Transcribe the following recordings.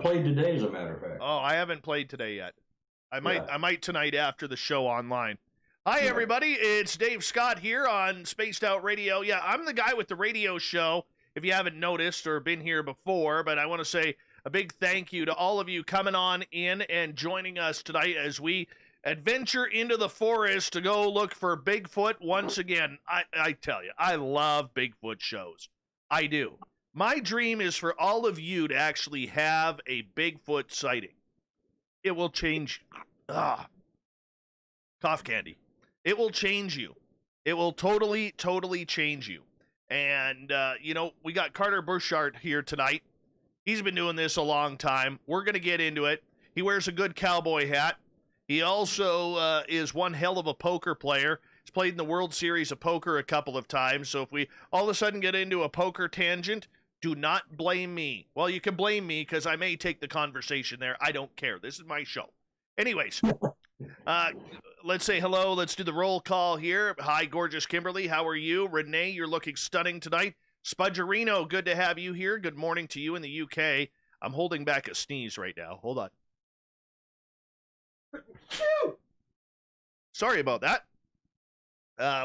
played today, as a matter of fact. Oh, I haven't played today yet. I might tonight after the show online. Hi, everybody. It's Dave Scott here on Spaced Out Radio. Yeah, I'm the guy with the radio show, if you haven't noticed or been here before, but I want to say a big thank you to all of you coming on in and joining us tonight as we adventure into the forest to go look for Bigfoot once again. I tell you, I love Bigfoot shows. I do. My dream is for all of you to actually have a Bigfoot sighting. It will change. Cough candy. It will change you. It will totally, totally change you. And, we got Carter Buschardt here tonight. He's been doing this a long time. We're going to get into it. He wears a good cowboy hat. He also is one hell of a poker player. He's played in the World Series of Poker a couple of times. So if we all of a sudden get into a poker tangent, do not blame me. Well, you can blame me because I may take the conversation there. I don't care. This is my show. Anyways, let's say hello. Let's do the roll call here. Hi, gorgeous Kimberly. How are you? Renee, you're looking stunning tonight. Spudgerino, good to have you here. Good morning to you in the UK. I'm holding back a sneeze right now. Hold on. Sorry about that.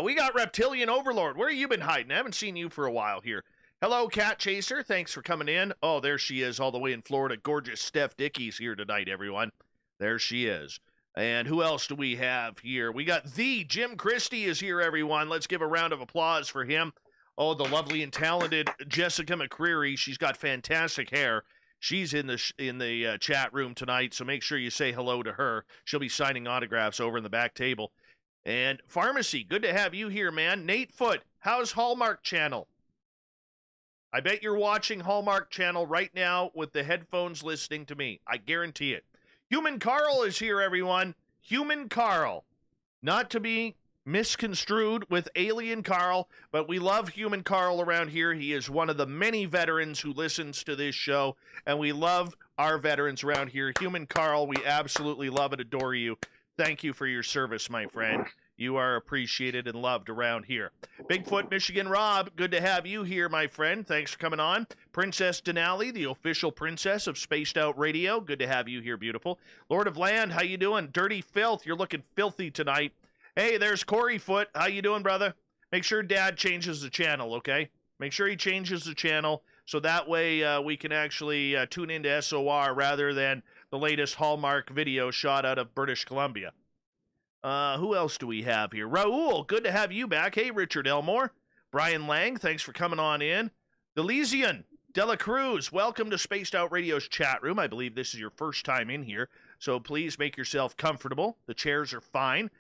We got Reptilian Overlord. Where have you been hiding? I haven't seen you for a while here. Hello, Cat Chaser. Thanks for coming in. Oh, there she is all the way in Florida. Gorgeous Steph Dickey's here tonight, everyone. There she is. And who else do we have here? We got the Jim Christie is here, everyone. Let's give a round of applause for him. Oh, the lovely and talented Jessica McCreary. She's got fantastic hair. She's in the chat room tonight, so make sure you say hello to her. She'll be signing autographs over in the back table. And Pharmacy, good to have you here, man. Nate Foot, how's Hallmark Channel? I bet you're watching Hallmark Channel right now with the headphones listening to me. I guarantee it. Human Carl is here, everyone. Human Carl. Not to be misconstrued with Alien Carl, but we love Human Carl around here. He is one of the many veterans who listens to this show, and we love our veterans around here. Human Carl, we absolutely love and adore you. Thank you for your service, my friend. You are appreciated and loved around here. Bigfoot Michigan Rob, good to have you here, my friend. Thanks for coming on. Princess Denali, the official princess of Spaced Out Radio. Good to have you here, beautiful. Lord of Land, how you doing? Dirty Filth, you're looking filthy tonight. Hey, there's Corey Foot. How you doing, brother? Make sure Dad changes the channel, okay? Make sure he changes the channel so that way we can actually tune into SOR rather than the latest Hallmark video shot out of British Columbia. Who else do we have here? Raul, good to have you back. Hey, Richard Elmore. Brian Lang, thanks for coming on in. Delesian, Dela Cruz, welcome to Spaced Out Radio's chat room. I believe this is your first time in here, so please make yourself comfortable. The chairs are fine.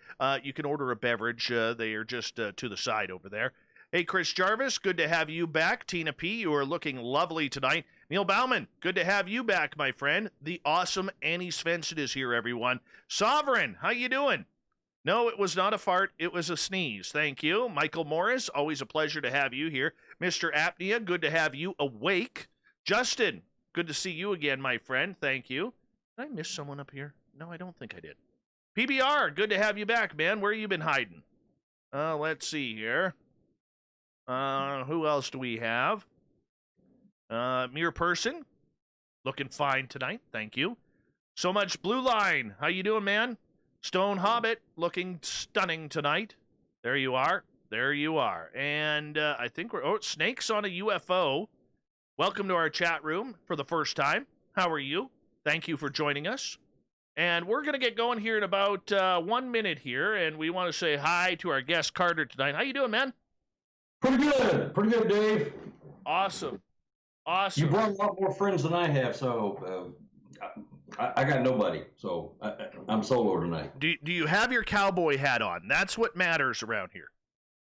You can order a beverage. They are just to the side over there. Hey, Chris Jarvis, good to have you back. Tina P., you are looking lovely tonight. Neil Bauman, good to have you back, my friend. The awesome Annie Svensson is here, everyone. Sovereign, how you doing? No, it was not a fart. It was a sneeze. Thank you. Michael Morris, always a pleasure to have you here. Mr. Apnea, good to have you awake. Justin, good to see you again, my friend. Thank you. Did I miss someone up here? No, I don't think I did. PBR, good to have you back, man. Where you been hiding? Let's see here. Who else do we have? Mere Person, looking fine tonight. Thank you. So Much Blue Line, how you doing, man? Stone Hobbit, looking stunning tonight. There you are. There you are. And I think we're... Oh, Snakes on a UFO. Welcome to our chat room for the first time. How are you? Thank you for joining us. And we're going to get going here in about 1 minute here, and we want to say hi to our guest, Carter, tonight. How you doing, man? Pretty good. Pretty good, Dave. Awesome. Awesome. You brought a lot more friends than I have, so... I got nobody, so I'm solo tonight. Do you have your cowboy hat on? That's what matters around here.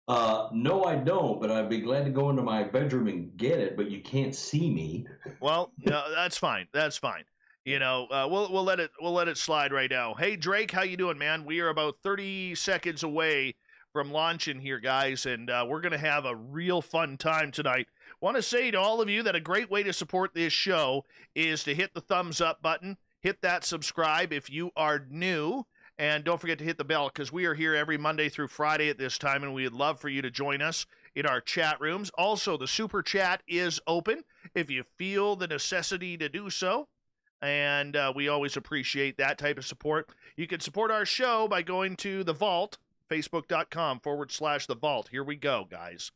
No, I don't, but I'd be glad to go into my bedroom and get it, but you can't see me. Well, no, that's fine. That's fine. You know, we'll let it slide right now. Hey, Drake, how you doing, man? We are about 30 seconds away from launching here, guys, and we're going to have a real fun time tonight. Want to say to all of you that a great way to support this show is to hit the thumbs up button. Hit that subscribe if you are new, and don't forget to hit the bell because we are here every Monday through Friday at this time, and we'd love for you to join us in our chat rooms. Also, the super chat is open if you feel the necessity to do so. and we always appreciate that type of support. You can support our show by going to The Vault, facebook.com/The Vault. Here we go, guys.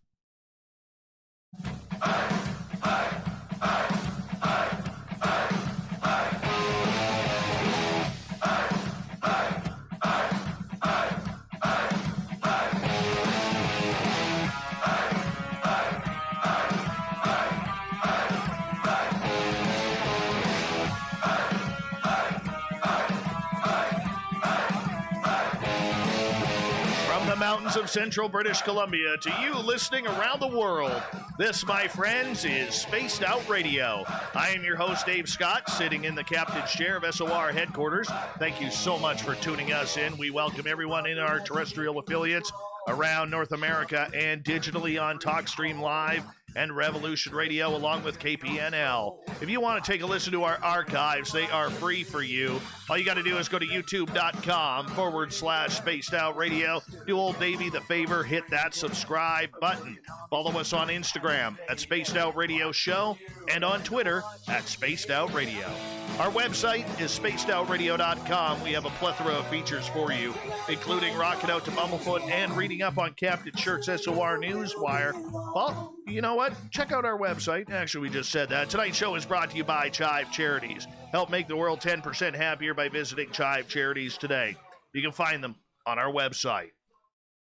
Mountains of central British Columbia to you listening around the world. This, my friends, is Spaced Out Radio. I am your host, Dave Scott, sitting in the captain's chair of SOR headquarters. Thank you so much for tuning us in. We welcome everyone in our terrestrial affiliates around North America and digitally on TalkStream Live and Revolution Radio along with KPNL. If you want to take a listen to our archives, they are free for you. All you got to do is go to youtube.com/Spaced Out Radio. Do old Davey the favor, hit that subscribe button. Follow us on Instagram at Spaced Out Radio Show and on Twitter at Spaced Out Radio. Our website is spacedoutradio.com. We have a plethora of features for you, including rocking out to Bumblefoot and reading up on Captain Shirt's SOR Newswire. Well, you know what? Check out our website. Actually, we just said that. Tonight's show is brought to you by Chive Charities. Help make the world 10% happier by visiting Chive Charities today. You can find them on our website.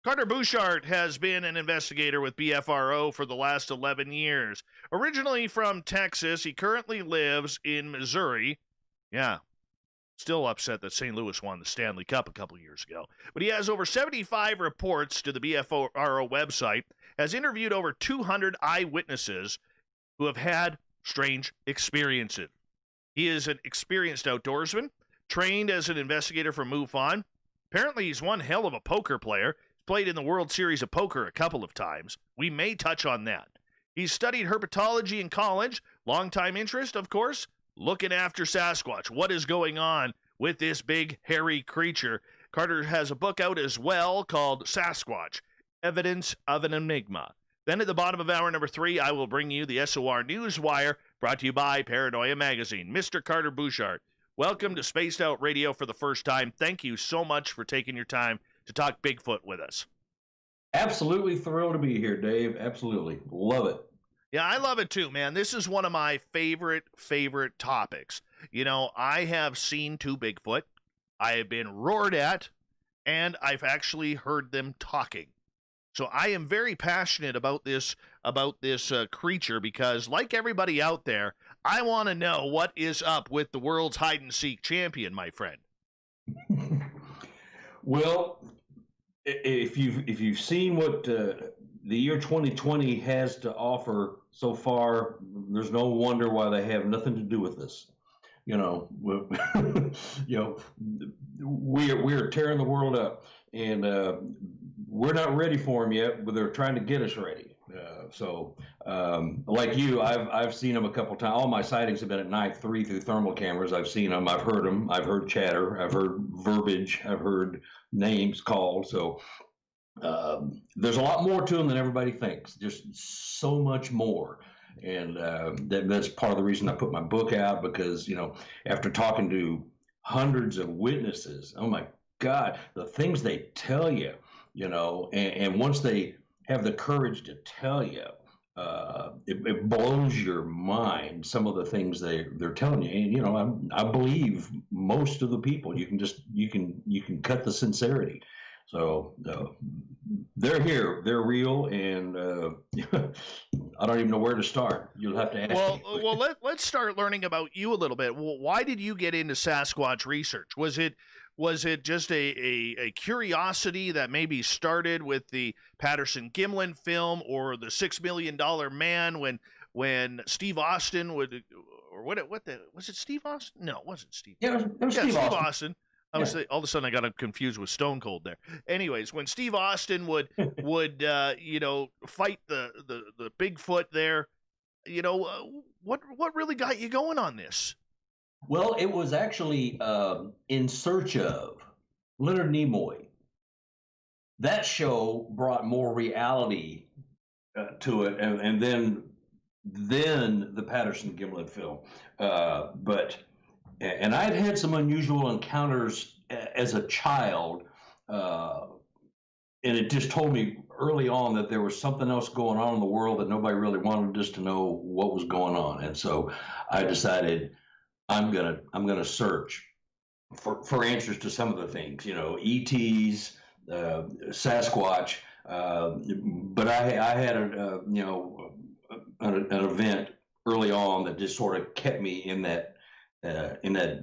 Carter Buschardt has been an investigator with BFRO for the last 11 years. Originally from Texas, he currently lives in Missouri. Yeah, still upset that St. Louis won the Stanley Cup a couple years ago. But he has over 75 reports to the BFRO website, has interviewed over 200 eyewitnesses who have had strange experiences. He is an experienced outdoorsman, trained as an investigator for MUFON. Apparently, he's one hell of a poker player. Played in the World Series of Poker a couple of times. We may touch on that. He's studied herpetology in college. Longtime interest, of course, looking after Sasquatch. What is going on with this big, hairy creature? Carter has a book out as well called Sasquatch, Evidence of an Enigma. Then at the bottom of hour number 3, I will bring you the SOR Newswire, brought to you by Paranoia Magazine. Mr. Carter Buschardt, welcome to Spaced Out Radio for the first time. Thank you so much for taking your time to talk Bigfoot with us. Absolutely thrilled to be here, Dave. Absolutely. Love it. Yeah, I love it too, man. This is one of my favorite topics. You know, I have seen 2 Bigfoot. I have been roared at, and I've actually heard them talking. So I am very passionate about this creature because, like everybody out there, I want to know what is up with the world's hide-and-seek champion, my friend. Well, if you've seen what the year 2020 has to offer so far, there's no wonder why they have nothing to do with this. You know, we're tearing the world up, and we're not ready for them yet, but they're trying to get us ready. Like you, I've seen them a couple times. All my sightings have been at night, through thermal cameras. I've seen them. I've heard them. I've heard chatter. I've heard verbiage. I've heard names called. So there's a lot more to them than everybody thinks. Just so much more. And that's part of the reason I put my book out, because, you know, after talking to hundreds of witnesses, oh my God, the things they tell you, you know, and once they have the courage to tell you, it blows your mind, some of the things they're telling you. And, you know, I believe most of the people. You can cut the sincerity. So they're here, they're real, and I don't even know where to start. You'll have to ask me. Well, let's start learning about you a little bit. Well, why did you get into Sasquatch research? Was it just a curiosity that maybe started with the Patterson-Gimlin film, or the $6 Million Man when Steve Austin would, or was it Steve Austin? No, it wasn't Steve. Yeah, it was Steve Austin. All of a sudden I got confused with Stone Cold there. Anyways, when Steve Austin would fight the Bigfoot there, you know, what really got you going on this? Well, it was actually In Search of Leonard Nimoy. That show brought more reality to it, and then the Patterson-Gimlin film. But And I'd had some unusual encounters as a child, uh, and it just told me early on that there was something else going on in the world that nobody really wanted us to know what was going on. And so I decided I'm gonna search for answers to some of the things, ETs, Sasquatch. But I had an event early on that just sort of kept me in that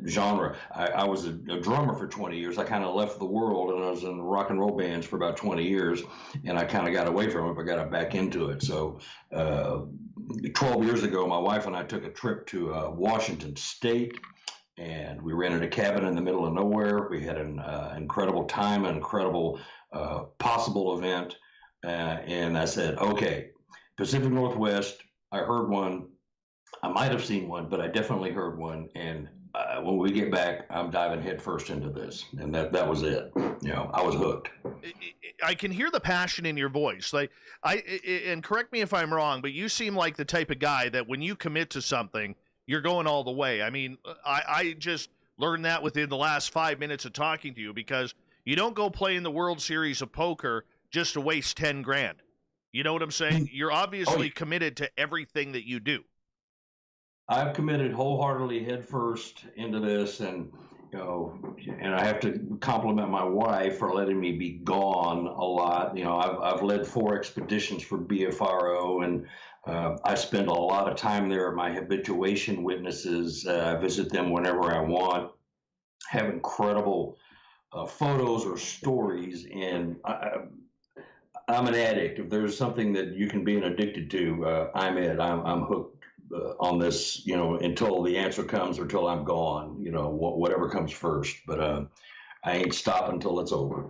genre. I was a drummer for 20 years. I kind of left the world, and I was in rock and roll bands for about 20 years, and I kind of got away from it, but got back into it. So 12 years ago, my wife and I took a trip to Washington State, and we rented a cabin in the middle of nowhere. We had an incredible time, an incredible possible event, and I said, okay, Pacific Northwest, I heard one. I might have seen one, but I definitely heard one. And when we get back, I'm diving headfirst into this, and that was it. I was hooked. I can hear the passion in your voice. Like and correct me if I'm wrong, but you seem like the type of guy that when you commit to something, you're going all the way. I mean, I just learned that within the last 5 minutes of talking to you, because you don't go play in the World Series of Poker just to waste 10 grand. You know what I'm saying? You're obviously committed to everything that you do. I've committed wholeheartedly headfirst into this, and and I have to compliment my wife for letting me be gone a lot. I've led 4 expeditions for BFRO, and I spend a lot of time there. My habituation witnesses, I visit them whenever I want, have incredible photos or stories, and I'm an addict. If there's something that you can be addicted to, I'm it. I'm hooked on this, until the answer comes or until I'm gone, whatever comes first. But I ain't stopping until it's over.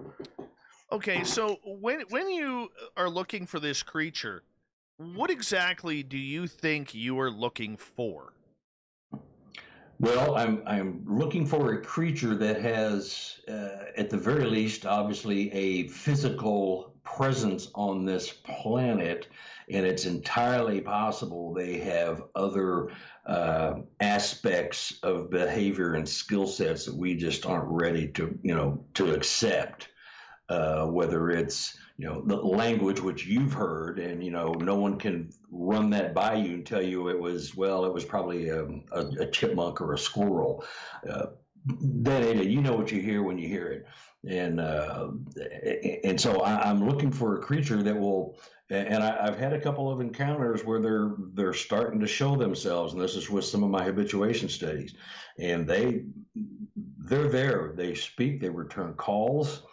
Okay, so when you are looking for this creature, what exactly do you think you are looking for? Well, I'm looking for a creature that has, at the very least, obviously a physical presence on this planet, and it's entirely possible they have other aspects of behavior and skill sets that we just aren't ready to accept. Whether it's the language, which you've heard, and no one can run that by you and tell you it was probably a chipmunk or a squirrel. That ain't it. You know what you hear when you hear it, and so I'm looking for a creature that will. And I've had a couple of encounters where they're starting to show themselves, and this is with some of my habituation studies, and they're there. They speak. They return calls.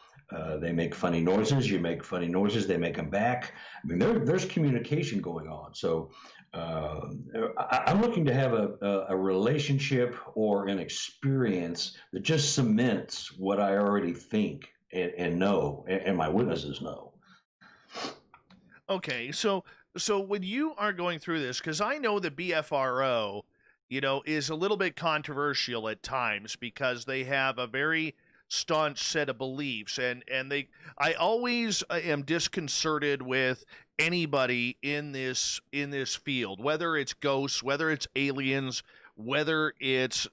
They make funny noises. You make funny noises. They make them back. I mean, there's communication going on. So I'm looking to have a relationship or an experience that just cements what I already think and know, and my witnesses know. Okay, so when you are going through this, because I know the BFRO, is a little bit controversial at times because they have a very staunch set of beliefs, and I always am disconcerted with anybody in this field, whether it's ghosts, whether it's aliens, whether it's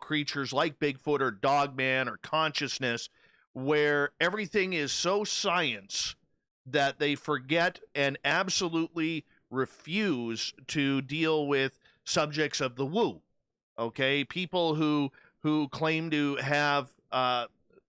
creatures like Bigfoot or Dogman or consciousness, where everything is so science that they forget and absolutely refuse to deal with subjects of the woo. Okay, people who claim to have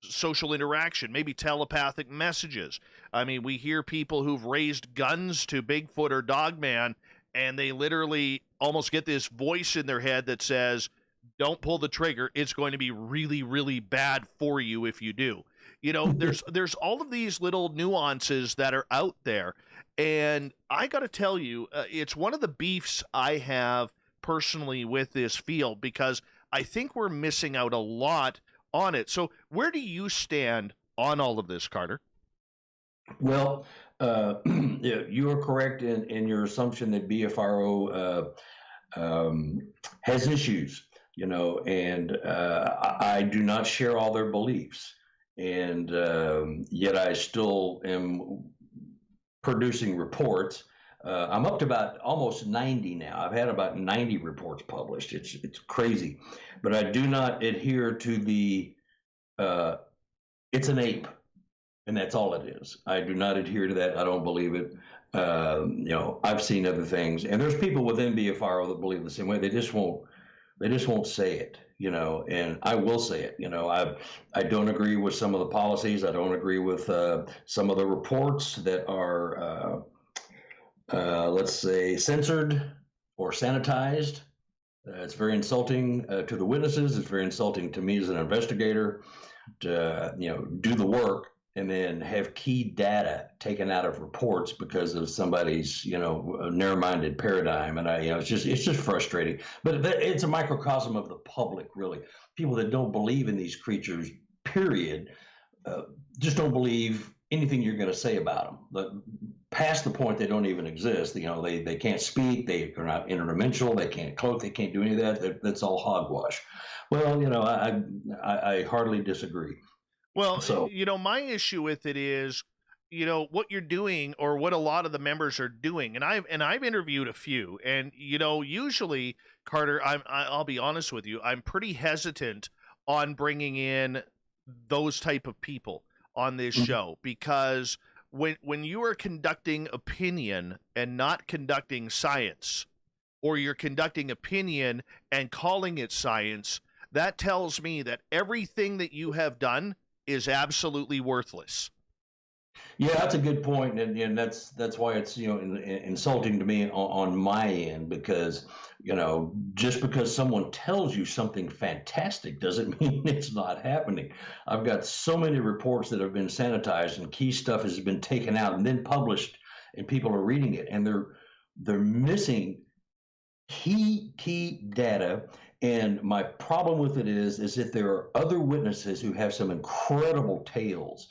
social interaction, maybe telepathic messages. I mean, we hear people who've raised guns to Bigfoot or Dogman, and they literally almost get this voice in their head that says, "Don't pull the trigger. It's going to be really, really bad for you if you do." There's all of these little nuances that are out there, and I got to tell you, it's one of the beefs I have personally with this field, because I think we're missing out a lot on it. So where do you stand on all of this, Carter? Well, yeah, you are correct in your assumption that BFRO has issues, and I do not share all their beliefs. And yet I still am producing reports. I'm up to about almost 90 now. I've had about 90 reports published. It's crazy, but I do not adhere to the it's an ape, and that's all it is. I do not adhere to that. I don't believe it. I've seen other things, and there's people within BFRO that believe the same way. They just won't. They just won't say it. And I will say it. I don't agree with some of the policies. I don't agree with some of the reports that are, let's say, censored or sanitized. It's very insulting to the witnesses. It's very insulting to me as an investigator to do the work and then have key data taken out of reports because of somebody's narrow-minded paradigm. And it's just frustrating. But it's a microcosm of the public, really. People that don't believe in these creatures, period, just don't believe anything you're going to say about them. But past the point, they don't even exist. They can't speak. They are not interdimensional. They can't cloak. They can't do any of that. That's all hogwash. Well, I hardly disagree. Well, my issue with it is, what you're doing or what a lot of the members are doing. And I've interviewed a few, and, usually, Carter, I'll be honest with you, I'm pretty hesitant on bringing in those type of people on this show, because when you are conducting opinion and not conducting science, or you're conducting opinion and calling it science, that tells me that everything that you have done is absolutely worthless. Yeah, that's a good point, and that's why it's insulting to me on my end, because just because someone tells you something fantastic doesn't mean it's not happening. I've got so many reports that have been sanitized and key stuff has been taken out and then published, and people are reading it, and they're missing key data. And my problem with it is that there are other witnesses who have some incredible tales,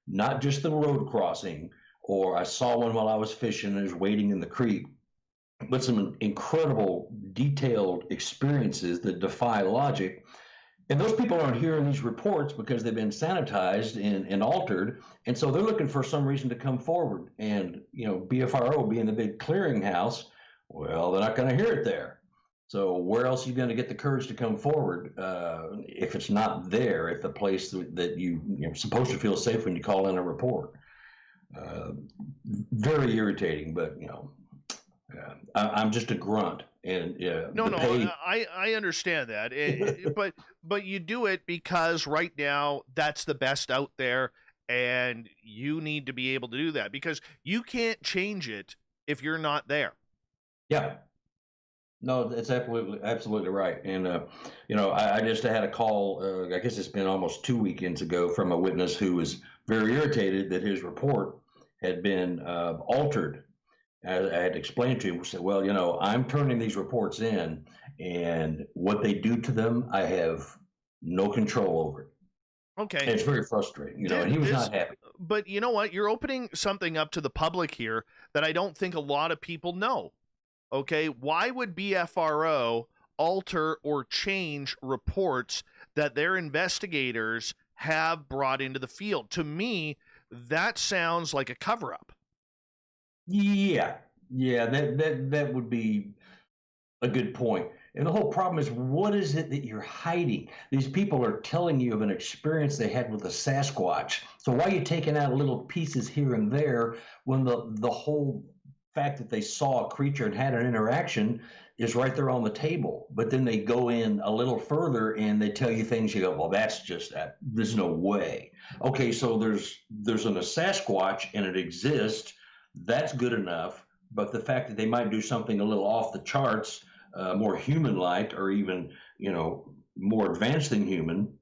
not just the road crossing, or I saw one while I was fishing and was wading in the creek, but some incredible detailed experiences that defy logic. And those people aren't hearing these reports because they've been sanitized and altered. And so they're looking for some reason to come forward. And, BFRO being the big clearinghouse, well, they're not going to hear it there. So where else are you going to get the courage to come forward if it's not there at the place that you're supposed to feel safe when you call in a report? Very irritating, but I'm just a grunt. And I understand that, but you do it because right now that's the best out there, and you need to be able to do that because you can't change it if you're not there. Yeah. No, it's absolutely right. And, I just had a call, I guess it's been almost 2 weekends ago, from a witness who was very irritated that his report had been altered. I had explained to him, said, well, I'm turning these reports in, and what they do to them, I have no control over it. Okay. And it's very frustrating, and he was not happy. But you know what? You're opening something up to the public here that I don't think a lot of people know. Okay, why would BFRO alter or change reports that their investigators have brought into the field? To me, that sounds like a cover-up. Yeah, that would be a good point. And the whole problem is, what is it that you're hiding? These people are telling you of an experience they had with a Sasquatch. So why are you taking out little pieces here and there when the whole fact that they saw a creature and had an interaction is right there on the table? But then they go in a little further and they tell you things, you go, well, that's just that. There's no way. Okay, so there's a Sasquatch and it exists. That's good enough. But the fact that they might do something a little off the charts, more human-like, or even more advanced than human,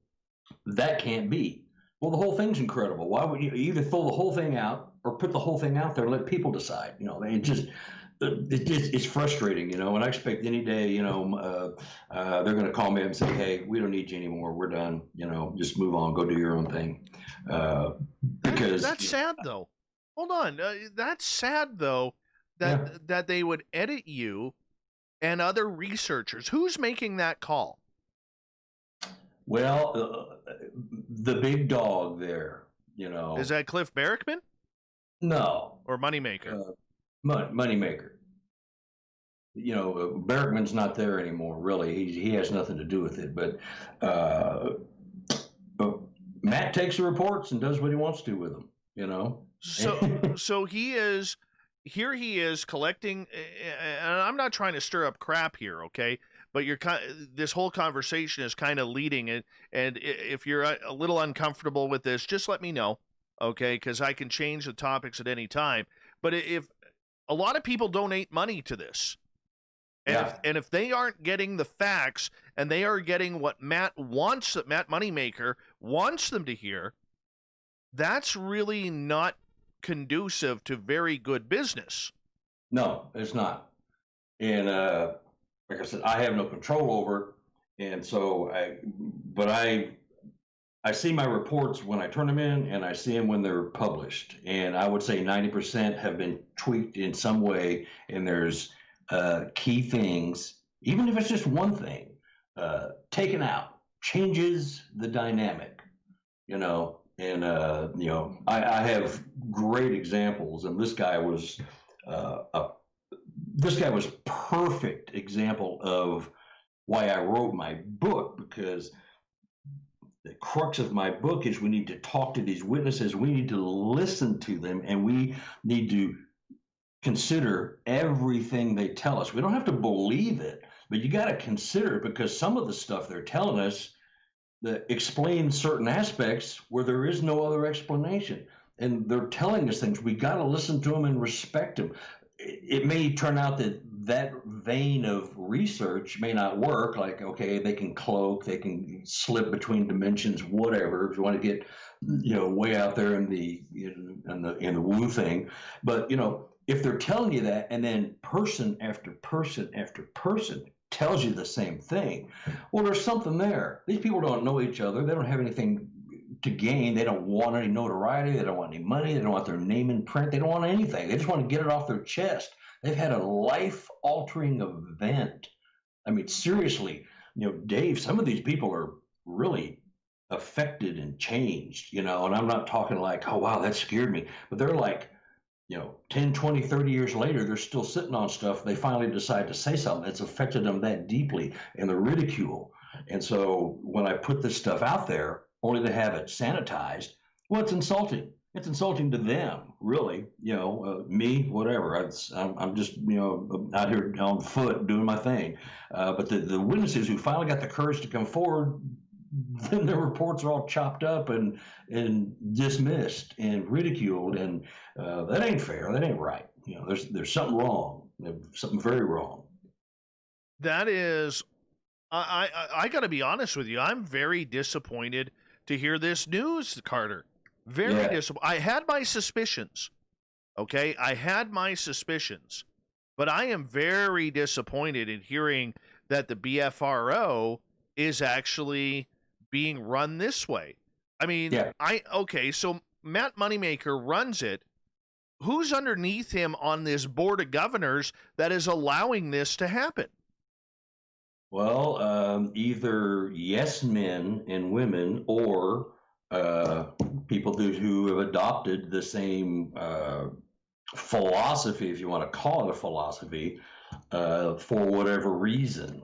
that can't be. Well, the whole thing's incredible. Why would you either throw the whole thing out or put the whole thing out there and let people decide? It's frustrating, and I expect any day, they're going to call me up and say, hey, we don't need you anymore. We're done. Just move on. Go do your own thing. Because that's sad, though. Hold on. That's sad, though, that they would edit you and other researchers. Who's making that call? Well, the big dog there, Is that Cliff Barrickman? No. Or Moneymaker? money maker. Bergman's not there anymore. Really, he has nothing to do with it. But Matt takes the reports and does what he wants to with them. So he is collecting, and I'm not trying to stir up crap here, okay? But this whole conversation is kind of leading it, and if you're a little uncomfortable with this, just let me know, okay? Because I can change the topics at any time. But if a lot of people donate money to this, and if they aren't getting the facts, and they are getting what Matt Moneymaker wants them to hear, that's really not conducive to very good business. No, it's not. And like I said, I have no control over it. And so I see my reports when I turn them in, and I see them when they're published. And I would say 90% have been tweaked in some way. And there's key things, even if it's just one thing, taken out, changes the dynamic, And I have great examples, and this guy was perfect example of why I wrote my book, because the crux of my book is we need to talk to these witnesses, we need to listen to them, and we need to consider everything they tell us. We don't have to believe it, but you got to consider it, because some of the stuff they're telling us that explain certain aspects where there is no other explanation. And they're telling us things. We got to listen to them and respect them. It may turn out that vein of research may not work. Like, okay, they can cloak, they can slip between dimensions, whatever. If you want to get, way out there in the woo thing, but if they're telling you that, and then person after person after person tells you the same thing, well, there's something there. These people don't know each other. They don't have anything to gain. They don't want any notoriety. They don't want any money. They don't want their name in print. They don't want anything. They just want to get it off their chest. They've had a life-altering event. I mean, seriously, Dave, some of these people are really affected and changed, and I'm not talking like, oh, wow, that scared me. But they're like, 10, 20, 30 years later, they're still sitting on stuff. They finally decide to say something that's affected them that deeply, and the ridicule. And so when I put this stuff out there, only to have it sanitized, well, it's insulting. It's insulting to them, really. Me, whatever. I'm just, out here on foot doing my thing. But the witnesses who finally got the courage to come forward, then their reports are all chopped up and dismissed and ridiculed, and that ain't fair. That ain't right. There's something wrong. Something very wrong. That is, I got to be honest with you. I'm very disappointed to hear this news, Carter. Very disappointed. I had my suspicions. Okay, I had my suspicions, but I am very disappointed in hearing that the BFRO is actually being run this way. I mean, so Matt Moneymaker runs it. Who's underneath him on this board of governors that is allowing this to happen? Well, either yes men and women, or people who have adopted the same philosophy, if you want to call it a philosophy, for whatever reason.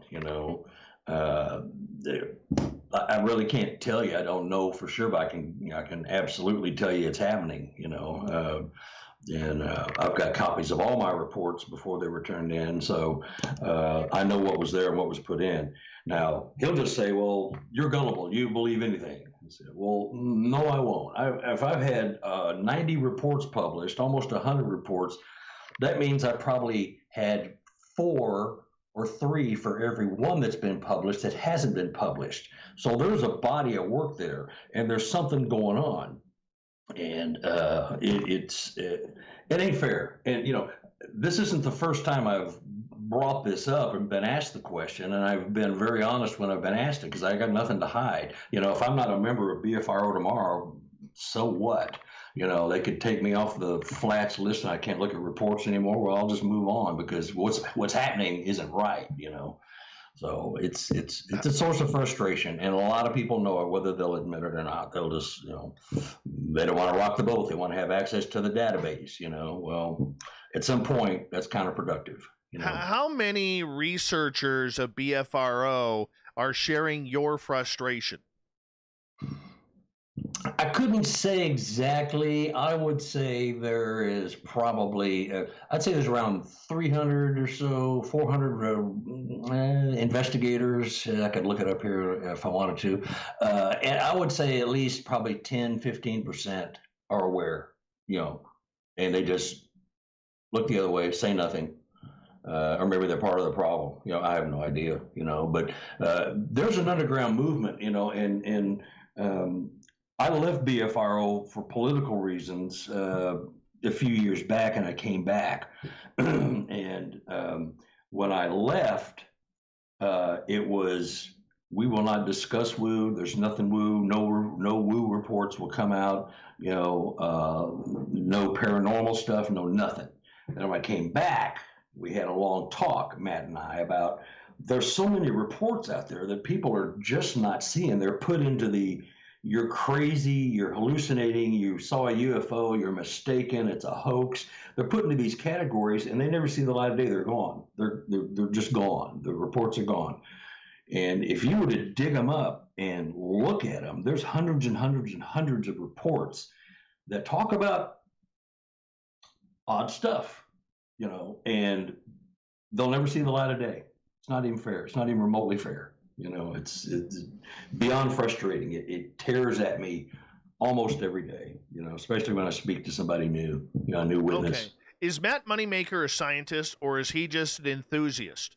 I really can't tell you. I don't know for sure, but I can absolutely tell you it's happening. And I've got copies of all my reports before they were turned in, so I know what was there and what was put in. Now he'll just say, "Well, you're gullible. You believe anything." I said, "Well, no, I won't. If I've had 90 reports published, almost 100 reports, that means I probably had 4 or 3 for every one that's been published that hasn't been published. So there's a body of work there, and there's something going on, and it ain't fair." And this isn't the first time I've brought this up and been asked the question, and I've been very honest when I've been asked it, because I got nothing to hide. If I'm not a member of BFRO tomorrow, so what? They could take me off the flats list and I can't look at reports anymore. Well, I'll just move on, because what's happening isn't right, So it's a source of frustration, and a lot of people know it, whether they'll admit it or not. They'll just, they don't want to rock the boat. They want to have access to the database, Well, at some point, that's counterproductive. You know? How many researchers of BFRO are sharing your frustration? I couldn't say exactly. I would say there is probably, I'd say there's around 300 or so, 400 investigators. I could look it up here if I wanted to. And I would say at least probably 10, 15% are aware, you know, and they just look the other way, say nothing. Or maybe they're part of the problem. You know, I have no idea, you know, but there's an underground movement, you know, and I left BFRO for political reasons a few years back, and I came back. And when I left, it was, we will not discuss woo. There's nothing woo. No woo reports will come out. You know, no paranormal stuff. No nothing. And when I came back, we had a long talk, Matt and I, about there's so many reports out there that people are just not seeing. They're put into the, you're crazy, you're hallucinating, you saw a UFO, you're mistaken, it's a hoax. They're put into these categories and they never see the light of day. They're gone. They're just gone. The reports are gone. And if you were to dig them up and look at them, there's hundreds and hundreds and hundreds of reports that talk about odd stuff, you know, and they'll never see the light of day. It's not even fair. It's not even remotely fair. You know, it's beyond frustrating. It tears at me almost every day, you know, especially when I speak to somebody new, you know, a new witness. Okay. Is Matt Moneymaker a scientist, or is he just an enthusiast?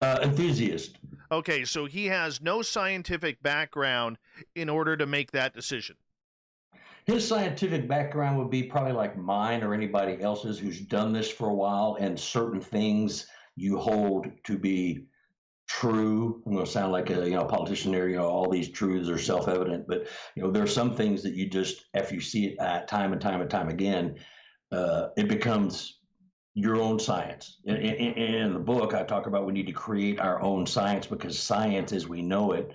Enthusiast. Okay, so he has no scientific background in order to make that decision. His scientific background would be probably like mine or anybody else's who's done this for a while, and certain things you hold to be true. I'm going to sound like a politician there. You know, all these truths are self-evident, but you know there are some things that you just, after you see it time and time and time again, it becomes your own science. In the book, I talk about we need to create our own science, because science, as we know it,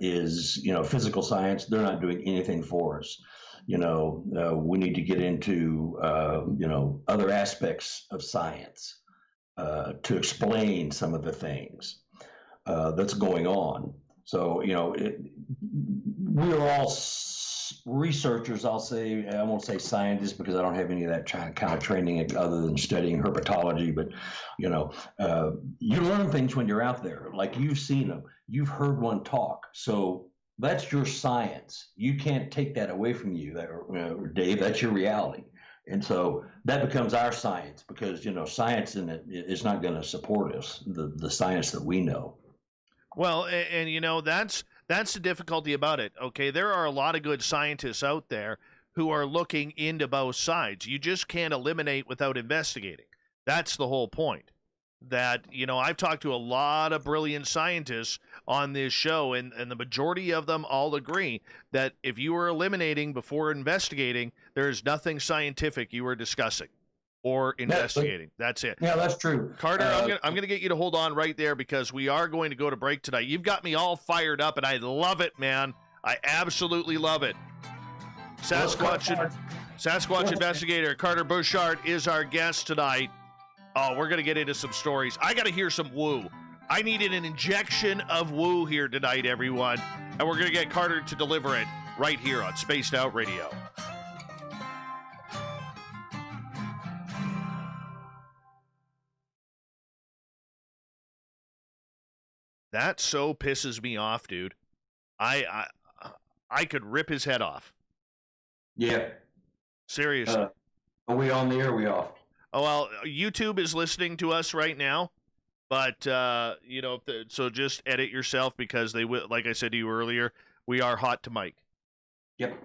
is, you know, physical science. They're not doing anything for us. You know, we need to get into, you know, other aspects of science to explain some of the things that's going on. So, you know, we are all researchers, I'll say. I won't say scientists because I don't have any of that kind of training other than studying herpetology. But, you know, you learn things when you're out there. Like, you've seen them. You've heard one talk. So that's your science. You can't take that away from you, Dave. That's your reality. And so that becomes our science, because, you know, science in it is not going to support us, the science that we know. Well, and you know, that's the difficulty about it. Okay, there are a lot of good scientists out there who are looking into both sides. You just can't eliminate without investigating. That's the whole point. That, you know, I've talked to a lot of brilliant scientists on this show, and the majority of them all agree that if you were eliminating before investigating, there's nothing scientific you were discussing or investigating. That's it. Yeah, that's true. Carter, I'm gonna get you to hold on right there, because we are going to go to break tonight. You've got me all fired up, and I love it, man. I absolutely love it. Sasquatch investigator Carter Buschardt is our guest tonight. Oh, we're going to get into some stories. I got to hear some woo. I needed an injection of woo here tonight, everyone. And we're going to get Carter to deliver it right here on Spaced Out Radio. That so pisses me off, dude. I could rip his head off. Yeah. Seriously. Are we on the air? Are we off? Oh, well, YouTube is listening to us right now, but, you know, so just edit yourself, because they will, like I said to you earlier, we are hot to mic. Yep.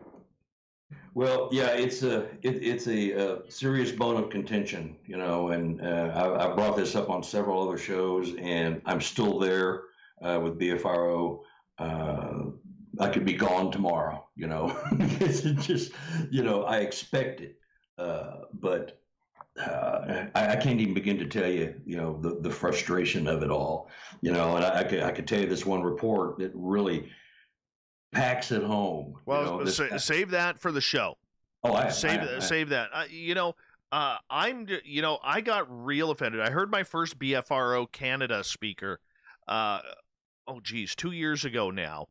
Well, yeah, it's a serious bone of contention, you know, and I brought this up on several other shows, and I'm still there with BFRO. I could be gone tomorrow, you know, it's just, you know, I expect it, but I can't even begin to tell you, you know, the frustration of it all, you know, and I could tell you this one report that really packs it home. Well, you know, save that for the show. Oh, save that. You know, I got real offended. I heard my first BFRO Canada speaker, uh, 2 years ago now.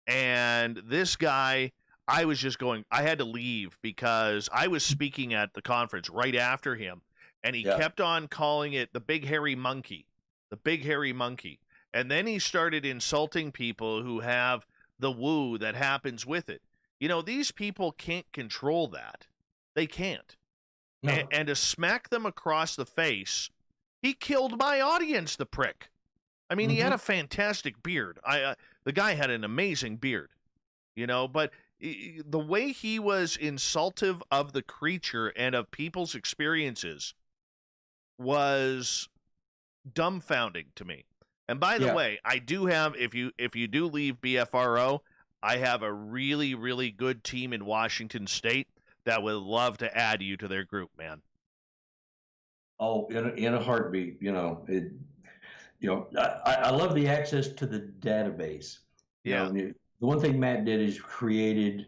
And this guy, I was just going, I had to leave because I was speaking at the conference right after him. And he kept on calling it the big hairy monkey, the big hairy monkey. And then he started insulting people who have the woo that happens with it. These people can't control that. They can't. No. And to smack them across the face, he killed my audience, the prick. I mean, he had a fantastic beard. The guy had an amazing beard, but the way he was insultive of the creature and of people's experiences was dumbfounding to me. And by the way, I do have, if you do leave BFRO, I have a really, really good team in Washington State that would love to add you to their group, man. Oh, in a heartbeat, I love the access to the database. The one thing Matt did is created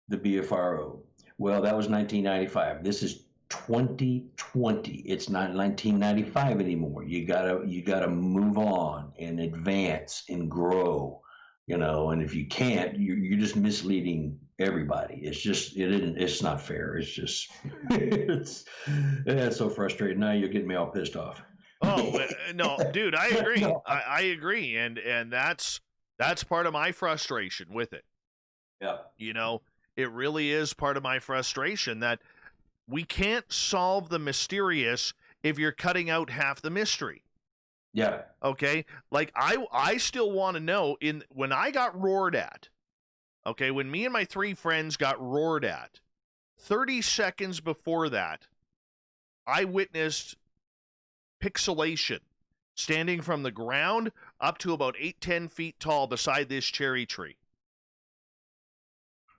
the BFRO. Well, that was 1995. This is 2020. It's not 1995 anymore. You gotta move on and advance and grow. And if you can't, you're just misleading everybody. It's not fair. It's just, it's so frustrating. Now you're getting me all pissed off. Oh, no, dude, I agree. No. I agree. And that's part of my frustration with it. Yeah. It really is part of my frustration that we can't solve the mysterious if you're cutting out half the mystery. Yeah. Okay. Like I still want to know when I got roared at, okay, when me and my 3 friends got roared at, 30 seconds before that, I witnessed pixelation standing from the ground up to about 8-10 feet tall beside this cherry tree.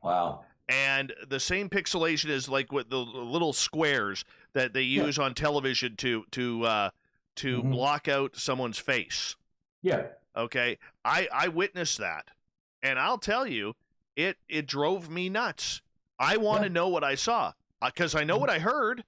Wow. And the same pixelation is like with the little squares that they use on television to block out someone's face. Yeah. Okay. I witnessed that. And I'll tell you, it drove me nuts. I want to know what I saw because I know what I heard.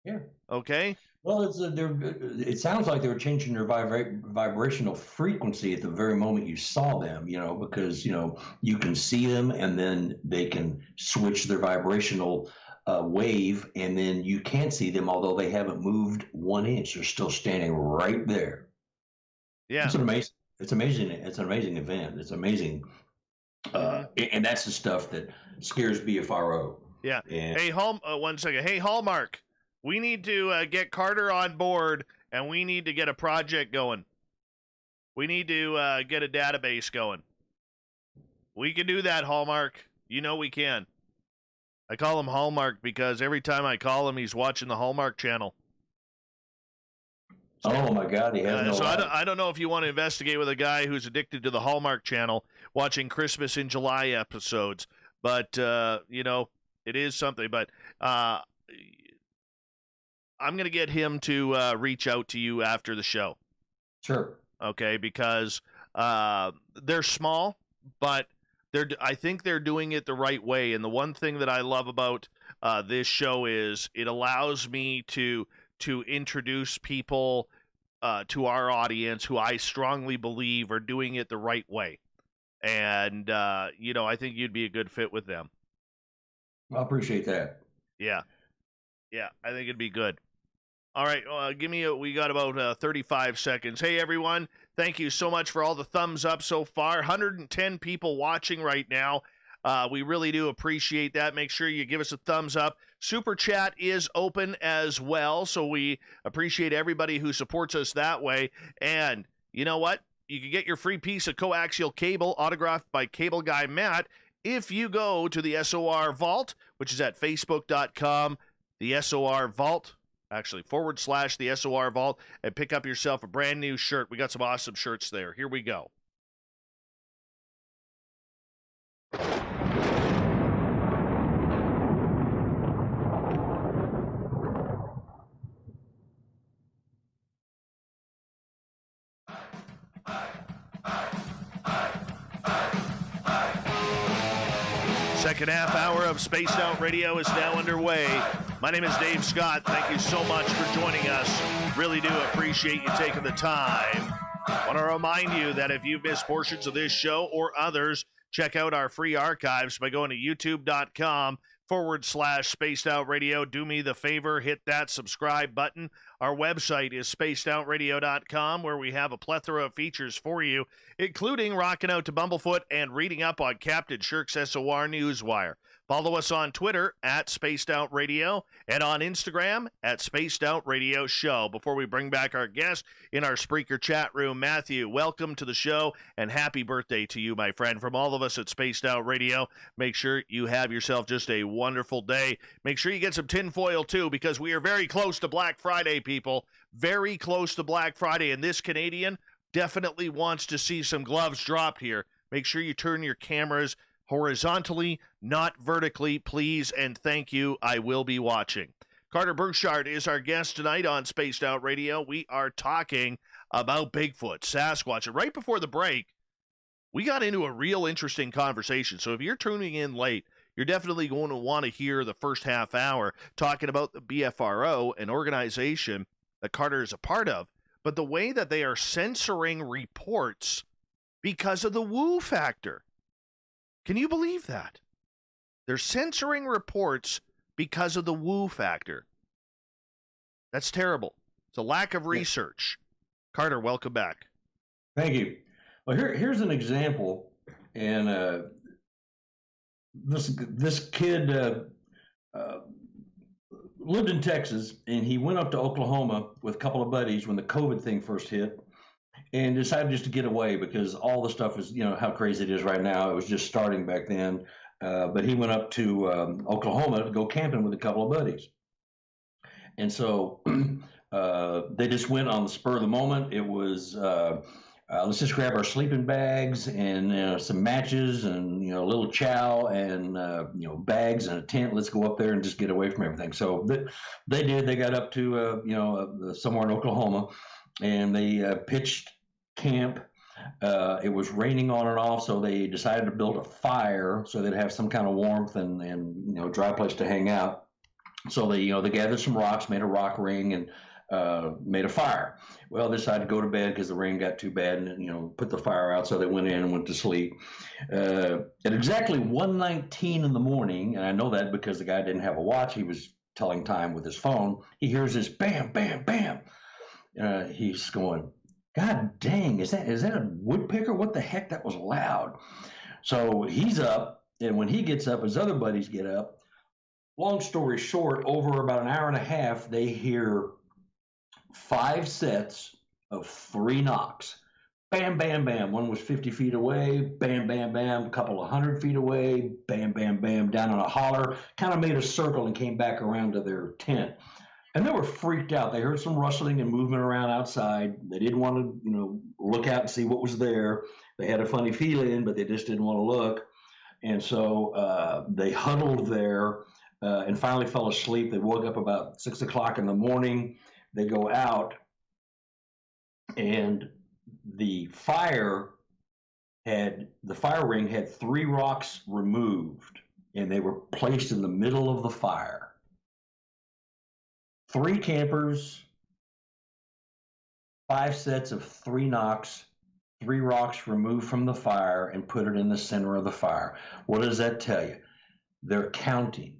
Yeah. Okay. Well, it sounds like they were changing their vibrational frequency at the very moment you saw them, because, you can see them and then they can switch their vibrational wave, and then you can't see them, although they haven't moved 1 inch. They're still standing right there. Yeah. It's amazing. It's an amazing event. It's amazing. And that's the stuff that scares BFRO. Yeah. Hey, 1 second. Hey, Hallmark. We need to get Carter on board, and we need to get a project going. We need to get a database going. We can do that, Hallmark. We can. I call him Hallmark because every time I call him, he's watching the Hallmark channel. Oh, my God. He has no So I don't know if you want to investigate with a guy who's addicted to the Hallmark channel, watching Christmas in July episodes. But, it is something. But I'm going to get him to reach out to you after the show. Sure. Okay, because they're small, but I think they're doing it the right way. And the one thing that I love about this show is it allows me to introduce people to our audience who I strongly believe are doing it the right way. And, I think you'd be a good fit with them. I appreciate that. Yeah. Yeah, I think it'd be good. All right, we got about 35 seconds. Hey, everyone, thank you so much for all the thumbs up so far. 110 people watching right now. We really do appreciate that. Make sure you give us a thumbs up. Super Chat is open as well, so we appreciate everybody who supports us that way. And you know what? You can get your free piece of coaxial cable autographed by Cable Guy Matt if you go to the SOR Vault, which is at facebook.com, the SOR Vault. Actually, / the SOR Vault, and pick up yourself a brand new shirt. We got some awesome shirts there. Here we go. Second half hour of Spaced Out Radio is now underway. My name is Dave Scott. Thank you so much for joining us. Really do appreciate you taking the time. I want to remind you that if you've missed portions of this show or others, check out our free archives by going to youtube.com/Spaced Out Radio. Do me the favor, hit that subscribe button. Our website is spacedoutradio.com, where we have a plethora of features for you, including rocking out to Bumblefoot and reading up on Captain Shirk's SOR Newswire. Follow us on Twitter at Spaced Out Radio and on Instagram at Spaced Out Radio Show. Before we bring back our guest in our Spreaker chat room, Matthew, welcome to the show and happy birthday to you, my friend. From all of us at Spaced Out Radio, make sure you have yourself just a wonderful day. Make sure you get some tinfoil too, because we are very close to Black Friday, people. Very close to Black Friday, and this Canadian definitely wants to see some gloves dropped here. Make sure you turn your cameras horizontally, not vertically, please, and thank you. I will be watching. Carter Buschardt is our guest tonight on Spaced Out Radio. We are talking about Bigfoot, Sasquatch, and right before the break, we got into a real interesting conversation. So if you're tuning in late, you're definitely going to want to hear the first half hour talking about the BFRO, an organization that Carter is a part of, but the way that they are censoring reports because of the woo factor. Can you believe that? They're censoring reports because of the woo factor. That's terrible. It's a lack of research. Carter, welcome back. Thank you. Well, here's an example. And this kid lived in Texas, and he went up to Oklahoma with a couple of buddies when the COVID thing first hit, and decided just to get away because all the stuff is, how crazy it is right now. It was just starting back then. But he went up to Oklahoma to go camping with a couple of buddies. And so they just went on the spur of the moment. It was, let's just grab our sleeping bags and some matches and, a little chow and, bags and a tent. Let's go up there and just get away from everything. So they did. They got up to, somewhere in Oklahoma, and they pitched camp. It was raining on and off, so they decided to build a fire so they'd have some kind of warmth and dry place to hang out. So they gathered some rocks, made a rock ring, and made a fire. Well, they decided to go to bed because the rain got too bad, and put the fire out. So they went in and went to sleep. At exactly 1:19 in the morning, and I know that because the guy didn't have a watch, he was telling time with his phone. He hears this bam, bam, bam. He's going, God dang, is that a woodpecker? What the heck? That was loud. So he's up, and when he gets up, his other buddies get up. Long story short, over about an hour and a half, they hear 5 sets of 3 knocks. Bam, bam, bam. One was 50 feet away. Bam, bam, bam. A couple of 100 feet away. Bam, bam, bam. Down on a holler. Kind of made a circle and came back around to their tent. And they were freaked out. They heard some rustling and movement around outside. They didn't want to, look out and see what was there. They had a funny feeling, but they just didn't want to look. And so they huddled there and finally fell asleep. They woke up about 6 o'clock in the morning. They go out, and the fire ring had 3 rocks removed, and they were placed in the middle of the fire. 3 campers, 5 sets of 3 knocks, 3 rocks removed from the fire and put it in the center of the fire. What does that tell you? They're counting.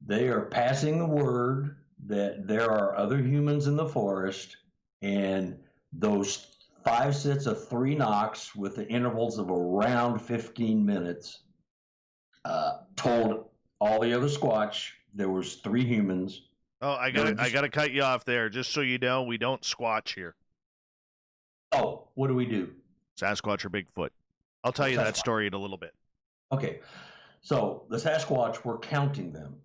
They are passing the word that there are other humans in the forest, and those 5 sets of 3 knocks with the intervals of around 15 minutes told all the other Squatch there was 3 humans. Oh, I gotta cut you off there. Just so you know, we don't squatch here. Oh, what do we do? Sasquatch or Bigfoot. I'll tell you that story in a little bit. Okay, so the Sasquatch, we're counting them.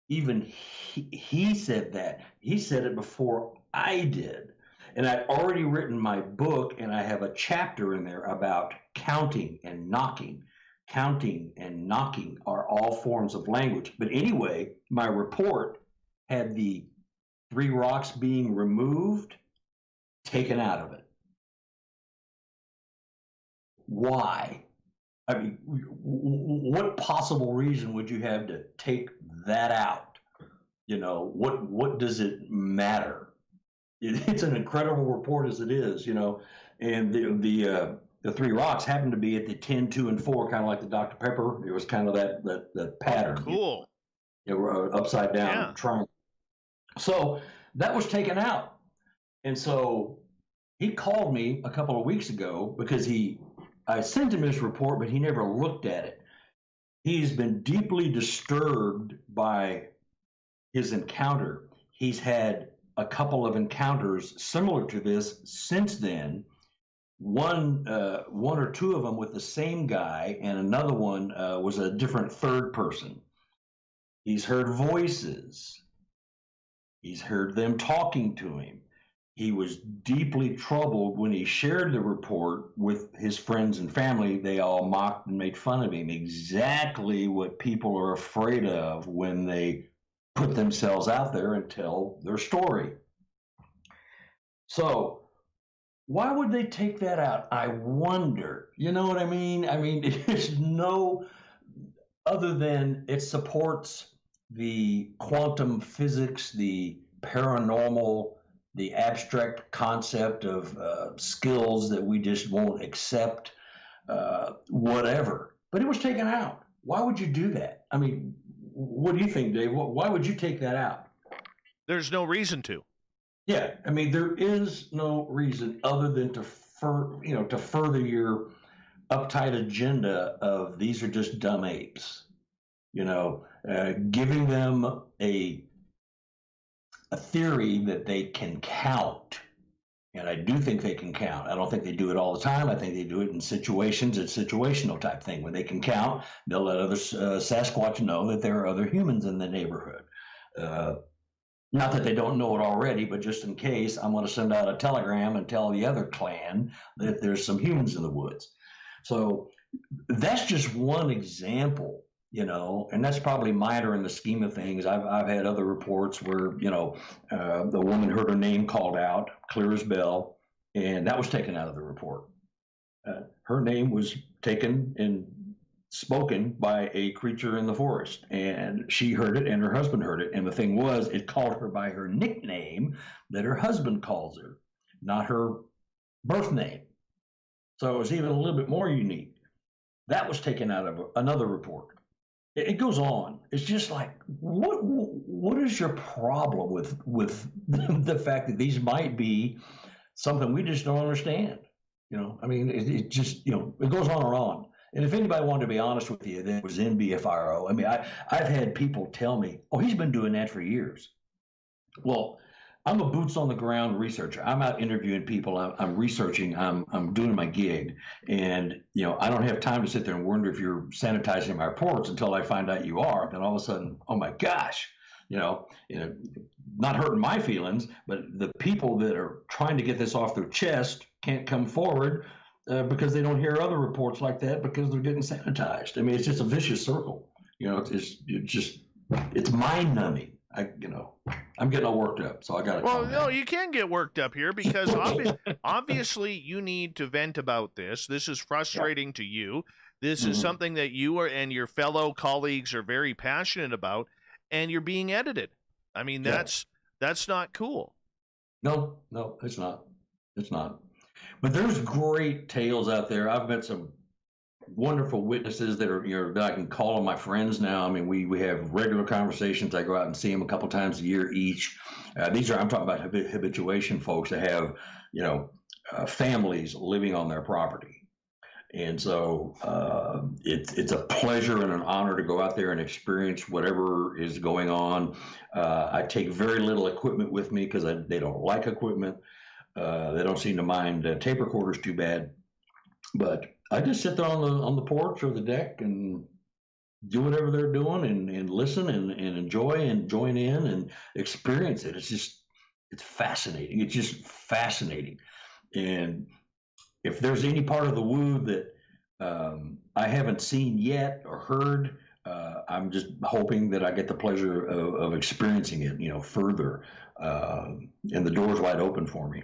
Even he said that. He said it before I did. And I'd already written my book, and I have a chapter in there about counting and knocking. Counting and knocking are all forms of language. But anyway, my report had the 3 rocks being removed, taken out of it. Why? I mean, what possible reason would you have to take that out? what does it matter? It's an incredible report as it is, and the three rocks happened to be at the 10, 2, and 4, kind of like the Dr. Pepper. It was kind of that pattern. Cool. Upside down Yeah. triangle. So that was taken out. And so he called me a couple of weeks ago because I sent him his report, but he never looked at it. He's been deeply disturbed by his encounter. He's had a couple of encounters similar to this since then. One or two of them with the same guy, and another one was a different third person. He's heard voices. He's heard them talking to him. He was deeply troubled when he shared the report with his friends and family. They all mocked and made fun of him. Exactly what people are afraid of when they put themselves out there and tell their story. So why would they take that out? I wonder. You know what I mean? I mean, it's no other than it supports the quantum physics, the paranormal, the abstract concept of skills that we just won't accept, whatever. But it was taken out. Why would you do that? I mean, what do you think, Dave? Why would you take that out? There's no reason to. Yeah, I mean, there is no reason other than to further your uptight agenda of these are just dumb apes. Giving them a theory that they can count. And I do think they can count. I don't think they do it all the time. I think they do it in situations. It's situational type thing. When they can count, they'll let other Sasquatch know that there are other humans in the neighborhood. Not that they don't know it already, but just in case, I'm going to send out a telegram and tell the other clan that there's some humans in the woods. So that's just one example. And that's probably minor in the scheme of things. I've had other reports where, the woman heard her name called out, clear as bell, and that was taken out of the report. Her name was taken and spoken by a creature in the forest, and she heard it and her husband heard it. And the thing was, it called her by her nickname that her husband calls her, not her birth name. So it was even a little bit more unique. That was taken out of another report. It goes on. It's just like, what is your problem with the fact that these might be something we just don't understand? I mean, it just, it goes on and on. And if anybody wanted to be honest with you, that was in BFRO. I mean, I've had people tell me, oh, he's been doing that for years. Well, I'm a boots on the ground researcher. I'm out interviewing people. I'm researching. I'm doing my gig, and I don't have time to sit there and wonder if you're sanitizing my reports until I find out you are. Then all of a sudden, oh my gosh, not hurting my feelings, but the people that are trying to get this off their chest can't come forward because they don't hear other reports like that because they're getting sanitized. I mean, it's just a vicious circle. It's mind numbing. I'm getting all worked up, so I got to. Well, no, you can get worked up here because obviously you need to vent about this. This is frustrating to you. This is something that you and your fellow colleagues are very passionate about, and you're being edited. I mean, that's not cool. No, it's not. It's not. But there's great tales out there. I've met some wonderful witnesses that are that I can call them my friends now. I mean, we have regular conversations. I go out and see them a couple times a year each. I'm talking about habituation folks that have families living on their property, and so it's a pleasure and an honor to go out there and experience whatever is going on. I take very little equipment with me because they don't like equipment. They don't seem to mind tape recorders too bad, but I just sit there on the porch or the deck and do whatever they're doing and listen and enjoy and join in and experience it. It's fascinating. It's just fascinating. And if there's any part of the woo that I haven't seen yet or heard, I'm just hoping that I get the pleasure of experiencing it, further. And the door's wide open for me.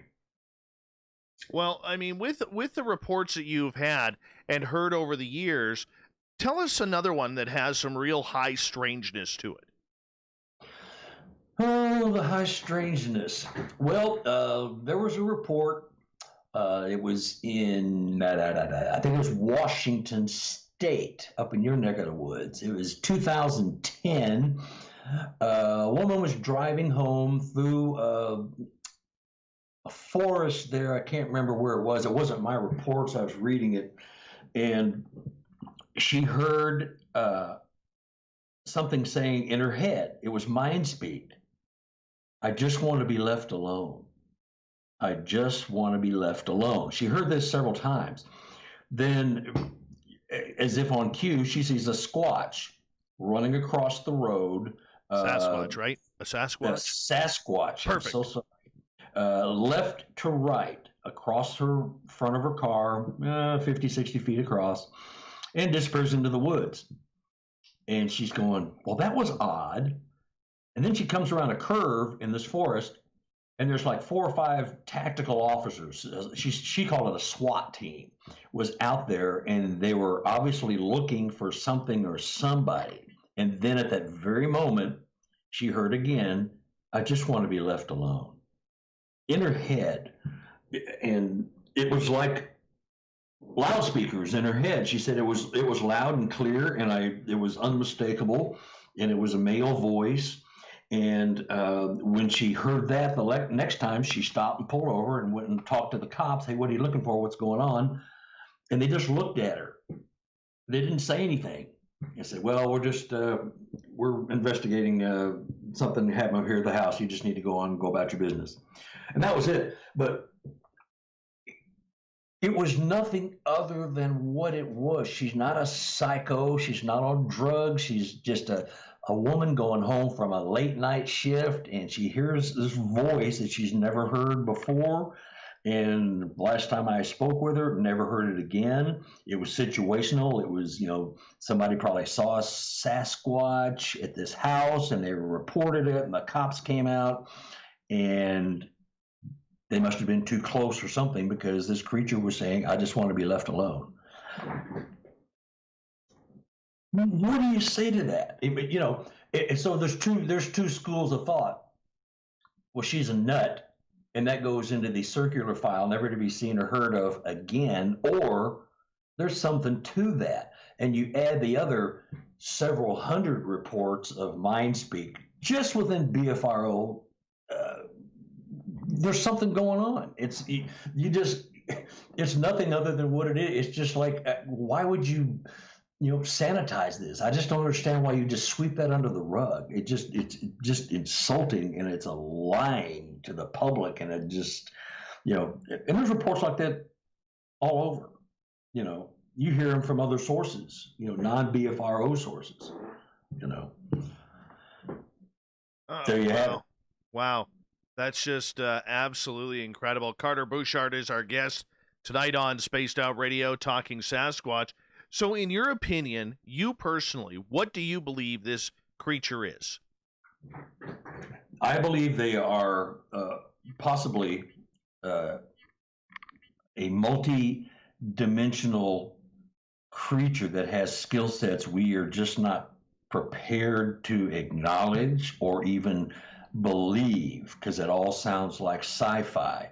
Well, I mean, with the reports that you've had and heard over the years, tell us another one that has some real high strangeness to it. Oh, the high strangeness. Well, there was a report. It was in, I think it was Washington State, up in your neck of the woods. It was 2010. A woman was driving home through a forest there. I can't remember where it was. It wasn't my reports. I was reading it. And she heard something saying in her head. It was mind speak. I just want to be left alone. I just want to be left alone. She heard this several times. Then, as if on cue, she sees a squatch running across the road. Sasquatch, right? A Sasquatch? Sasquatch. Perfect. I'm so sorry. Left to right across her front of her car, 50, 60 feet across, and disappears into the woods. And she's going, well, that was odd. And then she comes around a curve in this forest, and there's like 4 or 5 tactical officers. She called it a SWAT team, was out there, and they were obviously looking for something or somebody. And then at that very moment, she heard again, I just want to be left alone. In her head. And it was like loudspeakers in her head. She said it was loud and clear, and it was unmistakable, and it was a male voice. And when she heard that, the next time she stopped and pulled over and went and talked to the cops. Hey, what are you looking for? What's going on? And they just looked at her. They didn't say anything. I said, well, we're investigating something that happened over here at the house. You just need to go on and go about your business. And that was it. But it was nothing other than what it was. She's not a psycho. She's not on drugs. She's just a woman going home from a late night shift, and she hears this voice that she's never heard before. And last time I spoke with her, never heard it again. It was situational. It was, somebody probably saw a Sasquatch at this house, and they reported it, and the cops came out, and they must have been too close or something, because this creature was saying, I just want to be left alone. What do you say to that? So there's two schools of thought. Well, she's a nut, and that goes into the circular file, never to be seen or heard of again, or there's something to that. And you add the other several hundred reports of mind speak just within BFRO. There's something going on. It's nothing other than what it is. It's just like, why would you sanitize this? I just don't understand why you just sweep that under the rug. It's just insulting, and it's a lying to the public, and it just, and there's reports like that all over. You hear them from other sources, non-BFRO sources, Oh, there you have it. Wow. That's just absolutely incredible. Carter Buschardt is our guest tonight on Spaced Out Radio, talking Sasquatch. So in your opinion, you personally, what do you believe this creature is? I believe they are possibly a multi-dimensional creature that has skill sets we are just not prepared to acknowledge or even believe, because it all sounds like sci-fi.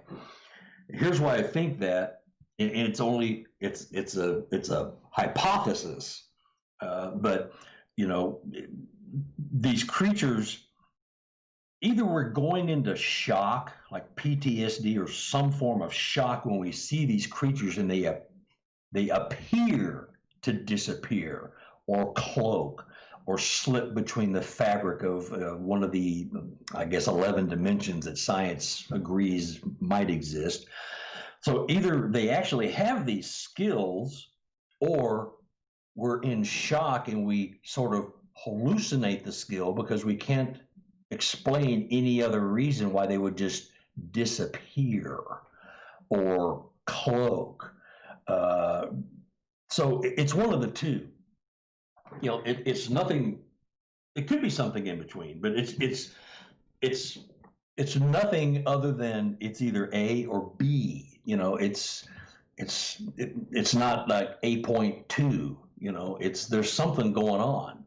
Here's why I think that, and it's a hypothesis, but these creatures, either we're going into shock, like PTSD or some form of shock, when we see these creatures and they appear to disappear or cloak or slip between the fabric of one of the, 11 dimensions that science agrees might exist. So either they actually have these skills, or we're in shock and we sort of hallucinate the skill because we can't explain any other reason why they would just disappear or cloak. So it's one of the two. It's nothing. It could be something in between, but it's nothing other than it's either A or B. It's not like 8.2. There's something going on,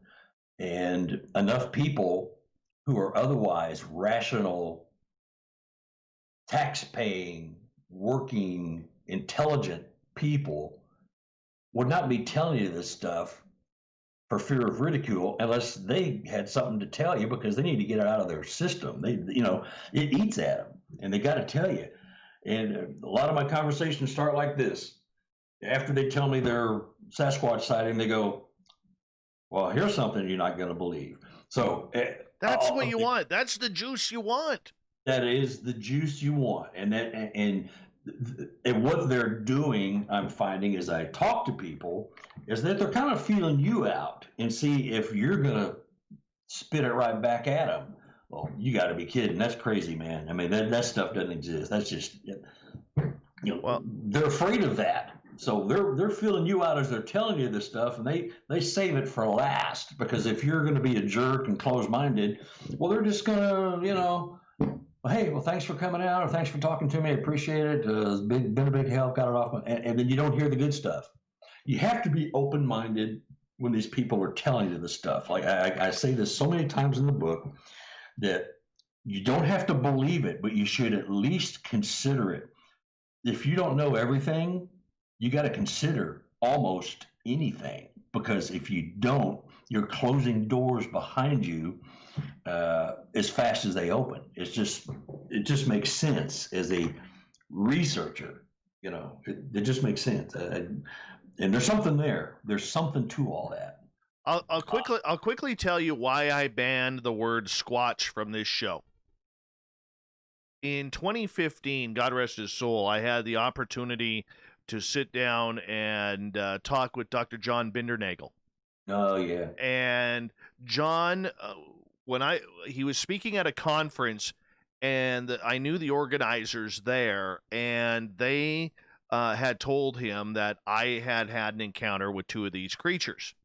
and enough people who are otherwise rational, tax-paying, working, intelligent people would not be telling you this stuff for fear of ridicule unless they had something to tell you, because they need to get it out of their system. It eats at them, and they got to tell you. And a lot of my conversations start like this. After they tell me their Sasquatch sighting, they go, well, here's something you're not going to believe. So that's what you want. That's the juice you want. That is the juice you want. And what they're doing, I'm finding as I talk to people, is that they're kind of feeling you out and see if you're going to spit it right back at them. Well, you got to be kidding. That's crazy, man. I mean, that stuff doesn't exist. That's just, they're afraid of that. So they're feeling you out as they're telling you this stuff, and they save it for last, because if you're going to be a jerk and closed-minded, well, they're just going to, hey, well, thanks for coming out, or thanks for talking to me. I appreciate it. It's been a big help. Got it off. And then you don't hear the good stuff. You have to be open-minded when these people are telling you this stuff. Like I say this so many times in the book, that you don't have to believe it, but you should at least consider it. If you don't know everything, you got to consider almost anything, because if you don't, you're closing doors behind you as fast as they open. It just makes sense as a researcher. It just makes sense. And there's something there. There's something to all that. I'll quickly tell you why I banned the word Squatch from this show. In 2015, God rest his soul, I had the opportunity to sit down and talk with Dr. John Bindernagel. Oh yeah. And John, he was speaking at a conference, and I knew the organizers there, and they had told him that I had an encounter with two of these creatures.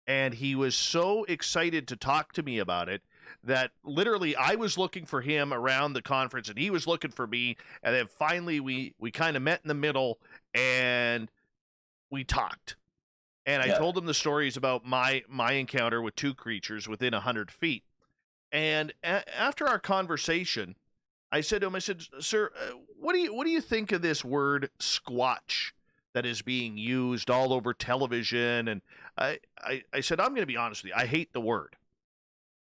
And he was so excited to talk to me about it that literally I was looking for him around the conference, and he was looking for me. And then finally we kind of met in the middle, and we talked. And I told him the stories about my encounter with two creatures within 100 feet. And after our conversation, I said to him, sir, what do you think of this word Squatch that is being used all over television? And I said, I'm going to be honest with you. I hate the word.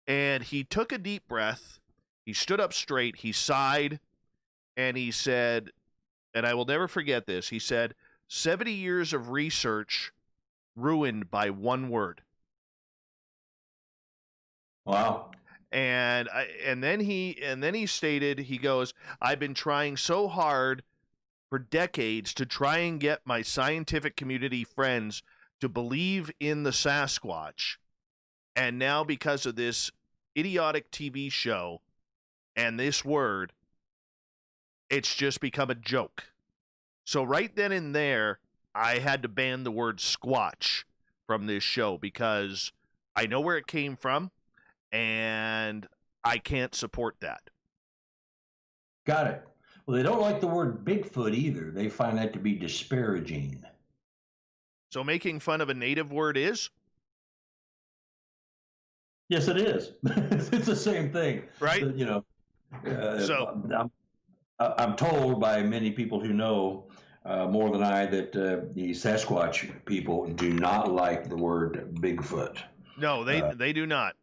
And he took a deep breath. He stood up straight. He sighed. And he said, and I will never forget this, he said, 70 years of research ruined by one word. Wow. And then he stated, he goes, I've been trying so hard for decades to try and get my scientific community friends to believe in the Sasquatch. And now, because of this idiotic TV show and this word, it's just become a joke. So right then and there, I had to ban the word Squatch from this show, because I know where it came from, and I can't support that. Got it. Well, they don't like the word Bigfoot either. They find that to be disparaging. So making fun of a native word is? Yes, it is. It's the same thing. Right? So I'm told by many people who know more than I that the Sasquatch people do not like the word Bigfoot. No, they do not.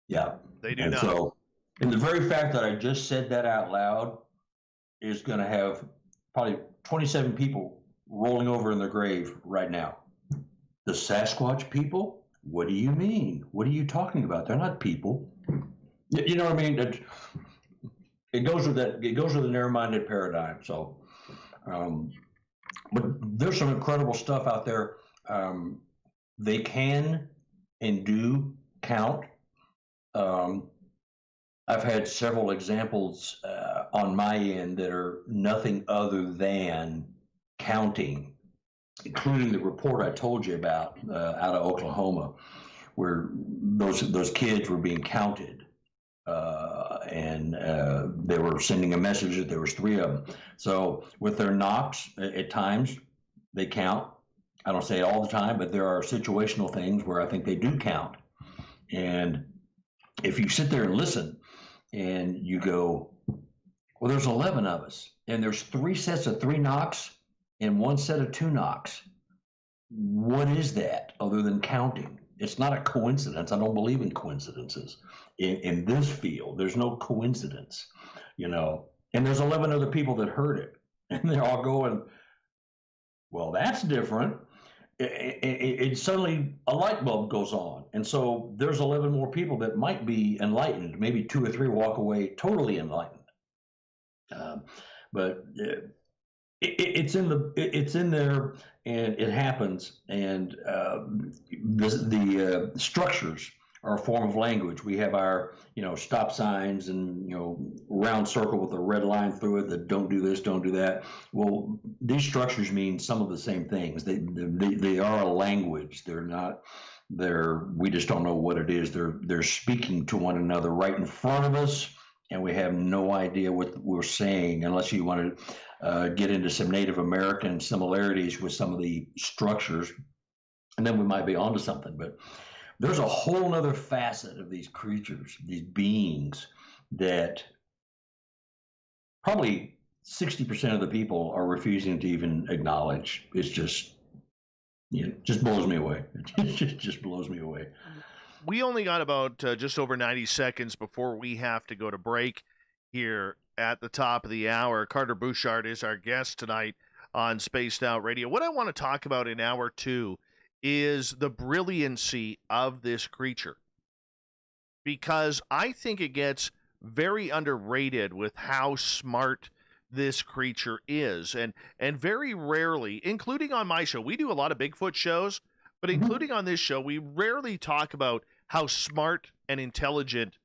Yeah. They do not. So, and the very fact that I just said that out loud is going to have probably 27 people rolling over in their grave right now. The Sasquatch people? What do you mean? What are you talking about? They're not people. You know what I mean? It goes with that. It goes with the narrow-minded paradigm. So, but there's some incredible stuff out there. They can and do count. I've had several examples on my end that are nothing other than counting, including the report I told you about out of Oklahoma, where those kids were being counted, and they were sending a message that there was 3 of them. So with their knocks, at times they count. I don't say it all the time, but there are situational things where I think they do count. And if you sit there and listen, and you go, well, there's 11 of us, and there's 3 sets of 3 knocks and 1 set of 2 knocks. What is that other than counting? It's not a coincidence. I don't believe in coincidences. In this field, there's no coincidence, you know. And there's 11 other people that heard it, and they're all going, well, that's different. It suddenly a light bulb goes on, and so there's 11 more people that might be enlightened. Maybe 2 or 3 walk away totally enlightened. But it's in there, and it happens. And the structures are a form of language. We have our stop signs and round circle with a red line through it that don't do this, don't do that. Well, these structures mean some of the same things. They are a language. They're not. We just don't know what it is. They're speaking to one another right in front of us, and we have no idea what we're saying unless you want to get into some Native American similarities with some of the structures, and then we might be onto something. But there's a whole nother facet of these creatures, these beings, that probably 60% of the people are refusing to even acknowledge. It's just, just blows me away. It just blows me away. We only got about just over 90 seconds before we have to go to break here at the top of the hour. Carter Buschardt is our guest tonight on Spaced Out Radio. What I want to talk about in hour 2 is the brilliancy of this creature, because I think it gets very underrated with how smart this creature is. And very rarely, including on my show, we do a lot of Bigfoot shows, but including on this show, we rarely talk about how smart and intelligent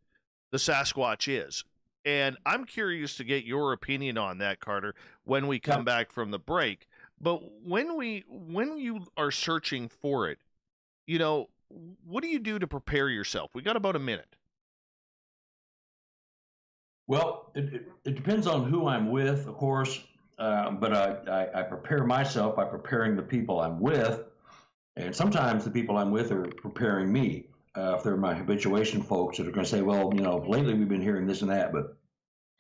the Sasquatch is. And I'm curious to get your opinion on that, Carter, when we come back from the break. But when you are searching for it, what do you do to prepare yourself? We got about a minute. Well, it depends on who I'm with, of course, but I prepare myself by preparing the people I'm with, and sometimes the people I'm with are preparing me. If they're my habituation folks that are going to say, well, lately we've been hearing this and that, but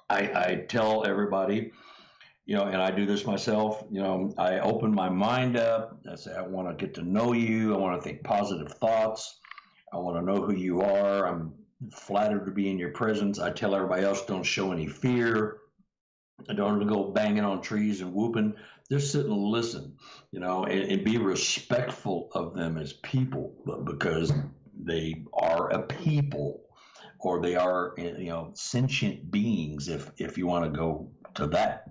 I tell everybody, and I do this myself, I open my mind up. I say, I want to get to know you. I want to think positive thoughts. I want to know who you are. I'm flattered to be in your presence. I tell everybody else, don't show any fear. I don't go banging on trees and whooping. Just sit and listen, and be respectful of them as people, because they are a people, or they are, sentient beings, if you want to go to that,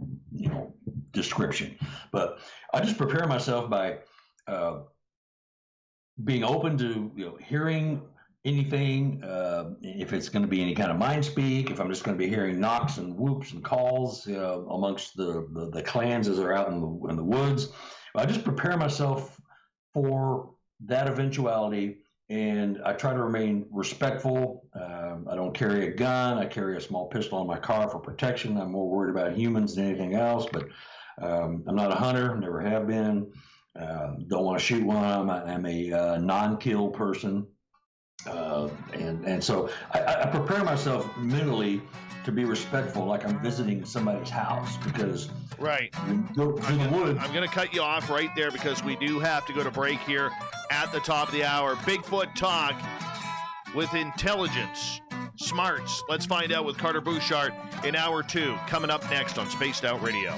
description. But I just prepare myself by being open to, hearing anything, if it's going to be any kind of mind speak, if I'm just going to be hearing knocks and whoops and calls amongst the clans as they're out in the woods. I just prepare myself for that eventuality, and I try to remain respectful. I don't carry a gun. I carry a small pistol in my car for protection. I'm more worried about humans than anything else, but I'm not a hunter, never have been. Don't want to shoot one. I'm a non-kill person. And so I prepare myself mentally to be respectful, like I'm visiting somebody's house, because right. I'm going to cut you off right there, because we do have to go to break here at the top of the hour. Bigfoot talk with intelligence, smarts. Let's find out with Carter Buschardt in hour 2, coming up next on Spaced Out Radio.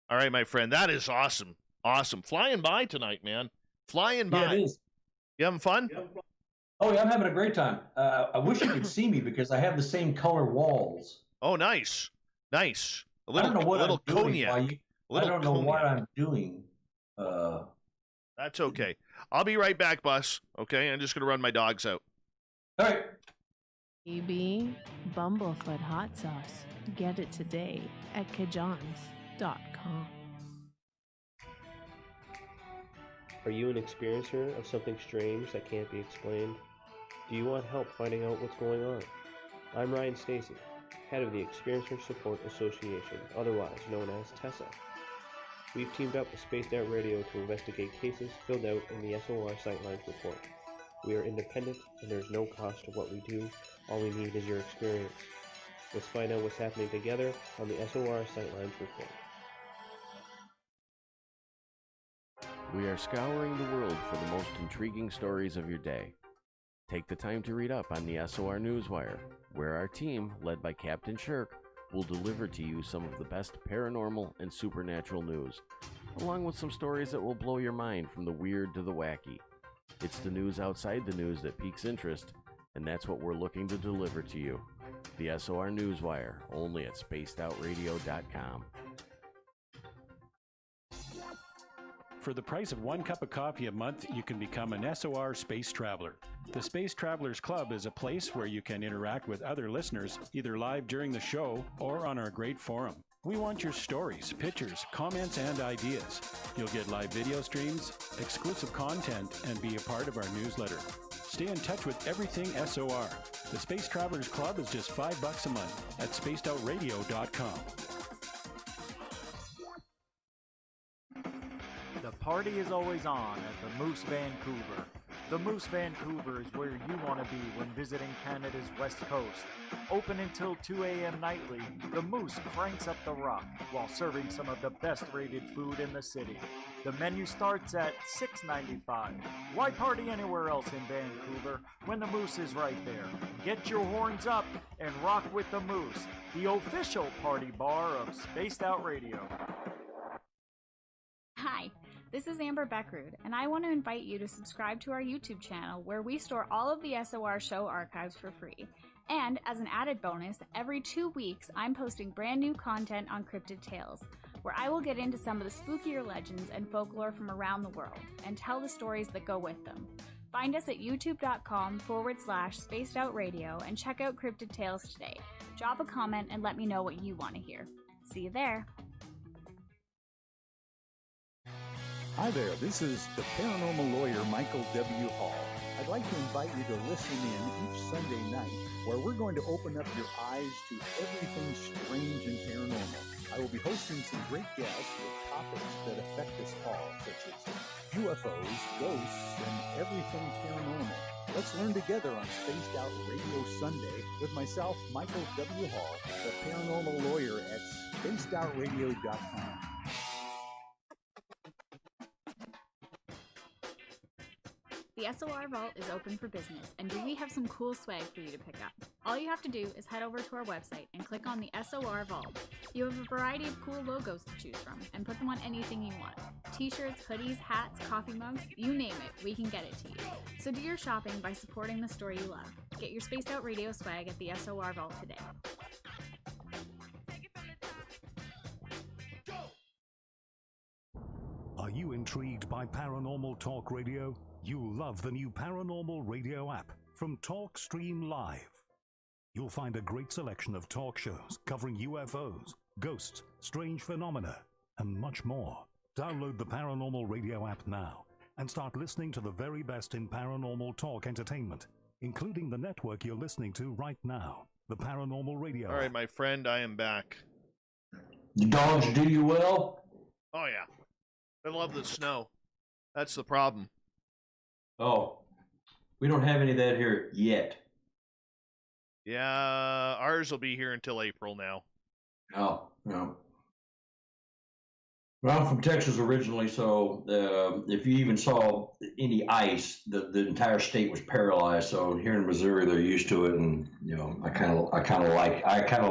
All right, my friend, that is awesome. Awesome. Flying by tonight, man. Flying by. Yeah, it is. You having fun? Oh, yeah, I'm having a great time. I wish you could see me, because I have the same color walls. Oh, nice. Nice. I don't know what I'm doing. Cognac. I don't know what I'm doing. That's okay. I'll be right back, Bus. Okay, I'm just going to run my dogs out. All right. EB Bumblefoot Hot Sauce. Get it today at Kajans.com. Are you an experiencer of something strange that can't be explained? Do you want help finding out what's going on? I'm Ryan Stacy, head of the Experiencer Support Association, otherwise known as TESSA. We've teamed up with Spaced Out Radio to investigate cases filled out in the SOR Sightlines report. We are independent, and there's no cost to what we do. All we need is your experience. Let's find out what's happening together on the SOR Sightlines report. We are scouring the world for the most intriguing stories of your day. Take the time to read up on the SOR Newswire, where our team, led by Captain Shirk, will deliver to you some of the best paranormal and supernatural news, along with some stories that will blow your mind from the weird to the wacky. It's the news outside the news that piques interest, and that's what we're looking to deliver to you. The SOR Newswire, only at spacedoutradio.com. For the price of 1 cup of coffee a month, you can become an SOR Space Traveler. The Space Travelers Club is a place where you can interact with other listeners, either live during the show or on our great forum. We want your stories, pictures, comments, and ideas. You'll get live video streams, exclusive content, and be a part of our newsletter. Stay in touch with everything SOR. The Space Travelers Club is just $5 a month at spacedoutradio.com. The party is always on at the Moose Vancouver. The Moose Vancouver is where you want to be when visiting Canada's west coast. Open until 2 a.m. nightly, the Moose cranks up the rock while serving some of the best rated food in the city. The menu starts at $6.95. Why party anywhere else in Vancouver when the Moose is right there? Get your horns up and rock with the Moose, the official party bar of Spaced Out Radio. Hi, this is Amber Beckrud, and I want to invite you to subscribe to our YouTube channel where we store all of the SOR show archives for free. And as an added bonus, every 2 weeks I'm posting brand new content on Cryptid Tales, where I will get into some of the spookier legends and folklore from around the world and tell the stories that go with them. Find us at youtube.com/spacedoutradio and check out Cryptid Tales today. Drop a comment and let me know what you want to hear. See you there. Hi there, this is the paranormal lawyer Michael W. Hall. I'd like to invite you to listen in each Sunday night where we're going to open up your eyes to everything strange and paranormal. I will be hosting some great guests with topics that affect us all, such as UFOs, ghosts, and everything paranormal. Let's learn together on Spaced Out Radio Sunday with myself, Michael W. Hall, the paranormal lawyer at spacedoutradio.com. The SOR Vault is open for business, and we have some cool swag for you to pick up. All you have to do is head over to our website and click on the SOR Vault. You have a variety of cool logos to choose from, and put them on anything you want. T-shirts, hoodies, hats, coffee mugs, you name it, we can get it to you. So do your shopping by supporting the store you love. Get your Spaced Out Radio swag at the SOR Vault today. Are you intrigued by Paranormal Talk Radio? You'll love the new Paranormal Radio app from TalkStream Live. You'll find a great selection of talk shows covering UFOs, ghosts, strange phenomena, and much more. Download the Paranormal Radio app now and start listening to the very best in paranormal talk entertainment, including the network you're listening to right now, the Paranormal Radio All right, app. my friend, I am back. The dogs do you well? Oh, yeah. I love the snow. That's the problem. Oh, we don't have any of that here yet. Yeah, ours will be here until April now. Oh, no. Well, I'm from Texas originally, so if you even saw any ice, the entire state was paralyzed. So here in Missouri, they're used to it, and you know, I kind of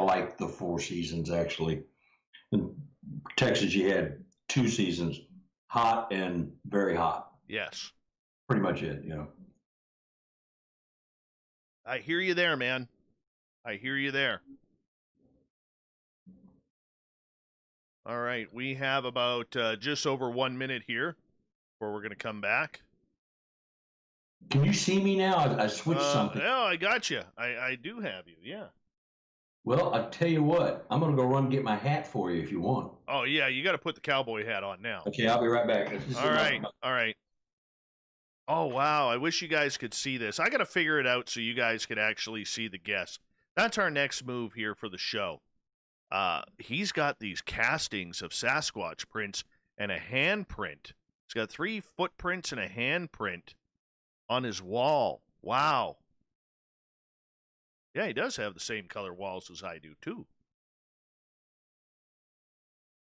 like the 4 seasons actually. In Texas, you had 2 seasons, hot and very hot. Yes. Pretty much it, you know. I hear you there, man. I hear you there. All right, we have about just over 1 minute here before we're going to come back. Can you see me now? I switched something. Yeah, I got you. I do have you, yeah. Well, I tell you what, I'm going to go run and get my hat for you if you want. Oh, yeah, you got to put the cowboy hat on now. Okay, I'll be right back. All right. Oh, wow, I wish you guys could see this. I got to figure it out so you guys could actually see the guests. That's our next move here for the show. He's got these castings of Sasquatch prints and a handprint. He's got 3 footprints and a handprint on his wall. Wow. Yeah, he does have the same color walls as I do, too.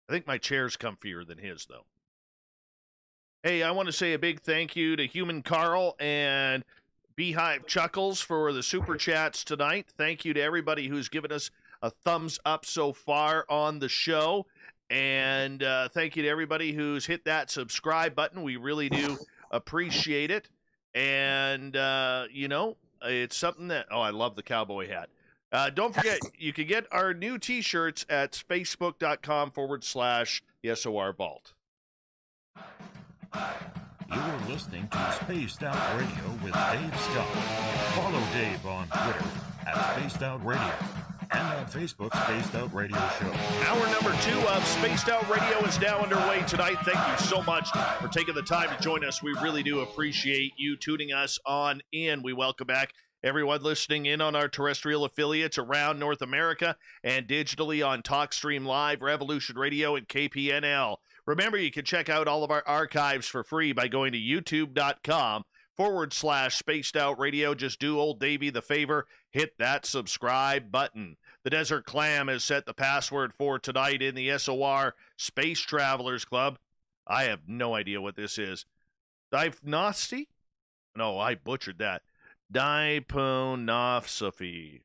I think my chair's comfier than his, though. Hey, I want to say a big thank you to Human Carl and Beehive Chuckles for the super chats tonight. Thank you to everybody who's given us a thumbs up so far on the show. And thank you to everybody who's hit that subscribe button. We really do appreciate it. And, it's something that, I love the cowboy hat. Don't forget, you can get our new t-shirts at facebook.com/SOR Vault. You're listening to Spaced Out Radio with Dave Scott. Follow Dave on Twitter at Spaced Out Radio and on Facebook, Spaced Out Radio Show. Hour number 2 of Spaced Out Radio is now underway tonight. Thank you so much for taking the time to join us. We really do appreciate you tuning us on in. We welcome back everyone listening in on our terrestrial affiliates around North America and digitally on TalkStream Live, Revolution Radio, and KPNL. Remember, you can check out all of our archives for free by going to youtube.com/Spaced Out Radio. Just do old Davey the favor, hit that subscribe button. The Desert Clam has set the password for tonight in the SOR Space Travelers Club. I have no idea what this is. Dipnosty? No, I butchered that. Diponopsophy.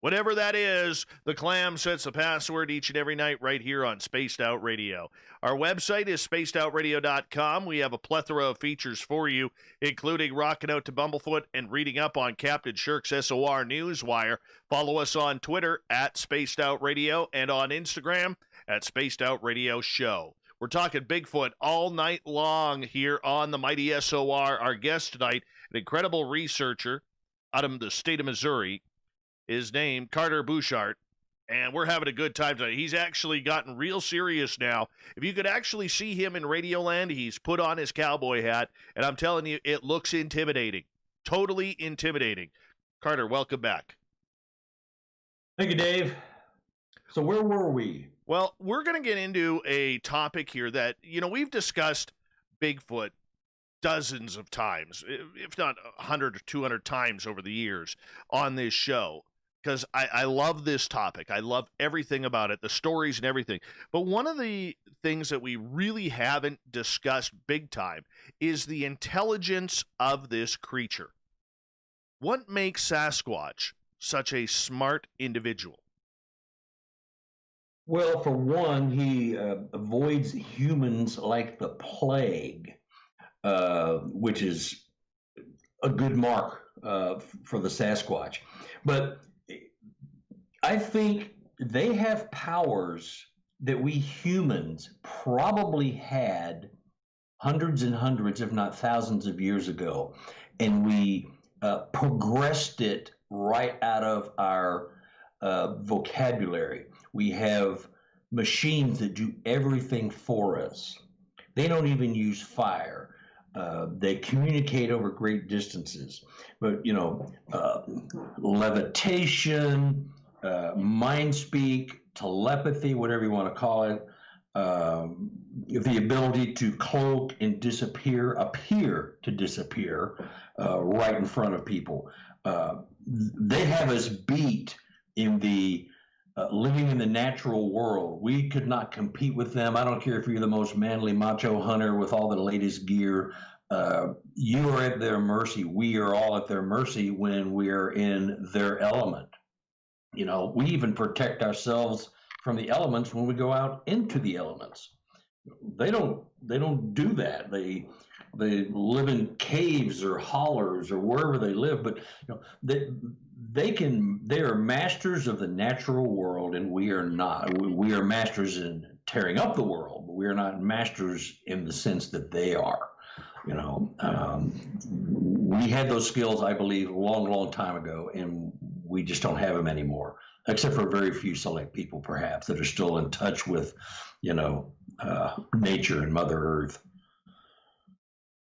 Whatever that is, the Clam sets the password each and every night right here on Spaced Out Radio. Our website is spacedoutradio.com. We have a plethora of features for you, including rocking out to Bumblefoot and reading up on Captain Shirk's SOR Newswire. Follow us on Twitter at Spaced Out Radio and on Instagram at Spaced Out Radio Show. We're talking Bigfoot all night long here on the Mighty SOR. Our guest tonight, an incredible researcher out of the state of Missouri, is named Carter Buschardt, and we're having a good time tonight. He's actually gotten real serious now. If you could actually see him in Radioland, he's put on his cowboy hat, and I'm telling you, it looks intimidating. Totally intimidating. Carter, welcome back. Thank you, Dave. So where were we? Well, we're going to get into a topic here that, we've discussed Bigfoot dozens of times, if not 100 or 200 times over the years on this show, because I love this topic. I love everything about it, the stories and everything. But one of the things that we really haven't discussed big time is the intelligence of this creature. What makes Sasquatch such a smart individual? Well, for one, he avoids humans like the plague, which is a good mark for the Sasquatch. But I think they have powers that we humans probably had hundreds and hundreds, if not thousands of years ago. And we progressed it right out of our vocabulary. We have machines that do everything for us. They don't even use fire. They communicate over great distances. But, levitation, mind speak, telepathy, whatever you want to call it, the ability to cloak and appear to disappear right in front of people. They have us beat in the living in the natural world. We could not compete with them. I don't care if you're the most manly macho hunter with all the latest gear. You are at their mercy. We are all at their mercy when we are in their element. We even protect ourselves from the elements when we go out into the elements. They don't do that. They live in caves or hollers or wherever they live, but they are masters of the natural world, and we are not. We are masters in tearing up the world, but we are not masters in the sense that they are. We had those skills, I believe, a long, long time ago, and we just don't have them anymore, except for very few select people, perhaps, that are still in touch with, nature and Mother Earth.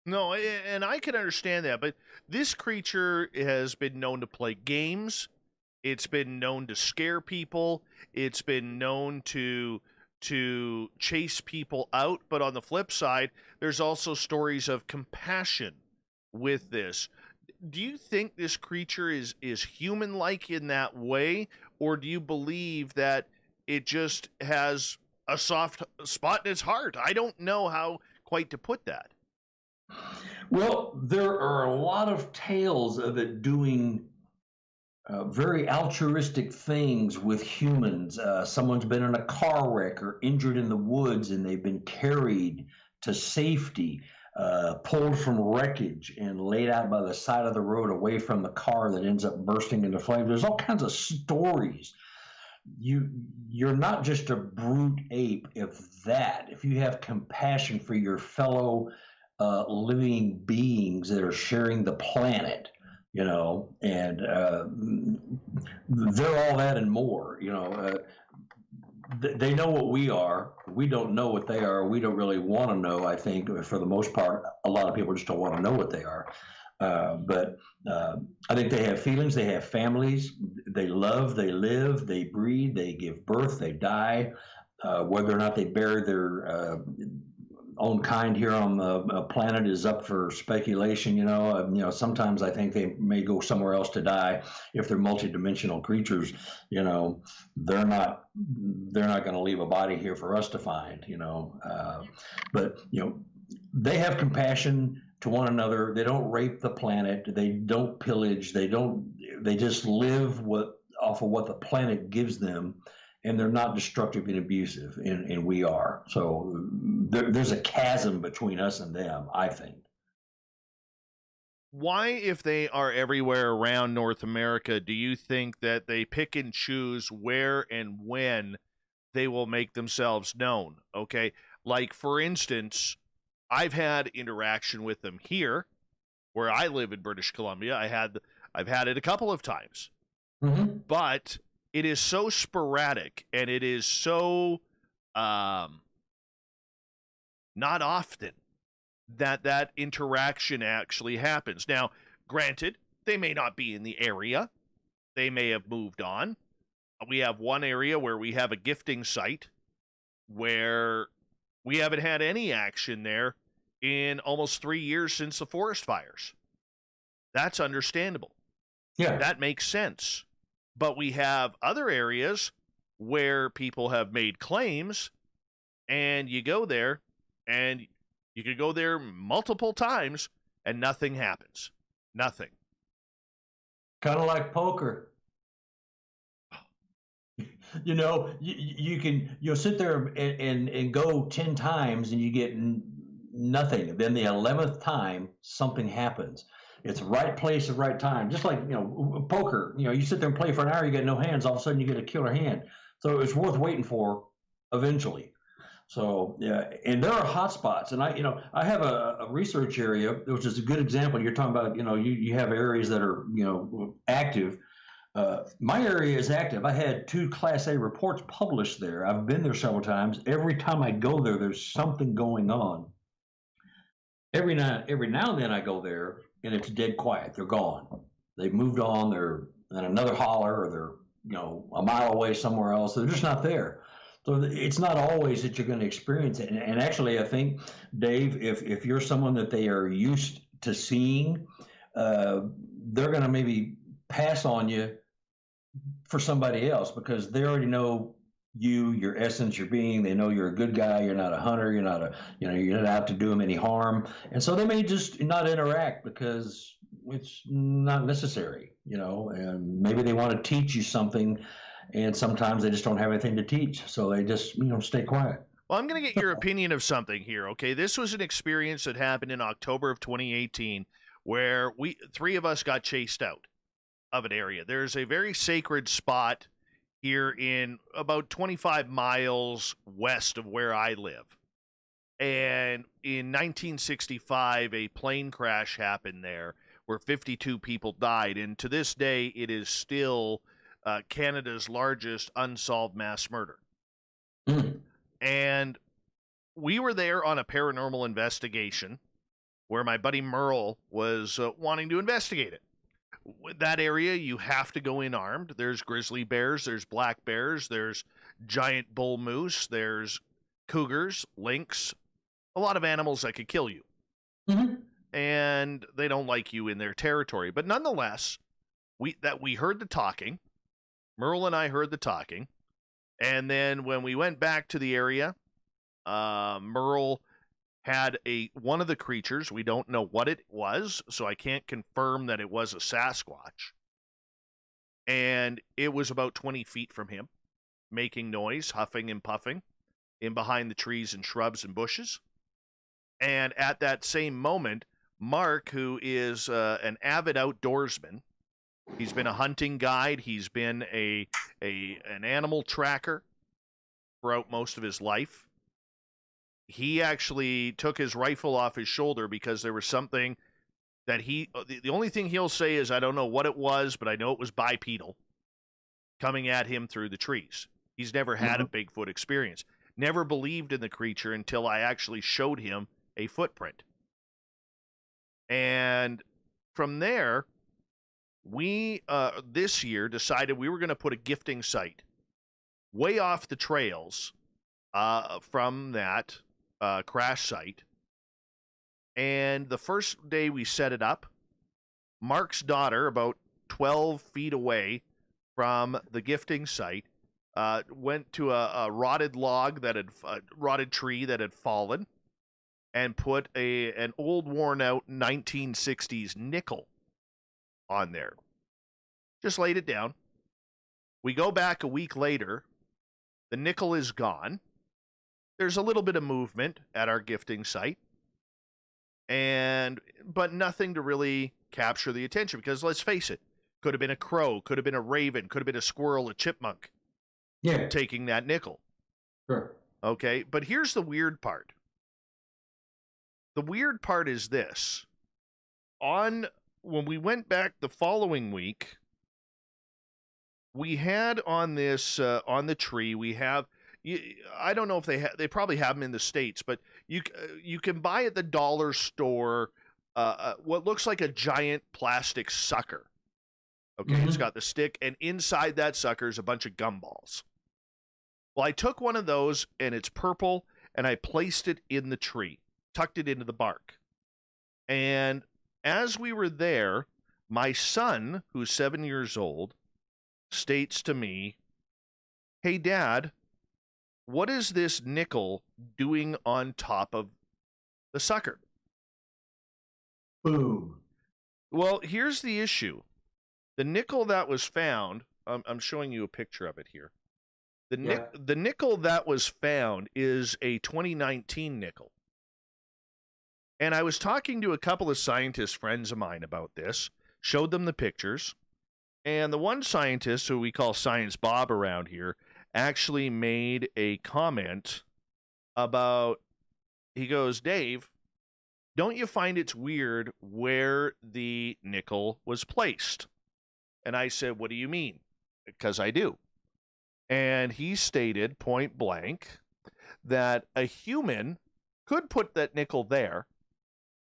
No, and I can understand that, but this creature has been known to play games. It's been known to scare people. It's been known to to chase people out, but on the flip side, there's also stories of compassion with this. Do you think this creature is human-like in that way, or do you believe that it just has a soft spot in its heart? I don't know how quite to put that. Well, there are a lot of tales of it doing very altruistic things with humans. Someone's been in a car wreck or injured in the woods, and they've been carried to safety, pulled from wreckage and laid out by the side of the road away from the car that ends up bursting into flames. There's all kinds of stories. You're not just a brute ape if you have compassion for your fellow living beings that are sharing the planet, and they're all that and more. They know what we are. We don't know what they are. We don't really want to know. I think for the most part, a lot of people just don't want to know what they are. But I think they have feelings, they have families, they love, they live, they breed, they give birth, they die. Whether or not they bury their own kind here on the planet is up for speculation. Sometimes I think they may go somewhere else to die if they're multidimensional creatures. They're not going to leave a body here for us to find. But they have compassion to one another. They don't rape the planet. They don't pillage. They just live off of what the planet gives them, and they're not destructive and abusive, and we are. So there's a chasm between us and them, I think. Why, if they are everywhere around North America, do you think that they pick and choose where and when they will make themselves known? Okay, like for instance, I've had interaction with them here, where I live in British Columbia. I've had it a couple of times, but it is so sporadic and it is so not often that interaction actually happens. Now, granted, they may not be in the area. They may have moved on. We have one area where we have a gifting site where we haven't had any action there in almost 3 years since the forest fires. That's understandable. Yeah. That makes sense. But we have other areas where people have made claims, and you go there, and you could go there multiple times, and nothing happens. Nothing. Kind of like poker. You'll sit there and go 10 times and you get nothing. Then the 11th time, something happens. It's right place at right time. Just like, poker, you sit there and play for an hour, you get no hands, all of a sudden you get a killer hand. So it's worth waiting for eventually. So, yeah, and there are hot spots. And I have a research area, which is a good example. You're talking about, you have areas that are, active. My area is active. I had 2 Class A reports published there. I've been there several times. Every time I go there, there's something going on. Every now and then I go there, and it's dead quiet. They're gone. They've moved on. They're in another holler, or they're a mile away somewhere else. They're just not there. So it's not always that you're going to experience it. And actually, I think, Dave, if you're someone that they are used to seeing, they're going to maybe pass on you for somebody else because they already know you, your essence, your being. They know you're a good guy. You're not a hunter. You're not you're not out to do them any harm. And so they may just not interact because it's not necessary, and maybe they want to teach you something, and sometimes they just don't have anything to teach. So they just, stay quiet. Well, I'm going to get your opinion of something here. Okay. This was an experience that happened in October of 2018 where 3 of us got chased out of an area. There's a very sacred spot here in about 25 miles west of where I live. And in 1965, a plane crash happened there where 52 people died. And to this day, it is still Canada's largest unsolved mass murder. And we were there on a paranormal investigation where my buddy Merle was wanting to investigate it. That area, you have to go in armed. There's grizzly bears, there's black bears, there's giant bull moose, there's cougars, lynx, a lot of animals that could kill you. Mm-hmm. And they don't like you in their territory. But nonetheless, we heard the talking. Merle and I heard the talking. And then when we went back to the area, Merle had one of the creatures. We don't know what it was, so I can't confirm that it was a Sasquatch. And it was about 20 feet from him, making noise, huffing and puffing, in behind the trees and shrubs and bushes. And at that same moment, Mark, who is an avid outdoorsman, he's been a hunting guide, he's been an animal tracker throughout most of his life. He actually took his rifle off his shoulder because there was something that the only thing he'll say is, I don't know what it was, but I know it was bipedal coming at him through the trees. He's never had a Bigfoot experience. Never believed in the creature until I actually showed him a footprint. And from there, we this year decided we were going to put a gifting site way off the trails from that crash site. And the first day we set it up, Mark's daughter, about 12 feet away from the gifting site, went to a rotted rotted tree that had fallen, and put an old, worn-out 1960s nickel on there. Just laid it down. We go back a week later. The nickel is gone. There's a little bit of movement at our gifting site, but nothing to really capture the attention, because let's face it, could have been a crow, could have been a raven, could have been a squirrel, a chipmunk. Yeah. Taking that nickel. Sure. Okay, but here's the weird part. The weird part is this. When we went back the following week, we had on this, on the tree, we have, I don't know if they probably have them in the States, but you can buy at the dollar store what looks like a giant plastic sucker. Okay, It's got the stick, and inside that sucker is a bunch of gumballs. Well, I took one of those, and it's purple, and I placed it in the tree, tucked it into the bark. And as we were there, my son, who's 7 years old, states to me, "Hey, Dad, what is this nickel doing on top of the sucker?" Boom. Well, here's the issue. The nickel that was found, I'm showing you a picture of it here. The nickel that was found is a 2019 nickel. And I was talking to a couple of scientist friends of mine about this, showed them the pictures, and the one scientist, who we call Science Bob around here, actually made a comment about, he goes, "Dave, don't you find it's weird where the nickel was placed?" And I said, "What do you mean?" Because I do. And he stated point blank that a human could put that nickel there,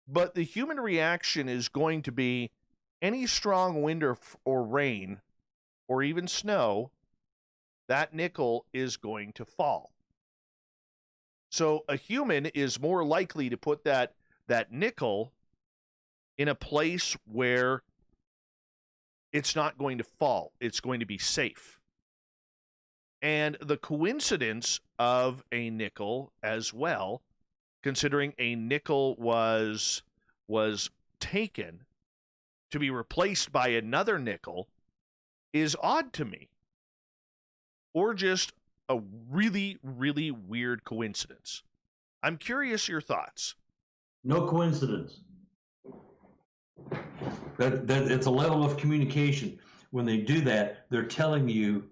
but the human reaction is going to be any strong wind or rain or even snow, that nickel is going to fall. So a human is more likely to put that nickel in a place where it's not going to fall. It's going to be safe. And the coincidence of a nickel as well, considering a nickel was taken to be replaced by another nickel, is odd to me. Or just a really, really weird coincidence. I'm curious your thoughts. No coincidence. That it's a level of communication. When they do that, they're telling you,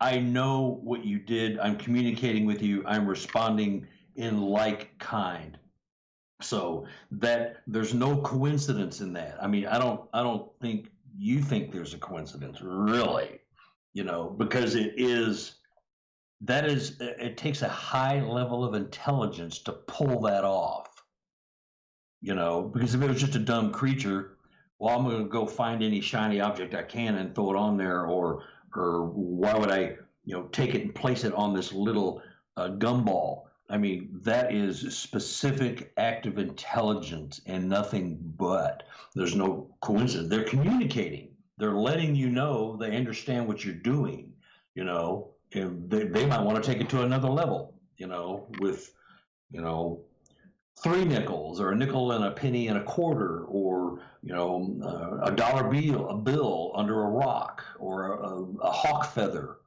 I know what you did. I'm communicating with you. I'm responding in like kind. So that there's no coincidence in that. I mean, I don't think you think there's a coincidence, really, because it takes a high level of intelligence to pull that off. Because if it was just a dumb creature, well, I'm going to go find any shiny object I can and throw it on there, or why would I take it and place it on this little gumball. I mean, that is specific active intelligence and nothing but. There's no coincidence. They're communicating. They're letting you know they understand what you're doing, and they might want to take it to another level, with, 3 nickels or a nickel and a penny and a quarter, or, a dollar bill under a rock, or a hawk feather.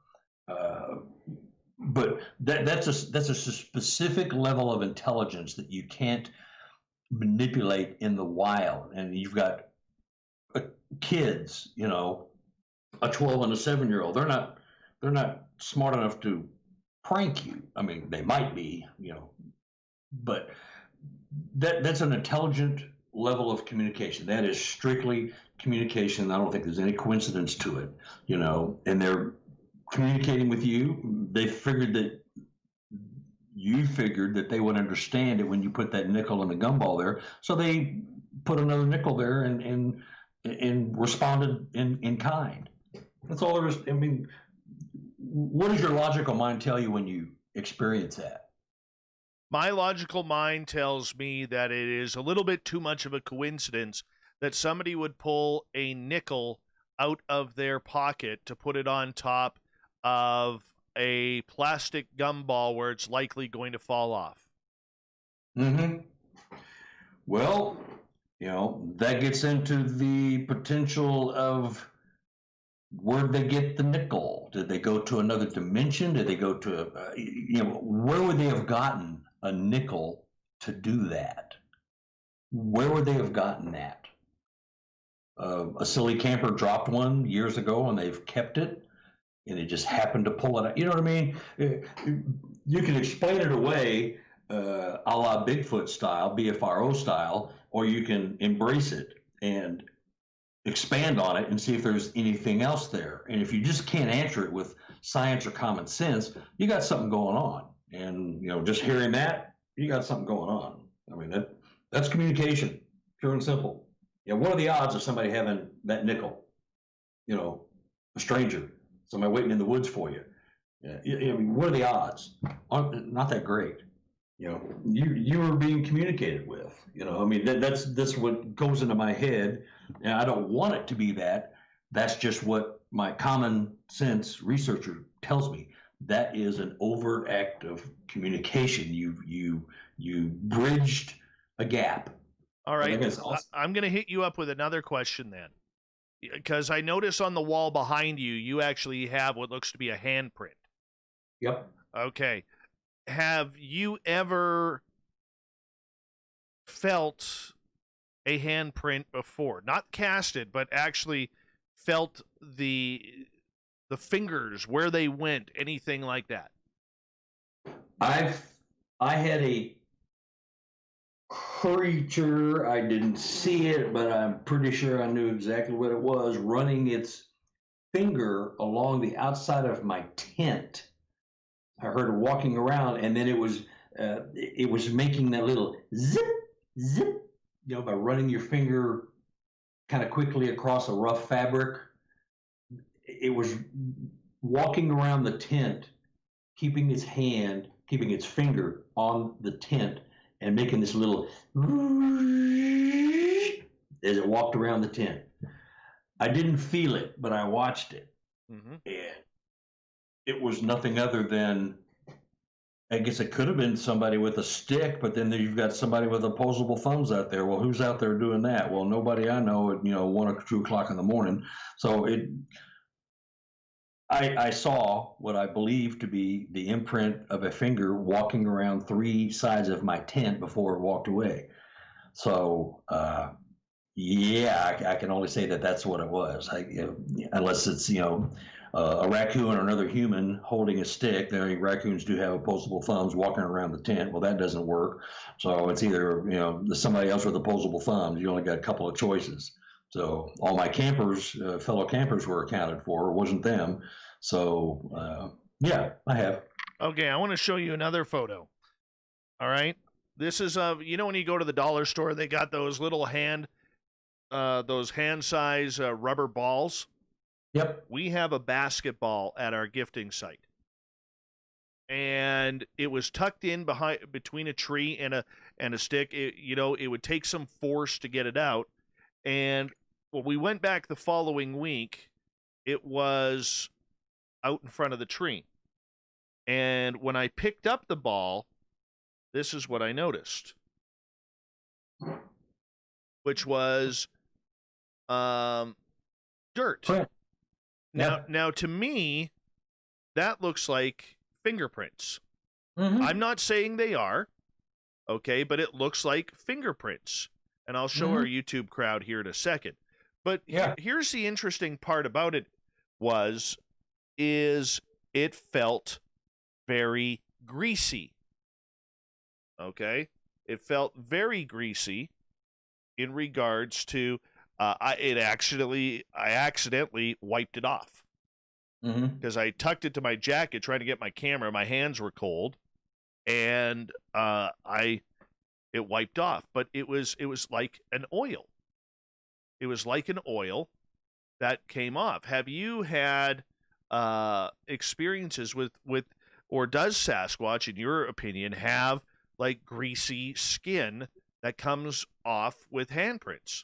But that's a specific level of intelligence that you can't manipulate in the wild. And you've got kids, a 12 and a 7-year-old. They're not smart enough to prank you. I mean, they might be, but that's an intelligent level of communication. That is strictly communication. I don't think there's any coincidence to it, and they're communicating with you. They figured that you figured that they would understand it when you put that nickel in the gumball there. So they put another nickel there and responded in kind. That's all there is. I mean, what does your logical mind tell you when you experience that? My logical mind tells me that it is a little bit too much of a coincidence that somebody would pull a nickel out of their pocket to put it on top of a plastic gumball where it's likely going to fall off. Mm-hmm. Well, that gets into the potential of where'd they get the nickel? Did they go to another dimension? Did they go to, where would they have gotten a nickel to do that? Where would they have gotten that? A silly camper dropped one years ago and they've kept it, and they just happened to pull it out. You know what I mean? You can explain it away a la Bigfoot style, BFRO style, or you can embrace it and expand on it and see if there's anything else there. And if you just can't answer it with science or common sense, you got something going on. And, just hearing that, you got something going on. I mean, that's communication, pure and simple. What are the odds of somebody having that nickel? A stranger, somebody waiting in the woods for you. What are the odds? Not that great. You were being communicated with. That's what goes into my head, and I don't want it to be that. That's just what my common sense researcher tells me. That is an overt act of communication. You bridged a gap. All right, I'm going to hit you up with another question then, because I notice on the wall behind you, you actually have what looks to be a handprint. Yep. Okay. Have you ever felt a handprint before? Not casted, but actually felt the fingers, where they went, anything like that? I had a creature, I didn't see it, but I'm pretty sure I knew exactly what it was, running its finger along the outside of my tent. I heard it walking around, and then it was making that little zip, zip, by running your finger kind of quickly across a rough fabric. It was walking around the tent, keeping its finger on the tent, and making this little as it walked around the tent. I didn't feel it, but I watched it. Mm-hmm. And it was nothing other than, I guess it could have been somebody with a stick, but then you've got somebody with opposable thumbs out there. Well, who's out there doing that? Well, nobody I know at 1 or 2 o'clock in the morning. So I saw what I believe to be the imprint of a finger walking around 3 sides of my tent before it walked away. So, I can only say that that's what it was. Unless it's, a raccoon or another human holding a stick. Raccoons do have opposable thumbs walking around the tent. Well, that doesn't work. So it's either, somebody else with opposable thumbs. You only got a couple of choices. So all my fellow campers were accounted for. It wasn't them. So, I have. Okay, I want to show you another photo. All right. This is when you go to the dollar store, they got those little hand-size rubber balls. Yep. We have a basketball at our gifting site. And it was tucked in between a tree and a stick. It would take some force to get it out. And when we went back the following week, it was out in front of the tree. And when I picked up the ball, this is what I noticed, which was dirt. Now, to me, that looks like fingerprints. Mm-hmm. I'm not saying they are, okay, but it looks like fingerprints. And I'll show our YouTube crowd here in a second. But here's the interesting part about it is it felt very greasy. Okay? It felt very greasy in regards to I accidentally wiped it off. Because I tucked it to my jacket trying to get my camera. My hands were cold, and it wiped off. But it was like an oil. It was like an oil that came off. Have you had experiences with or does Sasquatch, in your opinion, have like greasy skin that comes off with handprints?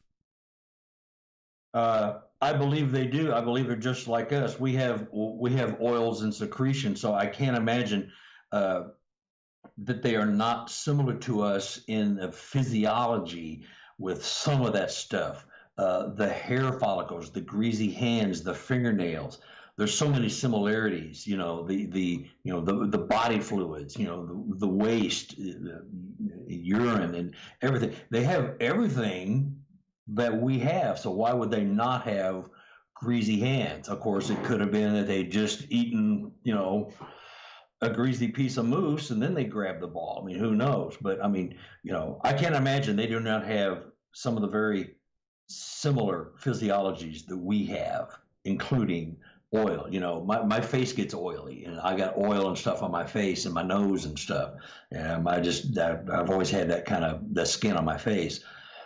I believe they do. I believe they're just like us. We have oils and secretion, so I can't imagine that they are not similar to us in the physiology with some of that stuff. The hair follicles, the greasy hands, the fingernails. There's so many similarities. The body fluids. The waste, the urine, and everything. They have everything that we have, so why would they not have greasy hands? Of course, it could have been that they just eaten, a greasy piece of moose and then they grabbed the ball. I mean, who knows? But I mean, I can't imagine they do not have some of the very similar physiologies that we have, including oil. My face gets oily, and I got oil and stuff on my face and my nose and stuff. And I've always had that kind of the skin on my face.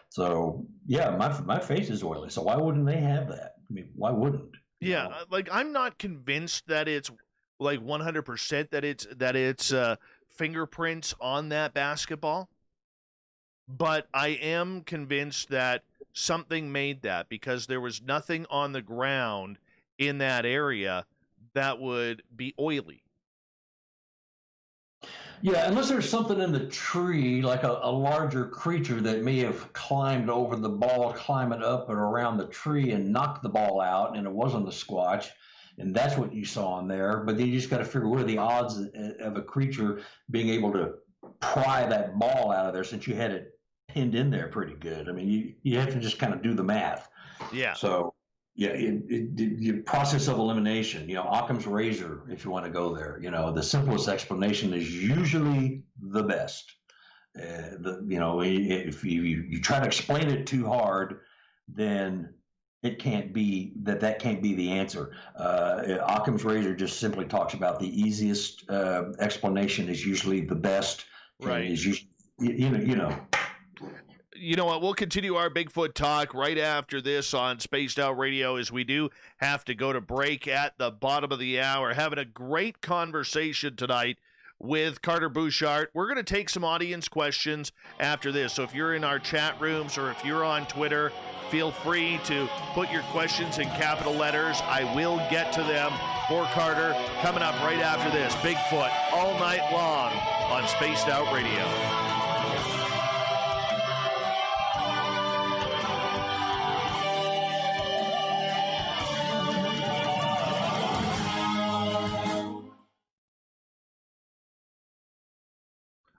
So yeah, my face is oily. So why wouldn't they have that? I mean, why wouldn't? Yeah, like I'm not convinced that it's like 100% that it's fingerprints on that basketball, but I am convinced that something made that, because there was nothing on the ground in that area that would be oily. Yeah, unless there's something in the tree, like a larger creature that may have climbed over the ball, climbing up and around the tree and knocked the ball out, and it wasn't the Squatch, and that's what you saw in there. But then you just got to figure, what are the odds of a creature being able to pry that ball out of there, since you had it pinned in there pretty good? I mean, you have to just kind of do the math. Yeah. So yeah, the process of elimination, Occam's razor, if you want to go there, the simplest explanation is usually the best. If you try to explain it too hard, then it can't be that can't be the answer. Occam's razor just simply talks about the easiest explanation is usually the best. Right. Is usually, You know what? We'll continue our Bigfoot talk right after this on Spaced Out Radio, as we do have to go to break at the bottom of the hour. Having a great conversation tonight with Carter Buschardt. We're going to take some audience questions after this. So if you're in our chat rooms or if you're on Twitter, feel free to put your questions in capital letters. I will get to them for Carter coming up right after this. Bigfoot all night long on Spaced Out Radio.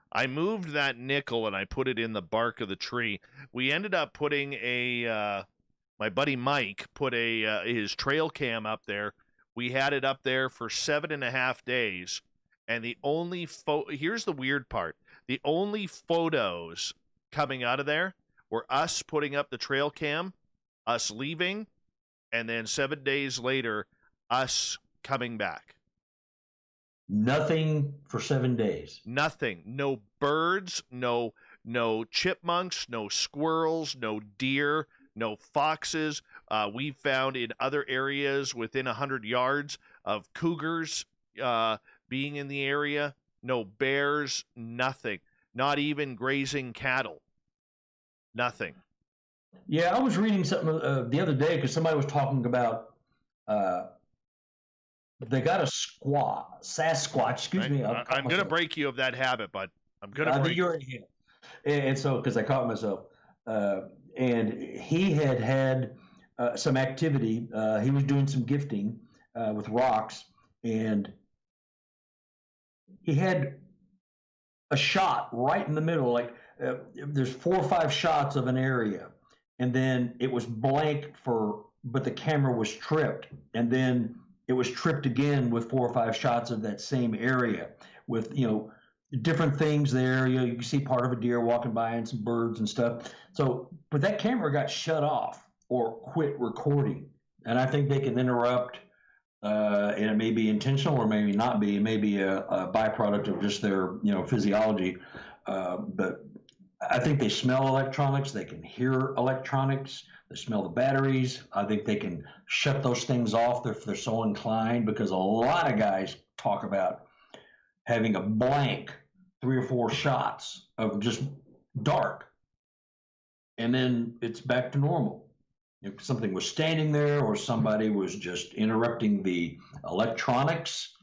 I moved that nickel and I put it in the bark of the tree. We ended up putting my buddy Mike put his trail cam up there. We had it up there for 7.5 days. And the only here's the weird part. The only photos coming out of there were us putting up the trail cam, us leaving, and then 7 days later, us coming back. Nothing for 7 days. Nothing. No birds, no chipmunks, no squirrels, no deer, no foxes. We found in other areas within 100 yards of cougars being in the area. No bears, nothing. Not even grazing cattle. Nothing. Yeah, I was reading something the other day because somebody was talking about they got a Sasquatch. Excuse me. I'm going to break you of that habit, but I'm going to break you. And so, because I caught myself, and he had some activity. He was doing some gifting with rocks, and he had a shot right in the middle. Like there's 4 or 5 shots of an area, and then it was blank but the camera was tripped, and then it was tripped again with 4 or 5 shots of that same area with, different things there. You can see part of a deer walking by and some birds and stuff. So, but that camera got shut off or quit recording. And I think they can interrupt, and it may be intentional or maybe not be. It may be a byproduct of just their, physiology. But I think they smell electronics. They can hear electronics. They smell the batteries. I think they can shut those things off if they're so inclined, because a lot of guys talk about having a blank 3 or 4 shots of just dark, and then it's back to normal. If something was standing there or somebody was just interrupting the electronics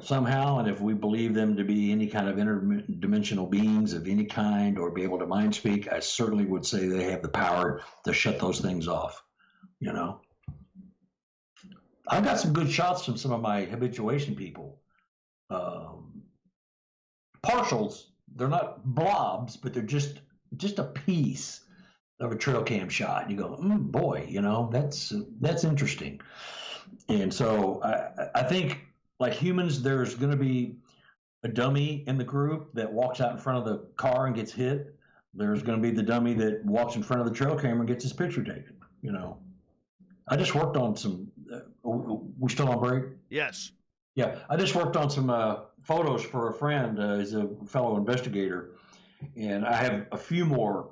somehow, and if we believe them to be any kind of interdimensional beings of any kind or be able to mind speak, I certainly would say they have the power to shut those things off. I've got some good shots from some of my habituation people. Partials, they're not blobs, but they're just a piece of a trail cam shot. You go, boy, that's interesting. And so I think, like humans, there's going to be a dummy in the group that walks out in front of the car and gets hit. There's going to be the dummy that walks in front of the trail camera and gets his picture taken. I just worked on some. We still on break? Yes. Yeah, I just worked on some photos for a friend. He's a fellow investigator, and I have a few more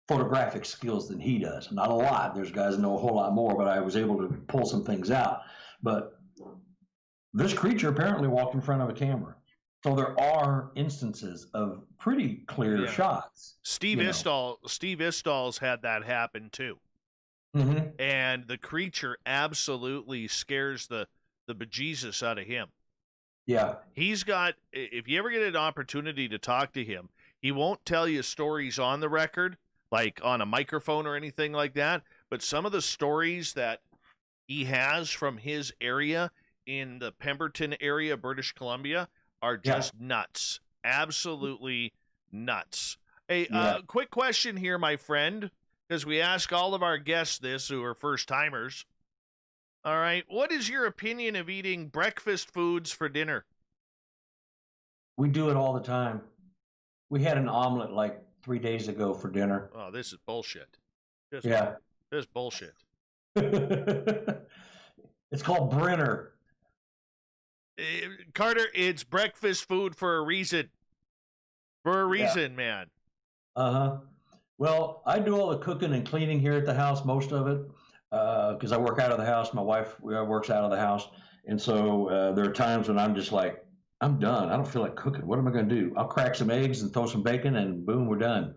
photographic skills than he does. Not a lot. There's guys that know a whole lot more, but I was able to pull some things out. But this creature apparently walked in front of a camera. So there are instances of pretty clear shots. Steve Istall's had that happen too. Mm-hmm. And the creature absolutely scares the bejesus out of him. Yeah. He's got, if you ever get an opportunity to talk to him, he won't tell you stories on the record, like on a microphone or anything like that. But some of the stories that he has from his area in the Pemberton area, British Columbia, are just nuts. Absolutely nuts. Hey, quick question here, my friend, because we ask all of our guests this who are first-timers. All right, what is your opinion of eating breakfast foods for dinner? We do it all the time. We had an omelet like 3 days ago for dinner. Oh, this is bullshit. This is bullshit. It's called Brenner. Carter, it's breakfast food for a reason. For a reason, man. Uh-huh. Well, I do all the cooking and cleaning here at the house, most of it, because I work out of the house. My wife works out of the house. And so there are times when I'm just like, I'm done. I don't feel like cooking. What am I going to do? I'll crack some eggs and throw some bacon, and boom, we're done.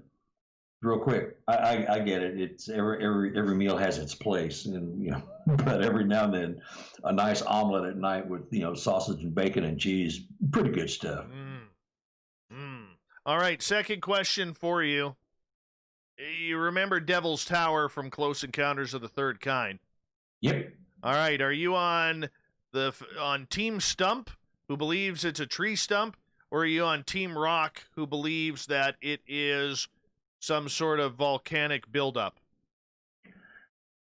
Real quick. I get it. It's every meal has its place, and but every now and then, a nice omelet at night with sausage and bacon and cheese, pretty good stuff. All right, second question for you. You remember Devil's Tower from Close Encounters of the Third Kind? Yep. All right, are you on Team Stump, who believes it's a tree stump, or are you on Team Rock, who believes that it is some sort of volcanic buildup?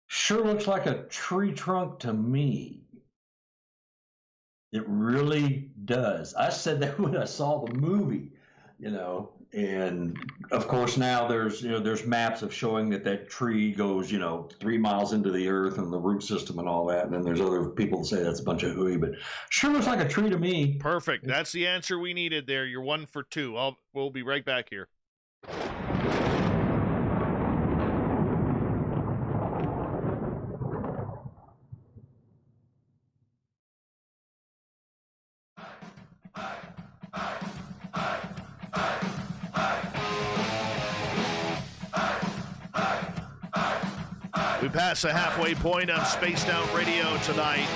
Sure looks like a tree trunk to me. It really does. I said that when I saw the movie, and of course now there's maps of showing that tree goes, 3 miles into the earth and the root system and all that. And then there's other people that say that's a bunch of hooey, but sure looks like a tree to me. Perfect. That's the answer we needed there. You're 1 for 2. We'll be right back here. We passed the halfway point of Spaced Out Radio tonight.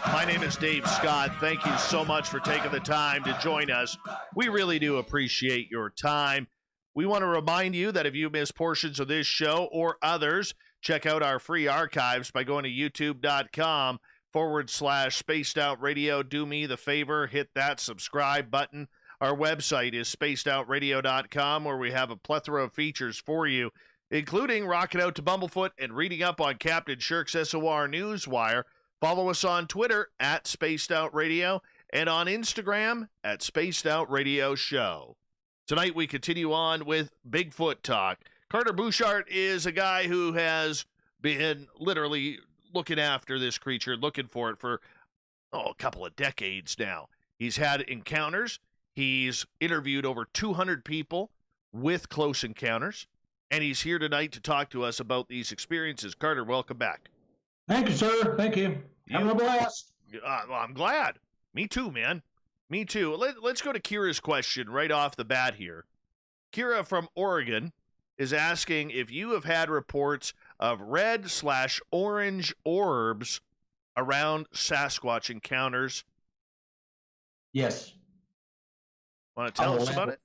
My name is Dave Scott. Thank you so much for taking the time to join us. We really do appreciate your time. We want to remind you that if you miss portions of this show or others, check out our free archives by going to youtube.com/Spaced Out Radio. Do me the favor, hit that subscribe button. Our website is spacedoutradio.com, where we have a plethora of features for you, including rocking out to Bumblefoot and reading up on Captain Shirk's SOR Newswire. Follow us on Twitter at Spaced Out Radio and on Instagram at Spaced Out Radio Show. Tonight we continue on with Bigfoot talk. Carter Buschardt is a guy who has been literally looking after this creature, looking for it for a couple of decades now. He's had encounters. He's interviewed over 200 people with close encounters, and he's here tonight to talk to us about these experiences. Carter, welcome back. Thank you, sir. Thank you. Having a blast. Well, I'm glad. Me too, man. Me too. Let's go to Kira's question right off the bat here. Kira from Oregon is asking if you have had reports of red/orange orbs around Sasquatch encounters. Yes. Want to tell us about it?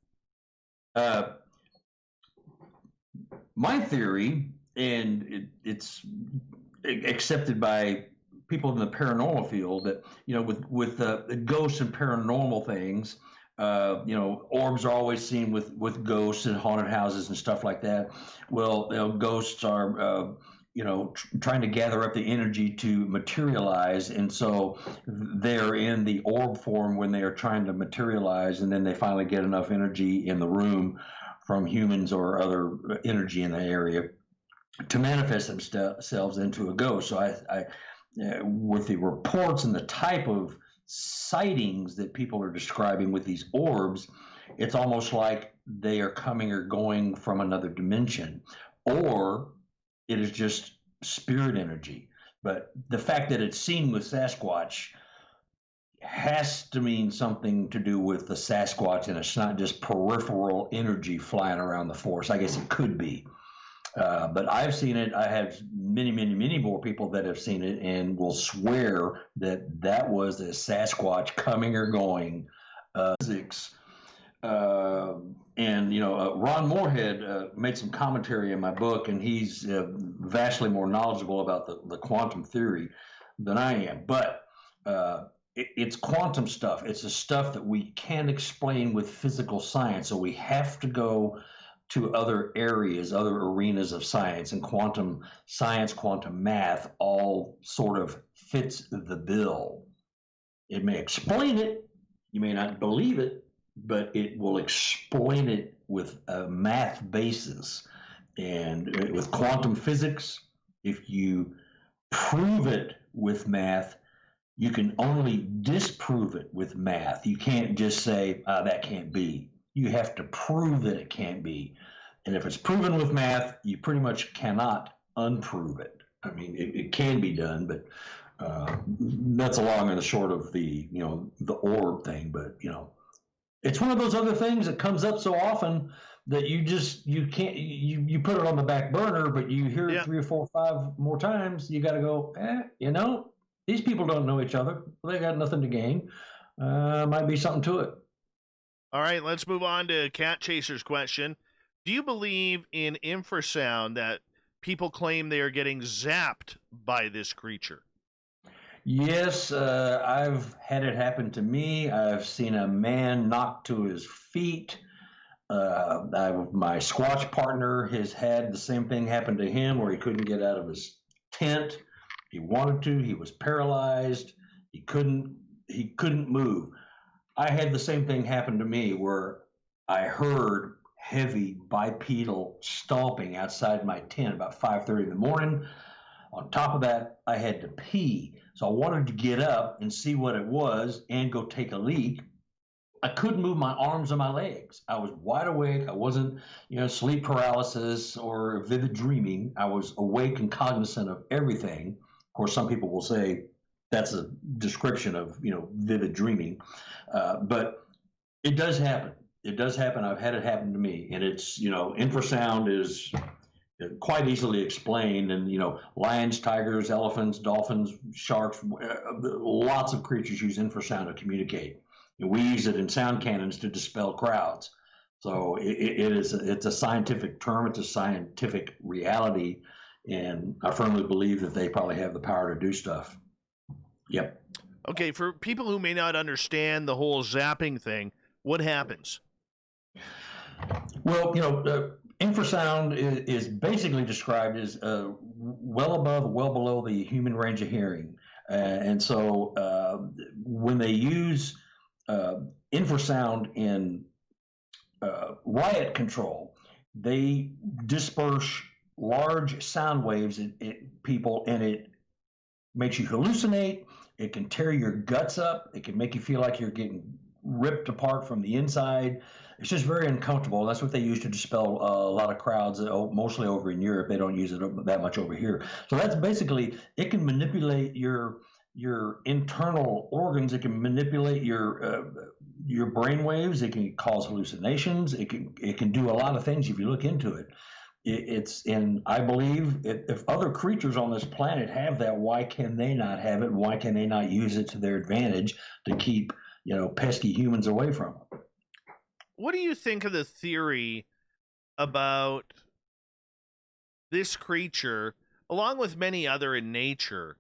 My theory, and it's accepted by people in the paranormal field, that with ghosts and paranormal things, orbs are always seen with ghosts and haunted houses and stuff like that. Well, ghosts are trying to gather up the energy to materialize, and so they're in the orb form when they are trying to materialize, and then they finally get enough energy in the room from humans or other energy in the area to manifest themselves into a ghost. So I with the reports and the type of sightings that people are describing with these orbs, it's almost like they are coming or going from another dimension, or it is just spirit energy. But the fact that it's seen with Sasquatch has to mean something to do with the Sasquatch, and it's not just peripheral energy flying around the forest. I guess it could be. But I've seen it. I have many, many, many more people that have seen it and will swear that was a Sasquatch coming or going. Physics. Ron Moorhead made some commentary in my book, and he's vastly more knowledgeable about the quantum theory than I am. But it's quantum stuff. It's the stuff that we can't explain with physical science, so we have to go to other areas, other arenas of science, and quantum science, quantum math all sort of fits the bill. It may explain it, you may not believe it, but it will explain it with a math basis. And with quantum physics, if you prove it with math, you can only disprove it with math. You can't just say, that can't be. You have to prove that it can't be. And if it's proven with math, you pretty much cannot unprove it. I mean, it can be done, but that's a long and the short of the orb thing. But, it's one of those other things that comes up so often that you can't, you put it on the back burner, but you hear it 3 or 4 or 5 more times. You got to go, these people don't know each other. They got nothing to gain. Might be something to it. All right, let's move on to Cat Chaser's question. Do you believe in infrasound, that people claim they are getting zapped by this creature? Yes, I've had it happen to me. I've seen a man knocked to his feet. My Squatch partner has had the same thing happen to him, where he couldn't get out of his tent. He wanted to. He was paralyzed. He couldn't move. I had the same thing happen to me, where I heard heavy bipedal stomping outside my tent about 5:30 in the morning. On top of that, I had to pee. So I wanted to get up and see what it was and go take a leak. I couldn't move my arms or my legs. I was wide awake. I wasn't, sleep paralysis or vivid dreaming. I was awake and cognizant of everything. Of course, some people will say that's a description of, vivid dreaming. But it does happen. It does happen. I've had it happen to me. And it's, infrasound quite easily explained. And, lions, tigers, elephants, dolphins, sharks, lots of creatures use infrasound to communicate. And we use it in sound cannons to dispel crowds. So it's a scientific term. It's a scientific reality. And I firmly believe that they probably have the power to do stuff. Yep. Okay, for people who may not understand the whole zapping thing, what happens? Well, infrasound is basically described as well above, well below the human range of hearing. And so when they use infrasound in riot control, they disperse large sound waves at people, and it makes you hallucinate. It can tear your guts up. It can make you feel like you're getting ripped apart from the inside. It's just very uncomfortable. That's what they use to dispel a lot of crowds, mostly over in Europe. They don't use it that much over here. So that's basically, it can manipulate your internal organs. It can manipulate your brain waves. It can cause hallucinations. It can do a lot of things if you look into it. And I believe if other creatures on this planet have that, why can they not have it? Why can they not use it to their advantage to keep, pesky humans away from them? What do you think of the theory about this creature, along with many other in nature,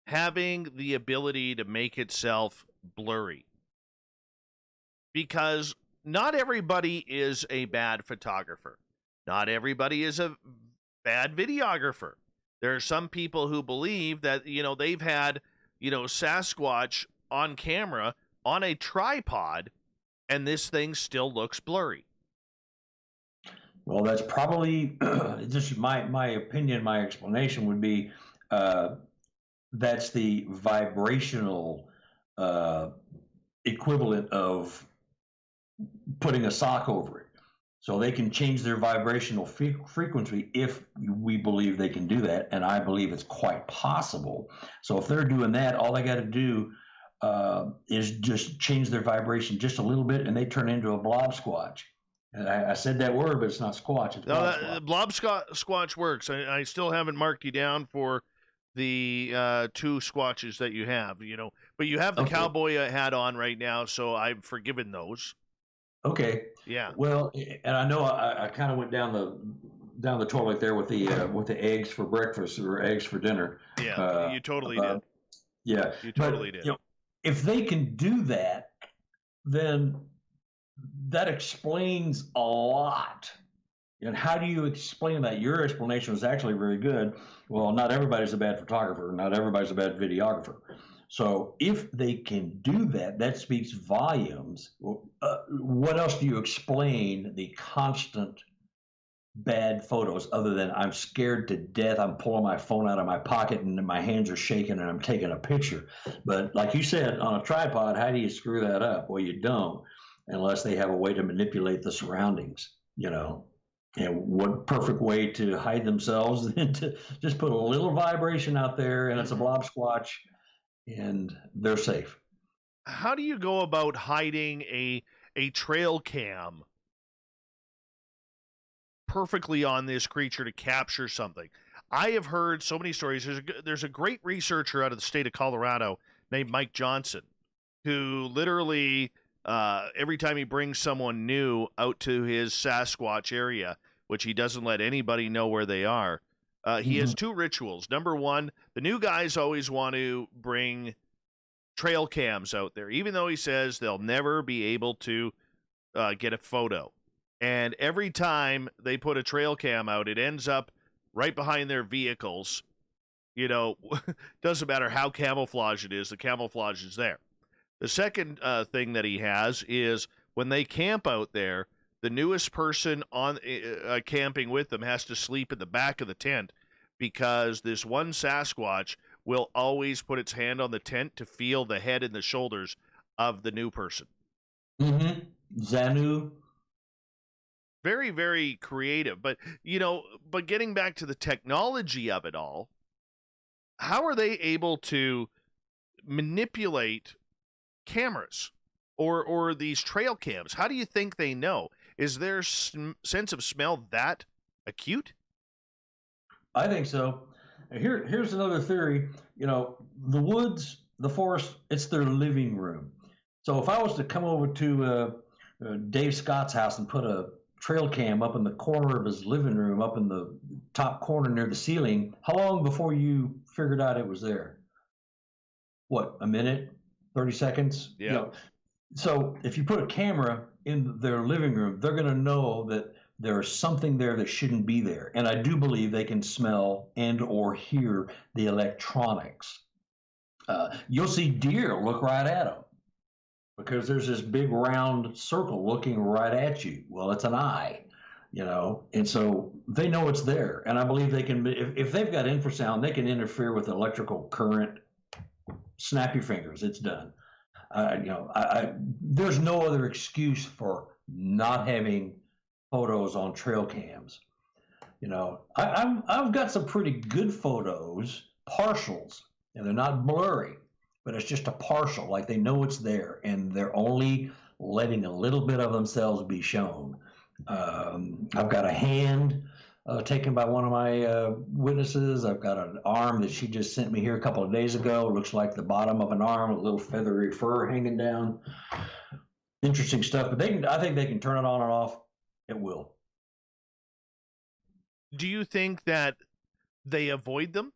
having the ability to make itself blurry? Because not everybody is a bad photographer. Not everybody is a bad videographer. There are some people who believe that, they've had, Sasquatch on camera on a tripod, and this thing still looks blurry. Well, that's probably just my opinion. My explanation would be that's the vibrational equivalent of putting a sock over it. So they can change their vibrational frequency if we believe they can do that, and I believe it's quite possible. So if they're doing that, all they got to do is just change their vibration just a little bit, and they turn into a blob squatch. And I said that word, but it's not squatch. It's blob squatch. Squatch works. I still haven't marked you down for the 2 squatches that you have, but you have the cowboy hat on right now, so I've forgiven those. Okay. Yeah. Well, and I know I kind of went down the toilet there with the eggs for breakfast or eggs for dinner. Yeah, you totally did. Yeah, you totally did. If they can do that, then that explains a lot. And how do you explain that? Your explanation was actually very good. Well, not everybody's a bad photographer. Not everybody's a bad videographer. So if they can do that, that speaks volumes. What else do you explain the constant bad photos other than I'm scared to death, I'm pulling my phone out of my pocket and my hands are shaking and I'm taking a picture? But like you said, on a tripod, how do you screw that up? Well, you don't, unless they have a way to manipulate the surroundings, And what perfect way to hide themselves than to just put a little vibration out there, and it's a blob squatch, and they're safe. How do you go about hiding a trail cam perfectly on this creature to capture something? I have heard so many stories. There's a great researcher out of the state of Colorado named Mike Johnson, who literally every time he brings someone new out to his Sasquatch area, which he doesn't let anybody know where they are, he has 2 rituals. Number 1, the new guys always want to bring trail cams out there, even though he says they'll never be able to get a photo. And every time they put a trail cam out, it ends up right behind their vehicles. Doesn't matter how camouflage it is, the camouflage is there. The second thing that he has is when they camp out there, the newest person on camping with them has to sleep in the back of the tent, because this one Sasquatch will always put its hand on the tent to feel the head and the shoulders of the new person. Xanu. Very, very creative. But getting back to the technology of it all, how are they able to manipulate cameras or these trail cams? How do you think they know? Is their sense of smell that acute? I think so. Here's another theory. You know, the woods, the forest, it's their living room. So if I was to come over to Dave Scott's house and put a trail cam up in the corner of his living room, up in the top corner near the ceiling, how long before you figured out it was there? What, a minute, 30 seconds? Yeah. You know, so if you put a camera in their living room, they're going to know that there's something there that shouldn't be there. And I do believe they can smell and or hear the electronics. You'll see deer look right at them because there's this big round circle looking right at you. Well, it's an eye, you know, and so they know it's there. And I believe they can, if they've got infrasound, they can interfere with electrical current. Snap your fingers, it's done. You know, there's no other excuse for not having photos on trail cams. You know, I've got some pretty good photos, partials, and they're not blurry, but it's just a partial, like they know it's there, and they're only letting a little bit of themselves be shown. I've got a hand taken by one of my witnesses. I've got an arm that she just sent me here a couple of days ago. It looks like the bottom of an arm, a little feathery fur hanging down. Interesting stuff, but I think they can turn it on and off at will. Do you think that they avoid them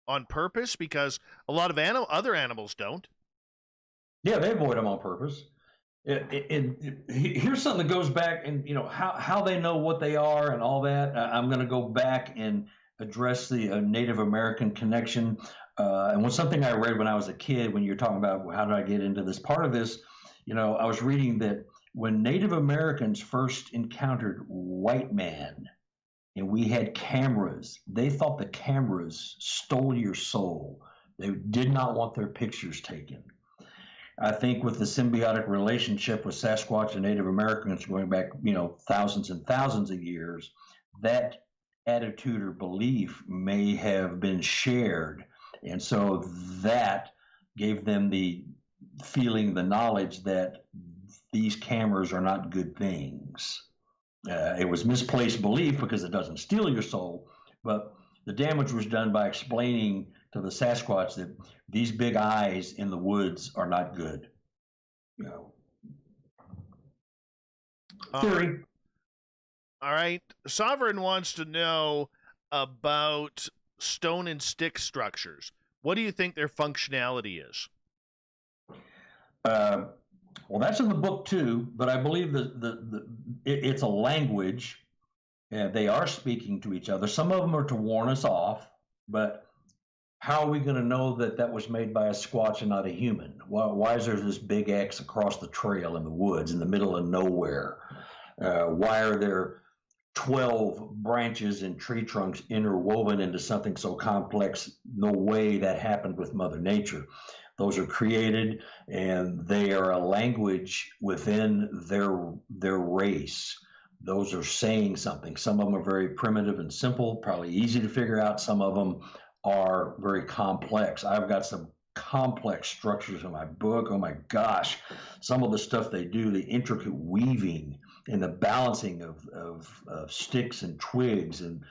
on purpose? Because a lot of other animals don't. Yeah, they avoid them on purpose. Here's something that goes back, and you know how they know what they are and all that. I'm going to go back and address the Native American connection. And something I read when I was a kid, when you're talking about how did I get into this part of this, you know, I was reading that when Native Americans first encountered white man, and we had cameras, they thought the cameras stole your soul. They did not want their pictures taken. I think with the symbiotic relationship with Sasquatch and Native Americans going back, you know, thousands and thousands of years, that attitude or belief may have been shared. And so that gave them the feeling, the knowledge that these cameras are not good things. It was misplaced belief because it doesn't steal your soul, but the damage was done by explaining to the Sasquatch that these big eyes in the woods are not good. You know. Theory. All right. Sovereign wants to know about stone and stick structures. What do you think their functionality is? Well, that's in the book too, but I believe that it's a language. They are speaking to each other. Some of them are to warn us off, but how are we going to know that that was made by a Squatch and not a human? Why is there this big X across the trail in the woods in the middle of nowhere? Why are there 12 branches and tree trunks interwoven into something so complex? No way that happened with Mother Nature. Those are created, and they are a language within their race. Those are saying something. Some of them are very primitive and simple, probably easy to figure out. Some of them are very complex. I've got some complex structures in my book. Oh my gosh, some of the stuff they do, the intricate weaving and the balancing of sticks and twigs, and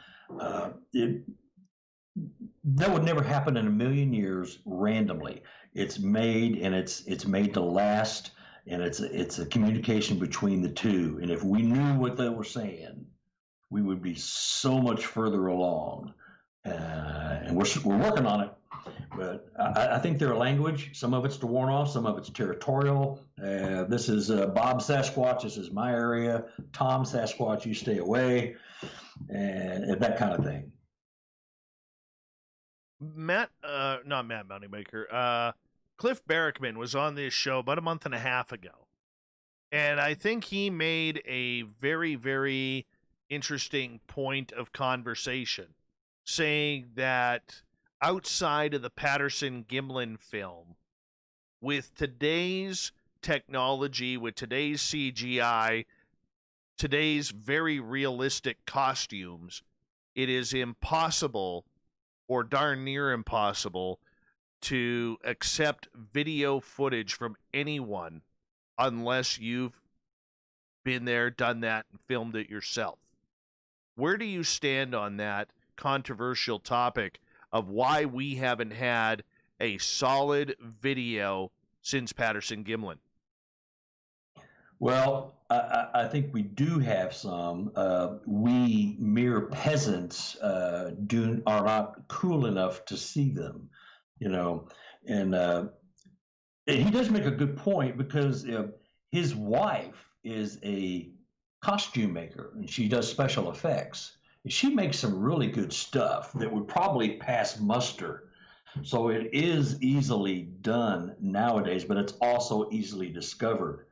that would never happen in a million years randomly. It's made, and it's made to last, and it's a communication between the two. And if we knew what they were saying, we would be so much further along. And we're working on it. But I think they're a language. Some of it's to warn off, some of it's territorial. This is Bob Sasquatch. This is my area. Tom Sasquatch, you stay away, and that kind of thing. Not Matt Moneymaker. Cliff Barrickman was on this show about a month and a half ago, and I think he made a very, very interesting point of conversation, saying that outside of the Patterson-Gimlin film, with today's technology, with today's CGI, today's very realistic costumes, it is impossible, or darn near impossible, to accept video footage from anyone unless you've been there, done that, and filmed it yourself. Where do you stand on that? controversial topic of why we haven't had a solid video since Patterson-Gimlin. Well, I think we do have some. We mere peasants are not cool enough to see them, and he does make a good point, because his wife is a costume maker and she does special effects. And she makes some really good stuff that would probably pass muster. So it is easily done nowadays, but it's also easily discovered.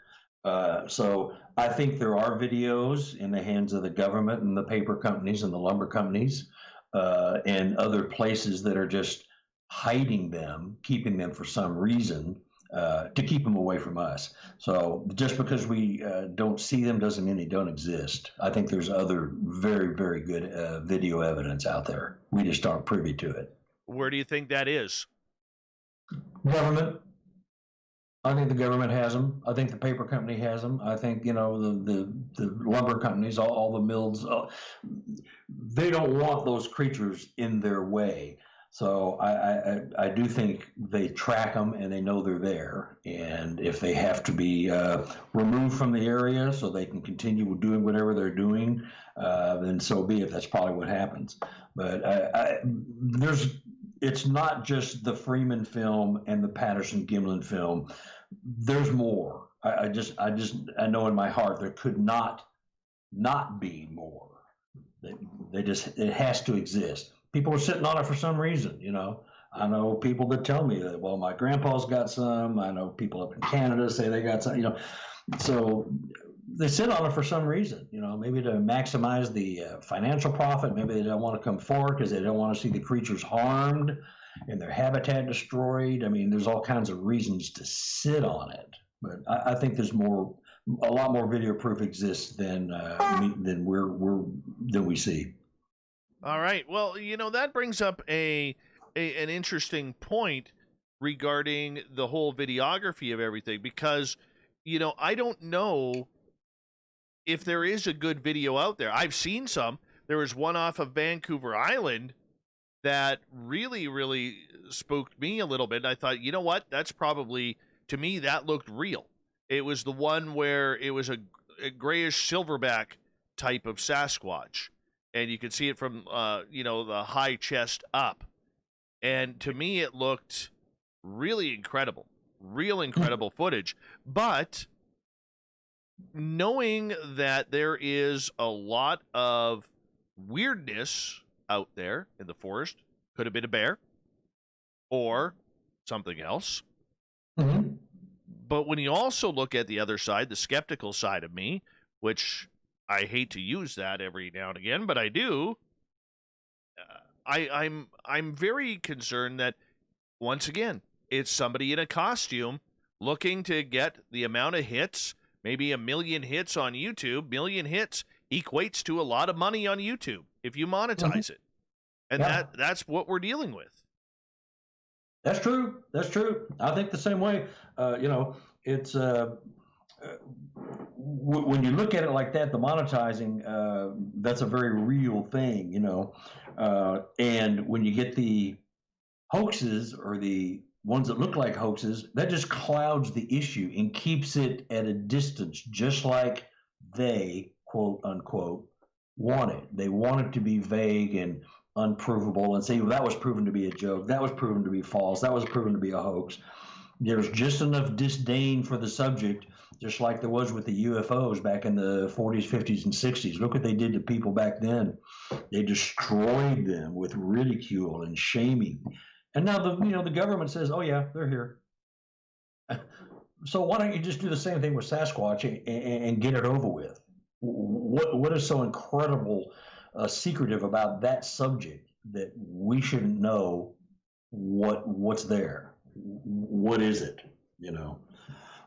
So I think there are videos in the hands of the government and the paper companies and the lumber companies and other places that are just hiding them, keeping them for some reason to keep them away from us. So just because we don't see them doesn't mean they don't exist. I think there's other very, very good video evidence out there. We just aren't privy to it. Where do you think that is? Government. I think the government has them. I think the paper company has them. I think, the lumber companies, all the mills, they don't want those creatures in their way. So I do think they track them and they know they're there. And if they have to be removed from the area so they can continue doing whatever they're doing, then so be it. That's probably what happens. But it's not just the Freeman film and the Patterson-Gimlin film. There's more. I know in my heart there could not be more. It has to exist. People are sitting on it for some reason, I know people that tell me that, well, my grandpa's got some. I know people up in Canada say they got some, So they sit on it for some reason, maybe to maximize the financial profit. Maybe they don't want to come forward because they don't want to see the creatures harmed and their habitat destroyed. I mean, there's all kinds of reasons to sit on it. But I think there's a lot more video proof exists than we see. All right. Well, that brings up an interesting point regarding the whole videography of everything, because, I don't know if there is a good video out there. I've seen some. There was one off of Vancouver Island that really, really spooked me a little bit. I thought, you know what? That's probably, to me, that looked real. It was the one where it was a grayish silverback type of Sasquatch. And you could see it from, the high chest up. And to me, it looked really incredible. Real incredible footage. But knowing that there is a lot of weirdness out there in the forest, could have been a bear or something else. Mm-hmm. But when you also look at the other side, the skeptical side of me, which I hate to use that every now and again, but I do. I'm very concerned that, once again, it's somebody in a costume looking to get the amount of hits, maybe 1 million hits on YouTube. 1 million hits equates to a lot of money on YouTube if you monetize it. And that's what we're dealing with. That's true. That's true. I think the same way. It's when you look at it like that, the monetizing, that's a very real thing, and when you get the hoaxes or the ones that look like hoaxes, that just clouds the issue and keeps it at a distance, just like they, quote unquote, want it. They want it to be vague and unprovable and say, well, that was proven to be a joke. That was proven to be false. That was proven to be a hoax. There's just enough disdain for the subject, just like there was with the UFOs back in the 40s, 50s, and 60s. Look what they did to people back then. They destroyed them with ridicule and shaming. And now the government says, oh yeah, they're here. So why don't you just do the same thing with Sasquatch and get it over with? What is so incredible secretive about that subject that we shouldn't know what's there? What is it?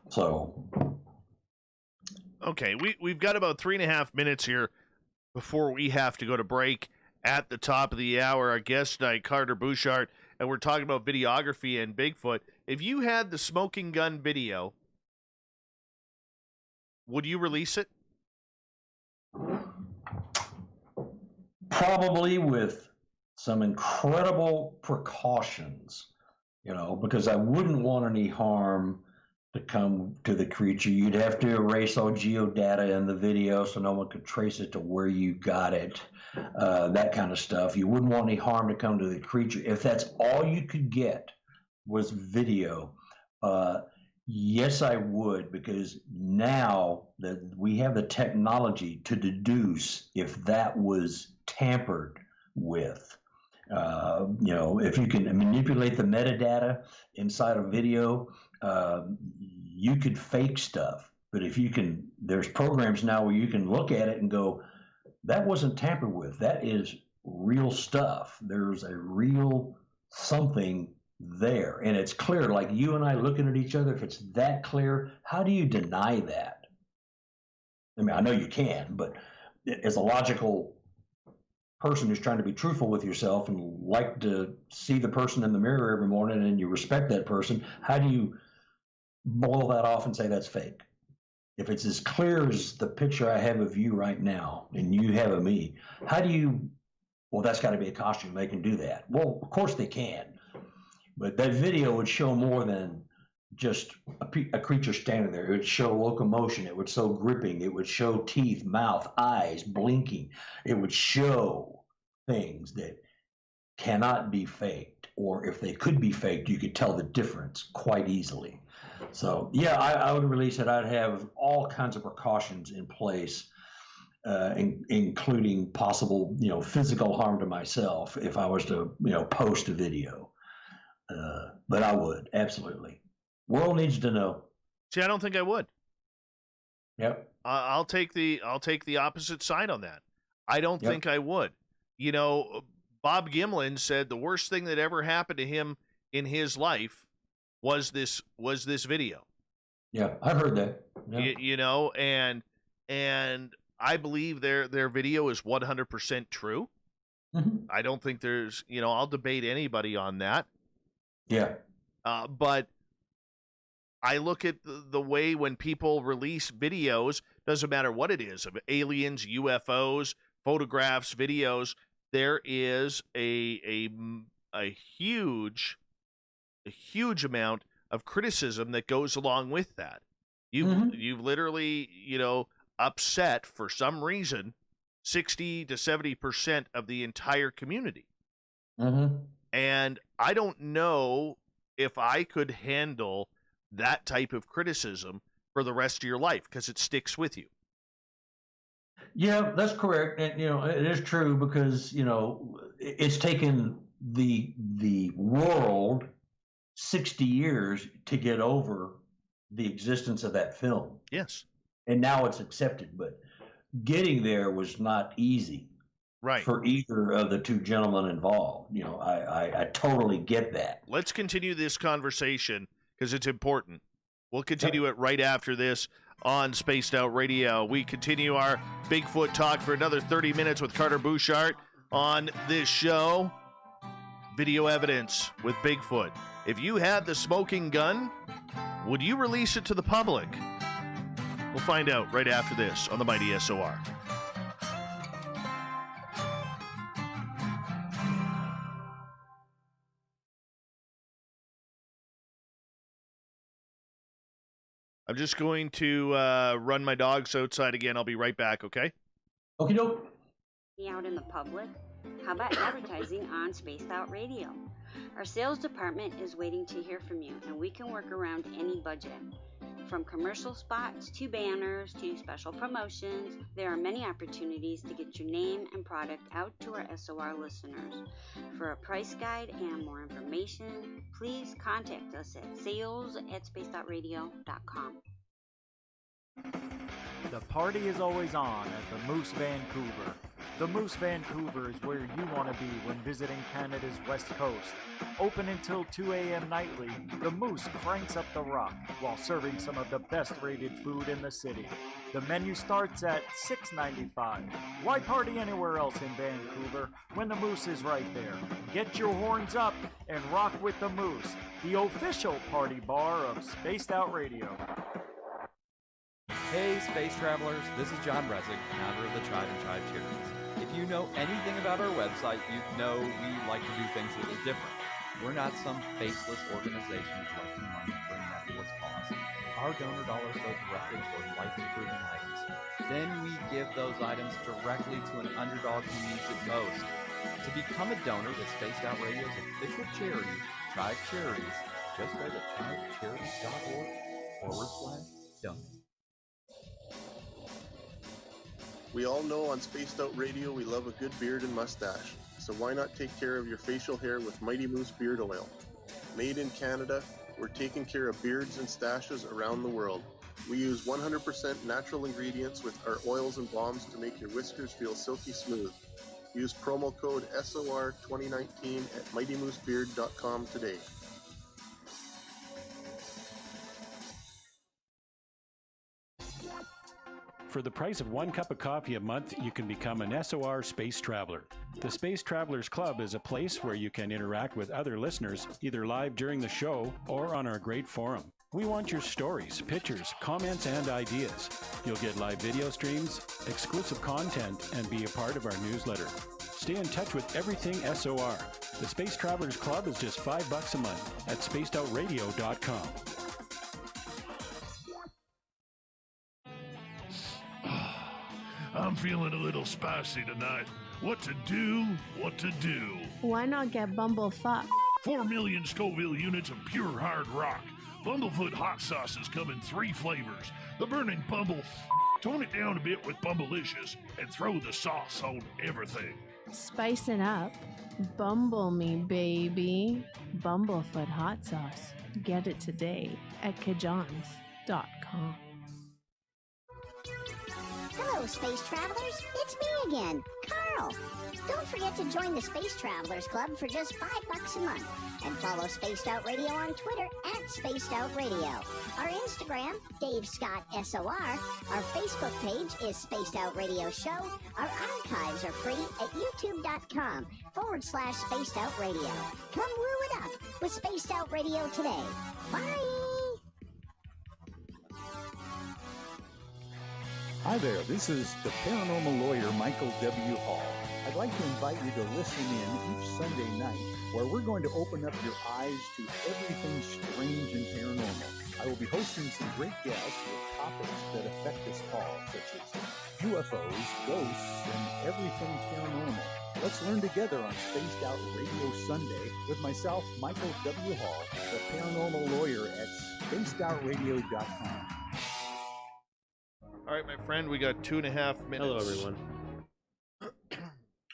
So. Okay, we've got about 3.5 minutes here before we have to go to break. At the top of the hour, our guest tonight, Carter Buschardt, and we're talking about videography and Bigfoot. If you had the smoking gun video, would you release it? Probably with some incredible precautions, because I wouldn't want any harm to come to the creature. You'd have to erase all geodata in the video so no one could trace it to where you got it, that kind of stuff. You wouldn't want any harm to come to the creature. If that's all you could get was video, yes, I would, because now that we have the technology to deduce if that was tampered with. If you can manipulate the metadata inside a video, you could fake stuff. But if you can, there's programs now where you can look at it and go, that wasn't tampered with. That is real stuff. There's a real something there. And it's clear, like you and I looking at each other, if it's that clear, how do you deny that? I mean, I know you can, but as a logical person who's trying to be truthful with yourself and like to see the person in the mirror every morning and you respect that person, how do you boil that off and say that's fake? If it's as clear as the picture I have of you right now and you have of me, how do you, well, that's got to be a costume. They can do that. Well, of course they can. But that video would show more than just a creature standing there. It would show locomotion. It would show gripping. It would show teeth, mouth, eyes, blinking. It would show things that cannot be faked, or if they could be faked, you could tell the difference quite easily. So, yeah, I would release it. I'd have all kinds of precautions in place, including possible, physical harm to myself if I was to, post a video. But I would, absolutely. World needs to know. See, I don't think I would. Yep. I'll take the opposite side on that. I don't think I would. Bob Gimlin said the worst thing that ever happened to him in his life was this video. Yeah, I've heard that. Yeah. And I believe their video is 100% true. Mm-hmm. I don't think there's, I'll debate anybody on that. Yeah. But I look at the way when people release videos, doesn't matter what it is, of aliens, UFOs, photographs, videos, there is a huge amount of criticism that goes along with that. You've literally, upset for some reason 60 to 70% of the entire community. Mm-hmm. And I don't know if I could handle that type of criticism for the rest of your life, because it sticks with you. Yeah, that's correct. And, it is true because, it's taken the world 60 years to get over the existence of that film. Yes. And now it's accepted, but getting there was not easy. Right. For either of the two gentlemen involved. I totally get that. Let's continue this conversation because it's important. We'll continue it right after this on Spaced Out Radio. We continue our Bigfoot talk for another 30 minutes with Carter Buschardt on this show. Video evidence with Bigfoot. If you had the smoking gun, would you release it to the public? We'll find out right after this on the Mighty SOR. I'm just going to run my dogs outside again. I'll be right back, okay? Okie doke. Be out in the public? How about advertising on Spaced Out Radio? Our sales department is waiting to hear from you, and we can work around any budget. From commercial spots to banners to special promotions, there are many opportunities to get your name and product out to our SOR listeners. For a price guide and more information, please contact us at sales@spacedoutradio.com. The party is always on at the Moose Vancouver. The Moose Vancouver is where you want to be when visiting Canada's West Coast. Open until 2 a.m. nightly, the Moose cranks up the rock while serving some of the best rated food in the city. The menu starts at $6.95. Why party anywhere else in Vancouver when the Moose is right there? Get your horns up and rock with the Moose, the official party bar of Spaced Out Radio. Hey, space travelers, this is John Resig, founder of the Tribe and Tribe Charities. If you know anything about our website, you know we like to do things a little different. We're not some faceless organization collecting money for a nebulous cause. Our donor dollars go directly toward life-improving items. Then we give those items directly to an underdog who needs it most. To become a donor with Spaced Out Radio's official charity, Tribe Charities, just go to tribecharities.org/donate. We all know on Spaced Out Radio we love a good beard and mustache, so why not take care of your facial hair with Mighty Moose Beard Oil? Made in Canada, we're taking care of beards and stashes around the world. We use 100% natural ingredients with our oils and balms to make your whiskers feel silky smooth. Use promo code SOR2019 at mightymoosebeard.com today. For the price of 1 cup of coffee a month, you can become an SOR Space Traveler. The Space Travelers Club is a place where you can interact with other listeners, either live during the show or on our great forum. We want your stories, pictures, comments, and ideas. You'll get live video streams, exclusive content, and be a part of our newsletter. Stay in touch with everything SOR. The Space Travelers Club is just $5 a month at spacedoutradio.com. I'm feeling a little spicy tonight. What to do? What to do? Why not get Bumblefuck? 4 million Scoville units of pure hard rock. Bumblefoot hot sauces come in 3 flavors. The burning Bumble. Tone it down a bit with Bumblicious and throw the sauce on everything. Spice it up. Bumble me, baby. Bumblefoot hot sauce. Get it today at kajans.com. Hello, space travelers. It's me again, Carl. Don't forget to join the Space Travelers Club for just $5 a month. And follow Spaced Out Radio on Twitter at Spaced Out Radio. Our Instagram, Dave Scott SOR. Our Facebook page is Spaced Out Radio Show. Our archives are free at youtube.com/Spaced Out Radio. Come woo it up with Spaced Out Radio today. Bye! Hi there, this is the paranormal lawyer Michael W. Hall. I'd like to invite you to listen in each Sunday night where we're going to open up your eyes to everything strange and paranormal. I will be hosting some great guests with topics that affect us all, such as UFOs, ghosts, and everything paranormal. Let's learn together on Spaced Out Radio Sunday with myself, Michael W. Hall, the paranormal lawyer at spacedoutradio.com. All right, my friend, we got 2.5 minutes. Hello, everyone.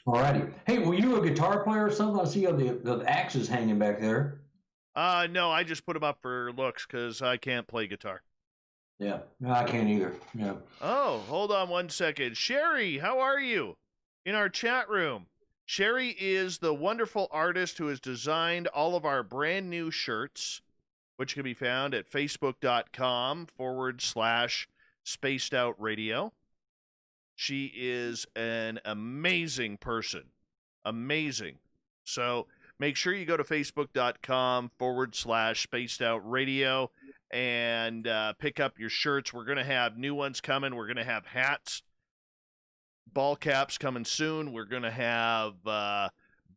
All righty. Hey, were you a guitar player or something? I see the axes hanging back there. No, I just put them up for looks because I can't play guitar. Yeah, no, I can't either. Yeah. Oh, hold on one second. Sherry, how are you? In our chat room. Sherry is the wonderful artist who has designed all of our brand new shirts, which can be found at facebook.com/Spaced Out Radio. She is an amazing person. Amazing. So make sure you go to facebook.com/Spaced Out Radio and pick up your shirts. We're going to have new ones coming. We're going to have hats, ball caps coming soon. We're going to have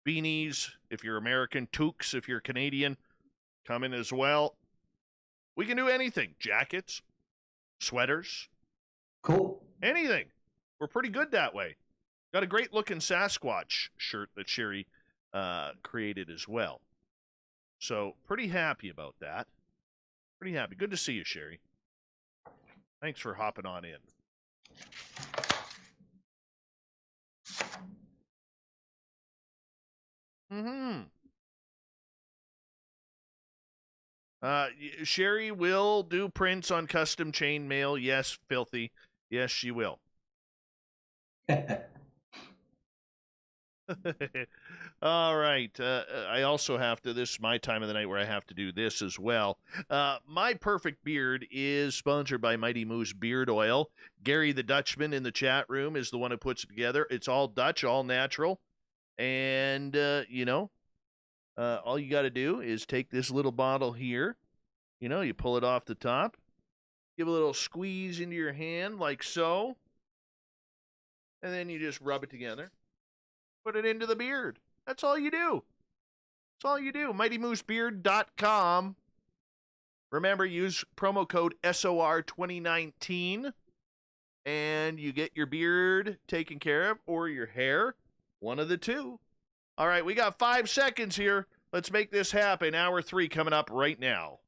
beanies if you're American, toques if you're Canadian, coming as well. We can do anything. Jackets, sweaters. Cool. Anything. We're pretty good that way. Got a great looking Sasquatch shirt that Sherry created as well. So pretty happy about that. Pretty happy. Good to see you, Sherry. Thanks for hopping on in. Sherry will do prints on custom chain mail. Yes, filthy. Yes, she will. All right. I also have to, this is my time of the night where I have to do this as well. My Perfect Beard is sponsored by Mighty Moose Beard Oil. Gary the Dutchman in the chat room is the one who puts it together. It's all Dutch, all natural. And, all you got to do is take this little bottle here. You pull it off the top. Give a little squeeze into your hand like so. And then you just rub it together. Put it into the beard. That's all you do. That's all you do. MightyMooseBeard.com. Remember, use promo code SOR2019 and you get your beard taken care of, or your hair, one of the two. All right, we got 5 seconds here. Let's make this happen. Hour 3 coming up right now.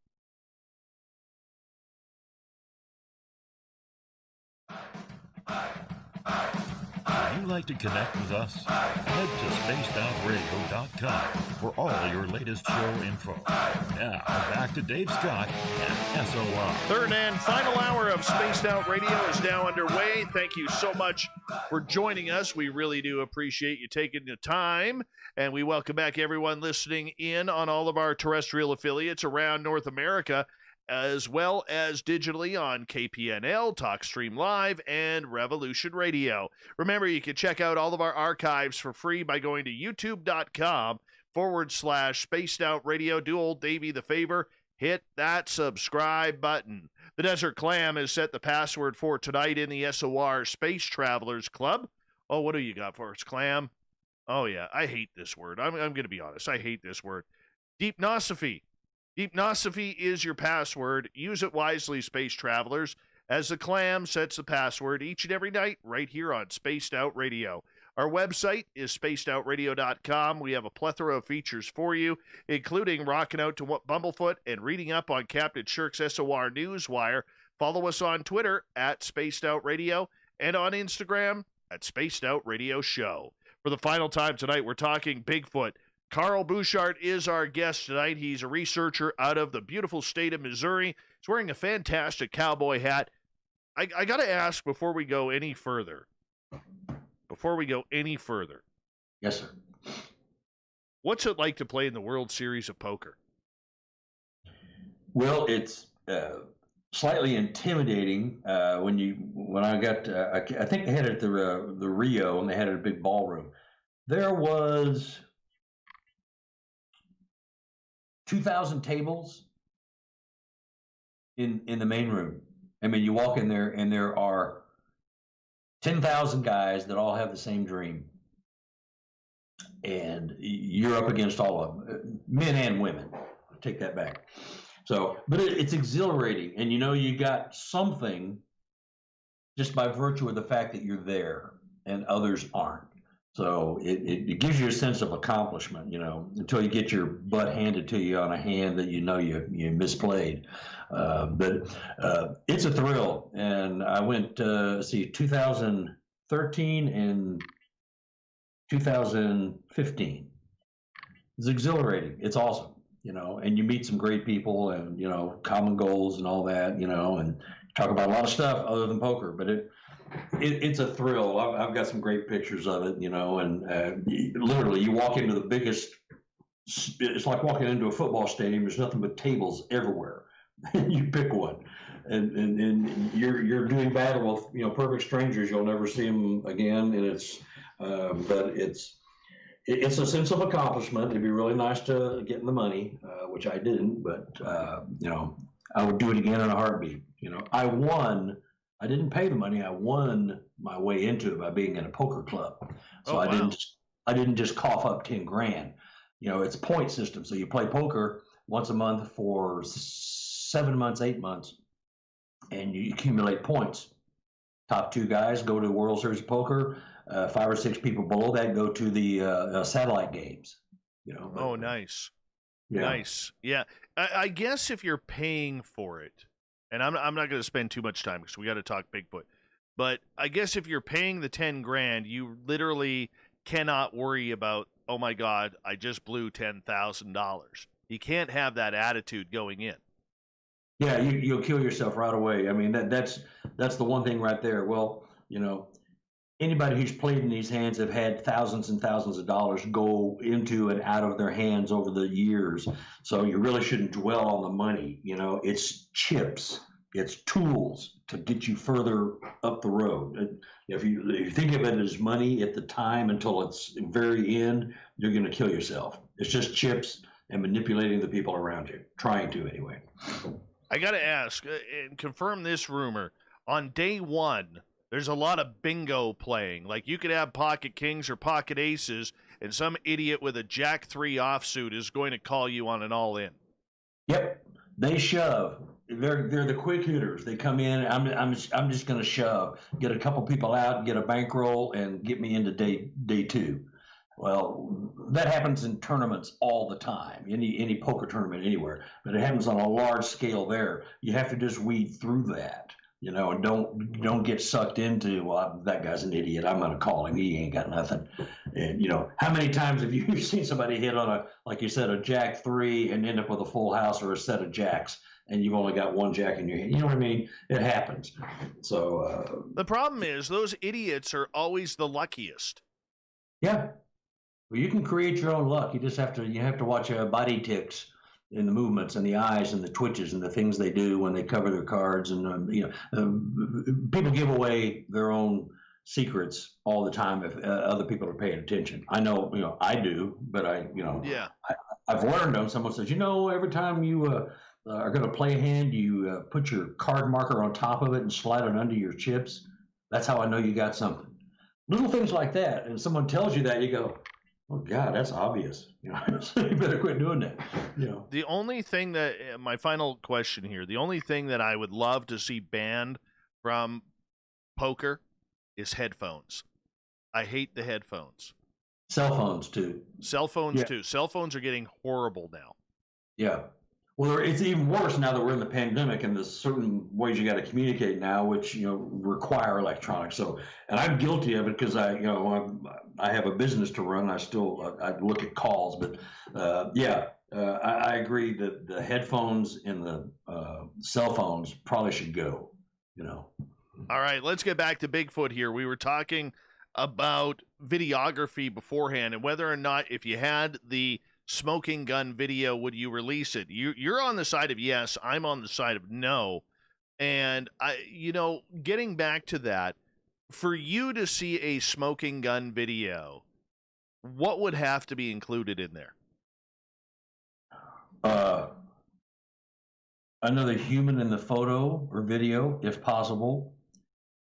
If you'd like to connect with us, head to spacedoutradio.com for all your latest show info. Now, back to Dave Scott and SOR. Third and final hour of Spaced Out Radio is now underway. Thank you so much for joining us. We really do appreciate you taking the time, and we welcome back everyone listening in on all of our terrestrial affiliates around North America, as well as digitally on KPNL, TalkStream Live, and Revolution Radio. Remember, you can check out all of our archives for free by going to youtube.com/Spaced Out Radio. Do old Davey the favor, hit that subscribe button. The Desert Clam has set the password for tonight in the SOR Space Travelers Club. Oh, what do you got for us, Clam? Oh, yeah, I hate this word. I'm going to be honest. I hate this word. Deepnosophy. Deepnosophy is your password. Use it wisely, space travelers, as the Clam sets the password each and every night right here on Spaced Out Radio. Our website is spacedoutradio.com. We have a plethora of features for you, including rocking out to Bumblefoot and reading up on Captain Shirk's SOR Newswire. Follow us on Twitter at Spaced Out Radio and on Instagram at Spaced Out Radio Show. For the final time tonight, we're talking Bigfoot. Carl Buschardt is our guest tonight. He's a researcher out of the beautiful state of Missouri. He's wearing a fantastic cowboy hat. I got to ask before we go any further. Yes, sir. What's it like to play in the World Series of Poker? Well, it's slightly intimidating when I got. I think they had it at the Rio, and they had it at a big ballroom. There was 2,000 tables in the main room. I mean, you walk in there and there are 10,000 guys that all have the same dream. And you're up against all of them, men and women. I'll take that back. So, but it's exhilarating. And you got something just by virtue of the fact that you're there and others aren't. So it gives you a sense of accomplishment, until you get your butt handed to you on a hand that you misplayed. But it's a thrill. And I went, 2013 and 2015. It's exhilarating. It's awesome, and you meet some great people and, common goals and all that, and talk about a lot of stuff other than poker. But it's a thrill. I've got some great pictures of it, and literally you walk into the biggest, it's like walking into a football stadium. There's nothing but tables everywhere. You pick one, and you're doing battle with, perfect strangers. You'll never see them again. And but it's a sense of accomplishment. It'd be really nice to get in the money, which I didn't, but, I would do it again in a heartbeat. I won. I didn't pay the money. I won my way into it by being in a poker club. So I didn't just cough up 10 grand. It's a point system. So you play poker once a month for 7 months, 8 months, and you accumulate points. Top 2 guys go to the World Series of Poker. 5 or 6 people below that go to the satellite games. Oh, nice. Yeah. Nice. Yeah. I guess if you're paying for it, and I'm not going to spend too much time because we got to talk Bigfoot, but I guess if you're paying the 10 grand, you literally cannot worry about, oh my God, I just blew $10,000. You can't have that attitude going in. Yeah, you'll kill yourself right away. I mean, that's the one thing right there. Well, anybody who's played in these hands have had thousands and thousands of dollars go into and out of their hands over the years. So you really shouldn't dwell on the money. It's chips, it's tools to get you further up the road. If you think of it as money at the time until it's the very end, you're going to kill yourself. It's just chips and manipulating the people around you, trying to anyway. I got to ask and confirm this rumor. On day one, there's a lot of bingo playing. Like you could have pocket kings or pocket aces, and some idiot with a Jack 3 offsuit is going to call you on an all-in. Yep, they shove. They're the quick hitters. They come in. I'm just going to shove. Get a couple people out, get a bankroll, and get me into day two. Well, that happens in tournaments all the time. Any poker tournament anywhere, but it happens on a large scale there. You have to just weed through that, and don't get sucked into, well, that guy's an idiot, I'm going to call him. He ain't got nothing. And how many times have you seen somebody hit on like you said, a Jack 3 and end up with a full house or a set of jacks, and you've only got one jack in your hand? You know what I mean? It happens. So the problem is those idiots are always the luckiest. Yeah. Well, you can create your own luck. You just have to watch body ticks in the movements and the eyes and the twitches and the things they do when they cover their cards. And people give away their own secrets all the time if other people are paying attention. I know, I do, but I've learned them. Someone says, every time you are going to play a hand, you put your card marker on top of it and slide it under your chips. That's how I know you got something. Little things like that. And someone tells you that, you go, oh God, that's obvious. You better quit doing that. The only thing my final question here, the only thing that I would love to see banned from poker is headphones. I hate the headphones. Cell phones too. Cell phones too. Cell phones are getting horrible now. Yeah. Well, it's even worse now that we're in the pandemic, and there's certain ways you got to communicate now, which require electronics. So, and I'm guilty of it because I have a business to run. I look at calls, but I agree that the headphones and the cell phones probably should go. All right, let's get back to Bigfoot here. We were talking about videography beforehand and whether or not, if you had the smoking gun video, would you release it? You're on the side of yes, I'm on the side of no. And getting back to that, for you to see a smoking gun video, what would have to be included in there? Another human in the photo or video, if possible.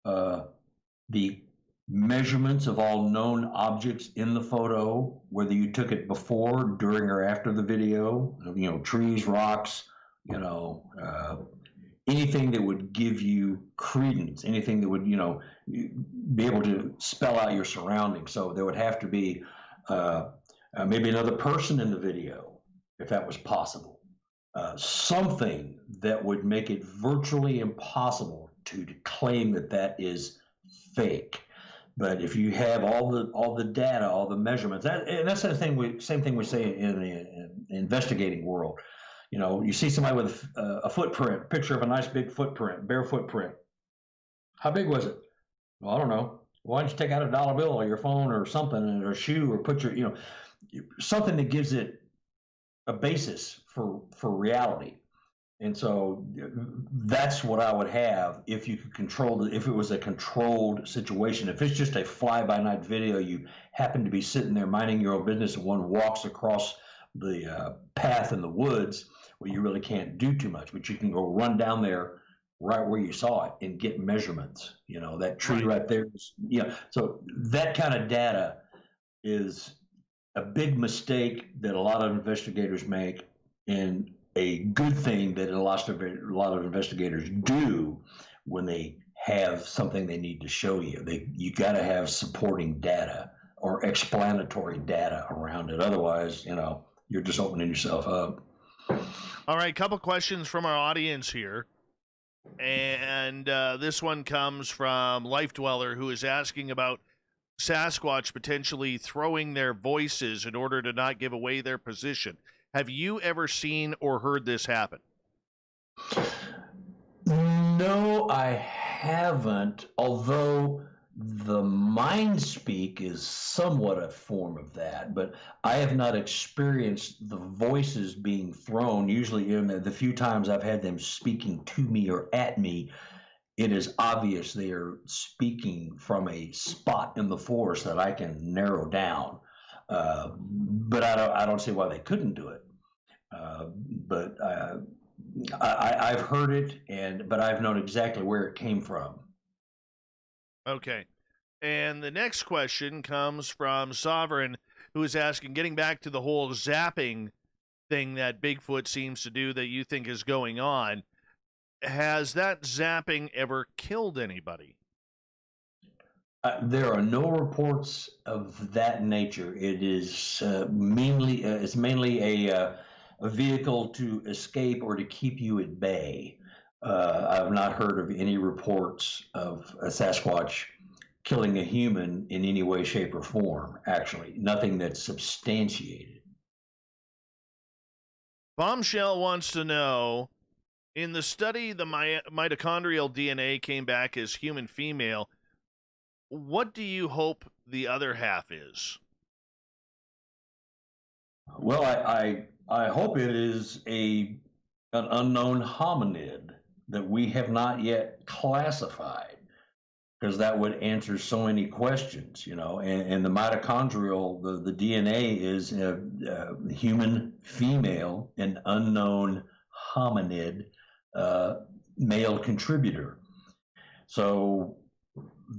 The measurements of all known objects in the photo, whether you took it before, during, or after the video, trees, rocks, anything that would give you credence, anything that would, be able to spell out your surroundings. So there would have to be maybe another person in the video, if that was possible. Something that would make it virtually impossible to claim that is fake. But if you have all the data, all the measurements, that's the same thing we say in the investigating world. You see somebody with a footprint, picture of a nice big footprint, bare footprint. How big was it? Well, I don't know. Why don't you take out a $1 bill or your phone or something, or a shoe, or put your, something that gives it a basis for reality. And so that's what I would have if you could control if it was a controlled situation. If it's just a fly-by-night video, you happen to be sitting there minding your own business and one walks across the path in the woods, well, you really can't do too much, but you can go run down there right where you saw it and get measurements. That tree right there. So that kind of data is a big mistake that a lot of investigators make, and a good thing that a lot of investigators do when they have something they need to show you. You got to have supporting data or explanatory data around it. Otherwise, you're just opening yourself up. All right, couple questions from our audience here. And this one comes from Life Dweller, who is asking about Sasquatch potentially throwing their voices in order to not give away their position. Have you ever seen or heard this happen? No, I haven't, although the mind speak is somewhat a form of that, but I have not experienced the voices being thrown. Usually in the few times I've had them speaking to me or at me, it is obvious they are speaking from a spot in the forest that I can narrow down. But I don't see why they couldn't do it. But I've heard it, but I've known exactly where it came from. Okay. And the next question comes from Sovereign, who is asking, getting back to the whole zapping thing that Bigfoot seems to do that you think is going on, has that zapping ever killed anybody? There are no reports of that nature. It is mainly a vehicle to escape or to keep you at bay. I've not heard of any reports of a Sasquatch killing a human in any way, shape, or form. Actually, nothing that's substantiated. Bombshell wants to know, in the study, the mitochondrial DNA came back as human female. What do you hope the other half is? Well, I hope it is an unknown hominid that we have not yet classified, because that would answer so many questions, you know. And the mitochondrial, the DNA is human female, an unknown hominid, male contributor. So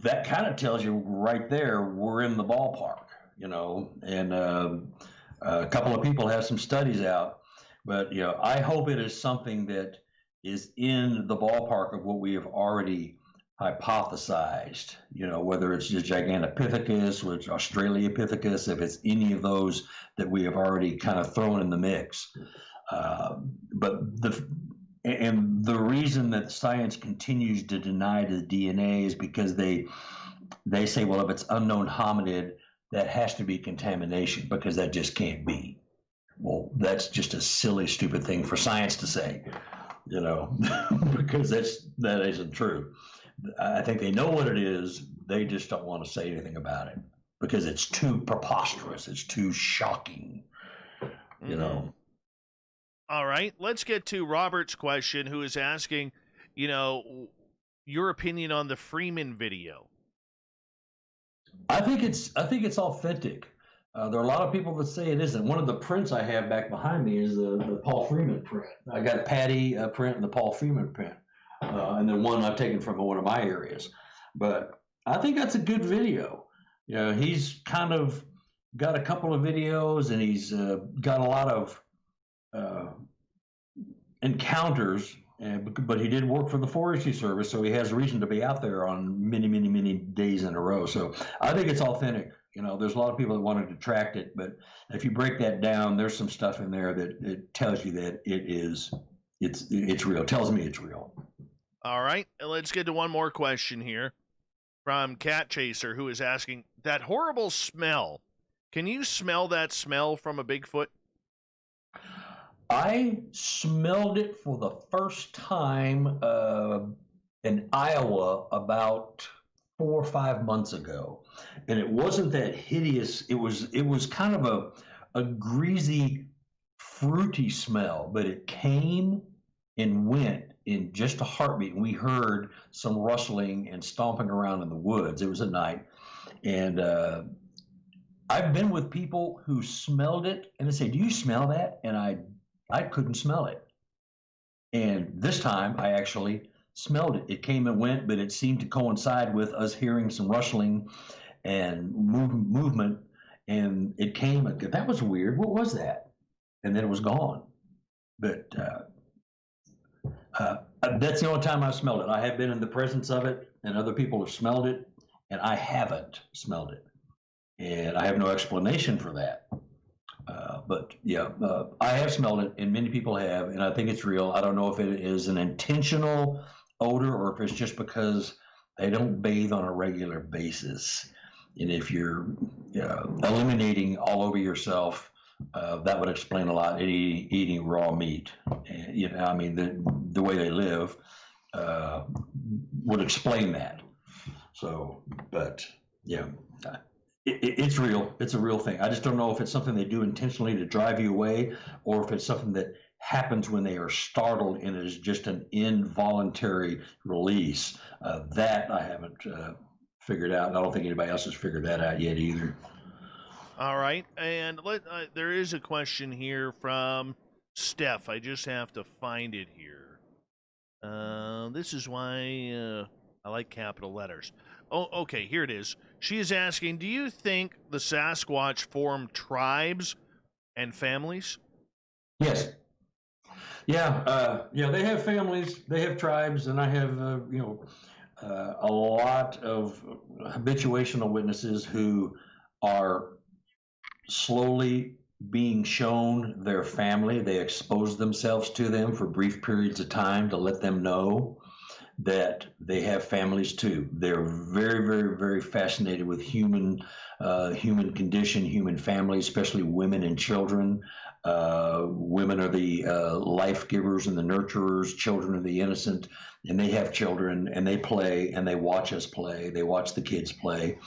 that kind of tells you right there we're in the ballpark, you know. And a couple of people have some studies out, but you know, I hope it is something that is in the ballpark of what we have already hypothesized, you know, whether it's just Gigantopithecus, which Australopithecus, if it's any of those that we have already kind of thrown in the mix. But the reason that science continues to deny the DNA is because they say, well, if it's unknown hominid, that has to be contamination, because that just can't be. Well, that's just a silly, stupid thing for science to say, you know, because that isn't true. I think they know what it is. They just don't want to say anything about it because it's too preposterous. It's too shocking, you know. All right, let's get to Robert's question, who is asking, you know, your opinion on the Freeman video. I think it's authentic. There are a lot of people that say it isn't. One of the prints I have back behind me is the Paul Freeman print. I got Patty print and the Paul Freeman print, and then one I've taken from one of my areas. But I think that's a good video. You know, he's kind of got a couple of videos, and he's got a lot of encounters. But he did work for the Forestry Service, so he has reason to be out there on many, many, many days in a row. So I think it's authentic. You know, there's a lot of people that want to detract it, but if you break that down, there's some stuff in there that it tells you that it's real. It tells me it's real. All right, let's get to one more question here from Cat Chaser, who is asking, that horrible smell, can you smell that smell from a Bigfoot? I smelled it for the first time in Iowa about 4 or 5 months ago, and it wasn't that hideous. It was kind of a greasy, fruity smell, but it came and went in just a heartbeat. And we heard some rustling and stomping around in the woods. It was at night, and I've been with people who smelled it, and they say, "Do you smell that?" And I couldn't smell it. And this time I actually smelled it. It came and went, but it seemed to coincide with us hearing some rustling and movement. And it came, that was weird. What was that? And then it was gone. But that's the only time I've smelled it. I have been in the presence of it, and other people have smelled it, and I haven't smelled it. And I have no explanation for that. But yeah, I have smelled it, and many people have, and I think it's real. I don't know if it is an intentional odor or if it's just because they don't bathe on a regular basis. And if you're eliminating all over yourself, that would explain a lot. Eating raw meat, and, you know, I mean, the way they live would explain that. So, but yeah. It's real. It's a real thing. I just don't know if it's something they do intentionally to drive you away, or if it's something that happens when they are startled and it is just an involuntary release. That I haven't figured out. I don't think anybody else has figured that out yet either. All right. And there is a question here from Steph. I just have to find it here. This is why I like capital letters. Oh, okay, here it is. She is asking, do you think the Sasquatch form tribes and families? Yes. Yeah, they have families, they have tribes, and I have, a lot of habituational witnesses who are slowly being shown their family. They expose themselves to them for brief periods of time to let them know that they have families too. They're very, very, very fascinated with human condition, human family, especially women and children. Women are the life givers and the nurturers. Children are the innocent, and they have children, and they play, and they watch us play. They watch the kids play,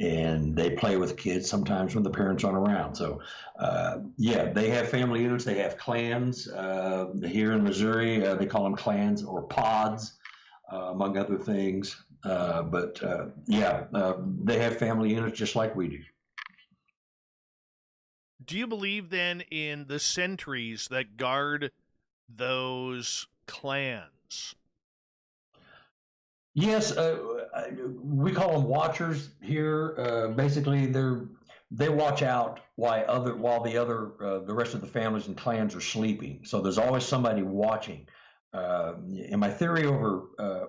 and they play with kids sometimes when the parents aren't around. So, they have family units. They have clans. Here in Missouri, they call them clans or pods, among other things. They have family units just like we do. Do you believe then in the sentries that guard those clans? Yes, we call them watchers here. Basically, they watch out while the rest of the families and clans are sleeping. So there's always somebody watching. And my theory over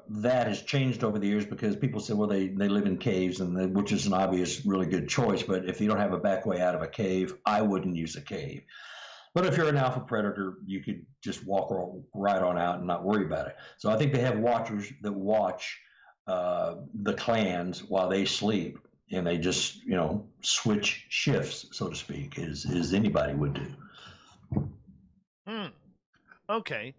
that has changed over the years because people say, well, they live in caves, which is an obvious, really good choice. But if you don't have a back way out of a cave, I wouldn't use a cave. But if you're an alpha predator, you could just walk right on out and not worry about it. So I think they have watchers that watch the clans while they sleep, and they just, switch shifts, so to speak, as anybody would do. Okay.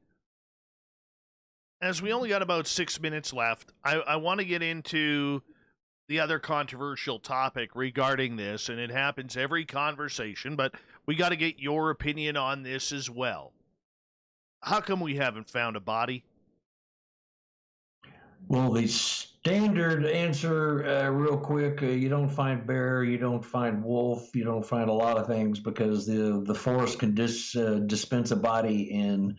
As we only got about 6 minutes left, I want to get into the other controversial topic regarding this, and it happens every conversation, but we got to get your opinion on this as well. How come we haven't found a body? Well, the standard answer, real quick, you don't find bear, you don't find wolf, you don't find a lot of things because the forest can dispense a body in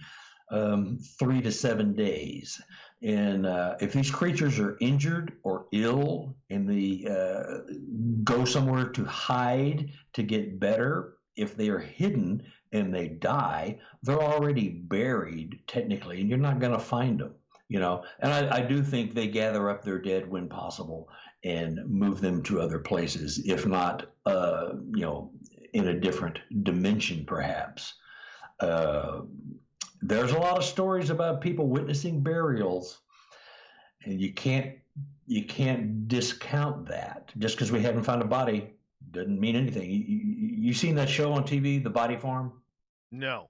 3 to 7 days. And if these creatures are injured or ill and they go somewhere to hide to get better, if they are hidden and they die, they're already buried technically, and you're not going to find them. And I do think they gather up their dead when possible and move them to other places, if not, in a different dimension, perhaps. There's a lot of stories about people witnessing burials, and you can't discount that. Just because we haven't found a body doesn't mean anything. You seen that show on TV, The Body Farm? No.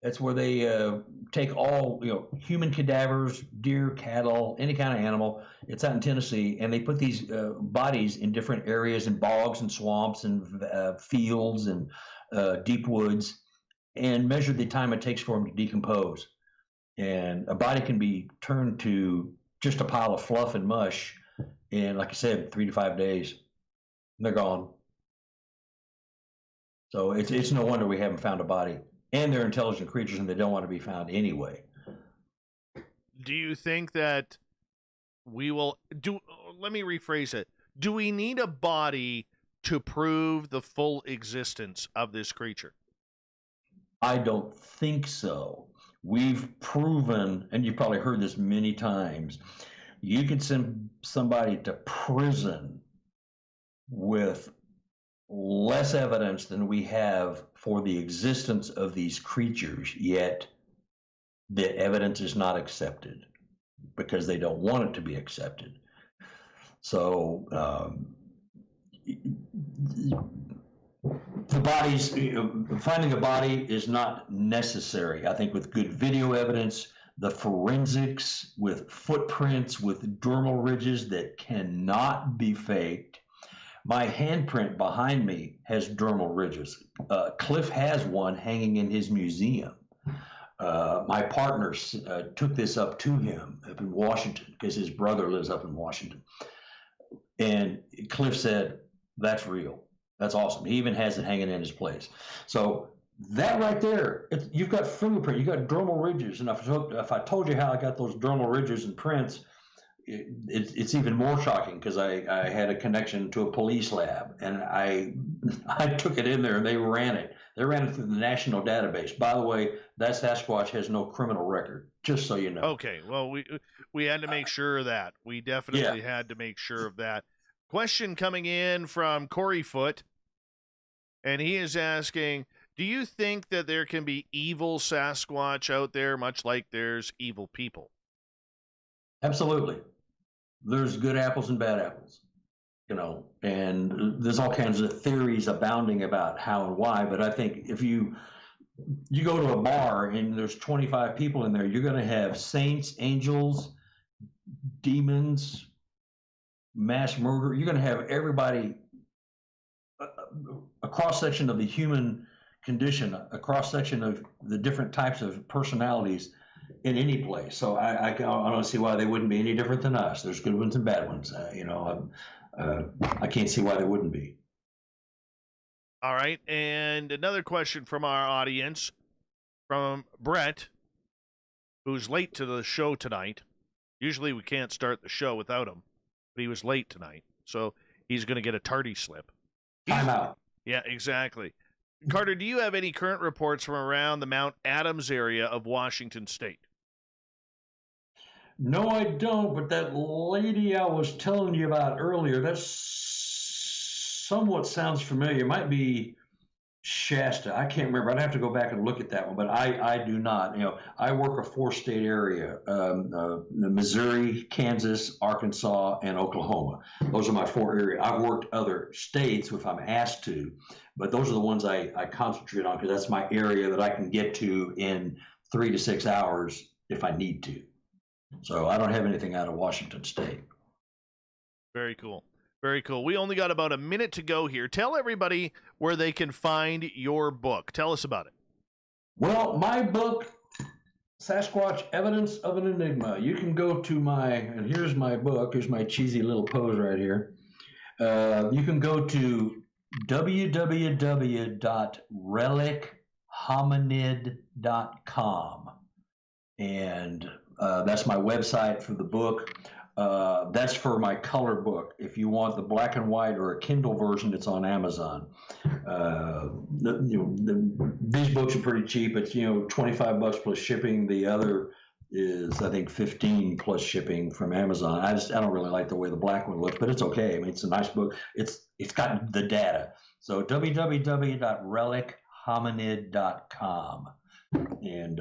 That's where they take all human cadavers, deer, cattle, any kind of animal. It's out in Tennessee, and they put these bodies in different areas, in bogs and swamps and fields and deep woods, and measure the time it takes for them to decompose. And a body can be turned to just a pile of fluff and mush in, like I said, 3 to 5 days. And they're gone. So it's no wonder we haven't found a body. And they're intelligent creatures, and they don't want to be found anyway. Do you think that we will do? Let me rephrase it. Do we need a body to prove the full existence of this creature? I don't think so. We've proven, and you've probably heard this many times, you can send somebody to prison with less evidence than we have for the existence of these creatures, yet the evidence is not accepted because they don't want it to be accepted. So the bodies, finding a body is not necessary. I think with good video evidence, the forensics with footprints, with dermal ridges that cannot be faked. My handprint behind me has dermal ridges. Cliff has one hanging in his museum. My partner took this up to him up in Washington because his brother lives up in Washington. And Cliff said, that's real. That's awesome. He even has it hanging in his place. So That right there, you've got fingerprint, you've got dermal ridges, and if I told you how I got those dermal ridges and prints, it's even more shocking because I had a connection to a police lab, and I took it in there and they ran it. They ran it through the national database. By the way, that Sasquatch has no criminal record, just so you know. Okay, well, we had to make sure of that. We definitely had to make sure of that. Question coming in from Corey Foot, and he is asking, do you think that there can be evil Sasquatch out there, much like there's evil people? Absolutely. There's good apples and bad apples, and there's all kinds of theories abounding about how and why. But I think if you go to a bar and there's 25 people in there, you're going to have saints, angels, demons, mass murder. You're going to have everybody, a cross-section of the human condition, a cross-section of the different types of personalities in any place. So I don't see why they wouldn't be any different than us. There's good ones and bad ones. I can't see why they wouldn't be. All right. And another question from our audience, from Brett, who's late to the show tonight. Usually we can't start the show without him, but he was late tonight. So he's going to get a tardy slip. I'm out. Yeah, exactly. Carter, do you have any current reports from around the Mount Adams area of Washington State? No, I don't, but that lady I was telling you about earlier, that somewhat sounds familiar. It might be Shasta. I can't remember. I'd have to go back and look at that one, but I do not. I work a 4-state area, Missouri, Kansas, Arkansas, and Oklahoma. Those are my 4 areas. I've worked other states if I'm asked to, but those are the ones I concentrate on because that's my area that I can get to in 3 to 6 hours if I need to. So I don't have anything out of Washington State. Very cool. Very cool. We only got about a minute to go here. Tell everybody where they can find your book. Tell us about it. Well, my book, Sasquatch, Evidence of an Enigma. You can go to and here's my book. Here's my cheesy little pose right here. You can go to www.relichominid.com. And that's my website for the book. That's for my color book. If you want the black and white or a Kindle version, it's on Amazon. These books are pretty cheap. It's $25 plus shipping. The other is I think $15 plus shipping from Amazon. I don't really like the way the black one looks, but it's okay. I mean, it's a nice book. It's got the data. So www.relichominid.com. And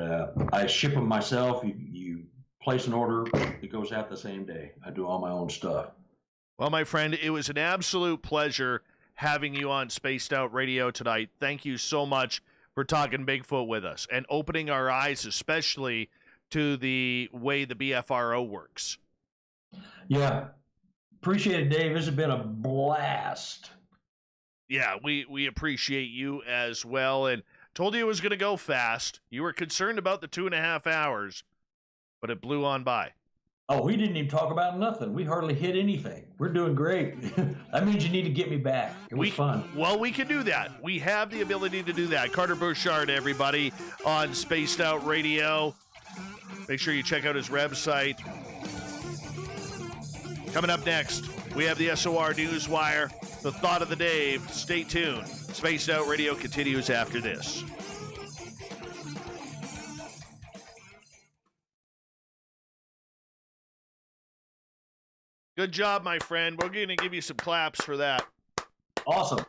I ship them myself. You place an order, it goes out the same day. I do all my own stuff. Well, my friend, it was an absolute pleasure having you on Spaced Out Radio tonight. Thank you so much for talking Bigfoot with us and opening our eyes, especially to the way the BFRO works. Yeah. Appreciate it, Dave. This has been a blast. Yeah, we appreciate you as well. And told you it was going to go fast. You were concerned about the 2.5 hours, but it blew on by. Oh, we didn't even talk about nothing. We hardly hit anything. We're doing great. That means you need to get me back. It was fun. Well, we can do that. We have the ability to do that. Carter Buschardt, everybody, on Spaced Out Radio. Make sure you check out his website. Coming up next, we have the SOR Newswire, the thought of the day. Stay tuned. Spaced Out Radio continues after this. Good job, my friend. We're going to give you some claps for that. Awesome.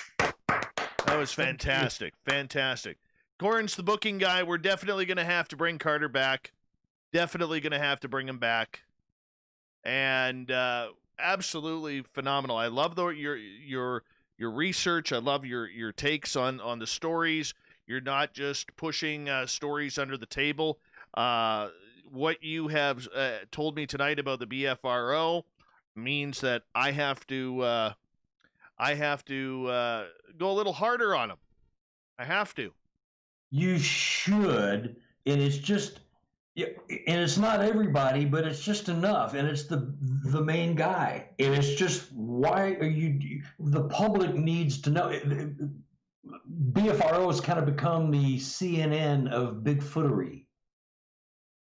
That was fantastic. Fantastic. Corin's the booking guy. We're definitely going to have to bring Carter back. Definitely going to have to bring him back. And absolutely phenomenal. I love your research. I love your takes on the stories. You're not just pushing stories under the table. What you have told me tonight about the BFRO means that I have to go a little harder on them. I have to. You should, and it's just, and it's not everybody, but it's just enough, and it's the main guy, and it's just why are you? The public needs to know. BFRO has kind of become the CNN of Bigfootery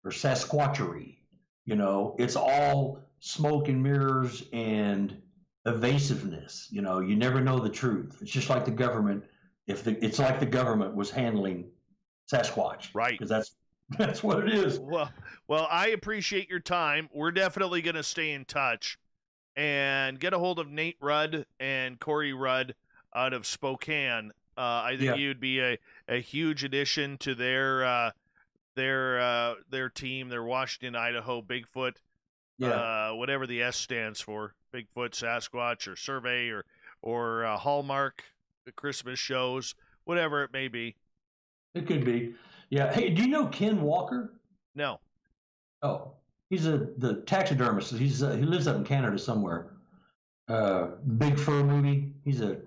or Sasquatchery. You know, it's all smoke and mirrors and evasiveness. You know, you never know the truth. It's just like the government. It's like the government was handling Sasquatch, right? Because that's what it is. Well, I appreciate your time. We're definitely going to stay in touch and get a hold of Nate Rudd and Corey Rudd out of Spokane. I think you'd be a huge addition to their team, their Washington, Idaho Bigfoot, whatever the S stands for, Bigfoot, Sasquatch, or Survey, or Hallmark, the Christmas shows, whatever it may be. It could be. Yeah. Hey, do you know Ken Walker? No. Oh, he's the taxidermist. He lives up in Canada somewhere. Big Fur movie. He's a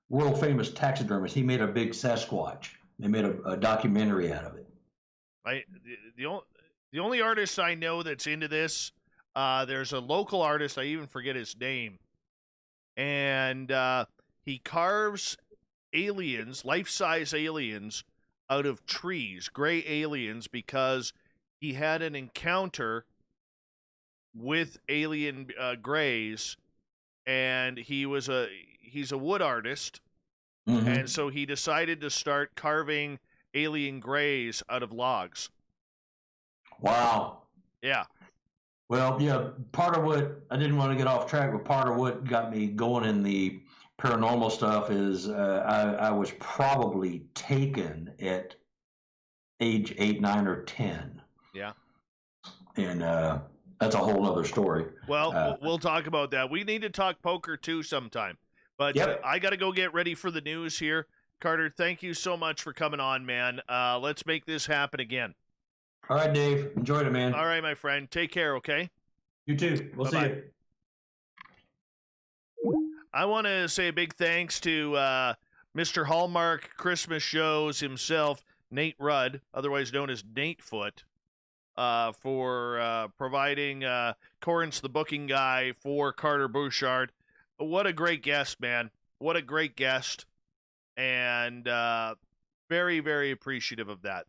world famous taxidermist. He made a big Sasquatch. They made a documentary out of it. The only artist I know that's into this, there's a local artist, I even forget his name, and he carves aliens, life-size aliens, out of trees, gray aliens, because he had an encounter with alien grays, and he's a wood artist, and so he decided to start carving alien grays out of logs. Wow. Yeah. Well, yeah, part of what, I didn't want to get off track, but part of what got me going in the paranormal stuff is I was probably taken at age 8, 9, or 10. Yeah. And that's a whole other story. Well, we'll talk about that. We need to talk poker too sometime. But I got to go get ready for the news here. Carter, thank you so much for coming on, man. Let's make this happen again. All right, Dave. Enjoyed it, man. All right, my friend. Take care, okay? You too. We'll see you. I want to say a big thanks to Mr. Hallmark Christmas Shows himself, Nate Rudd, otherwise known as Natefoot, for providing Corin's the booking guy for Carter Buschardt. What a great guest, man. What a great guest. And very, very appreciative of that.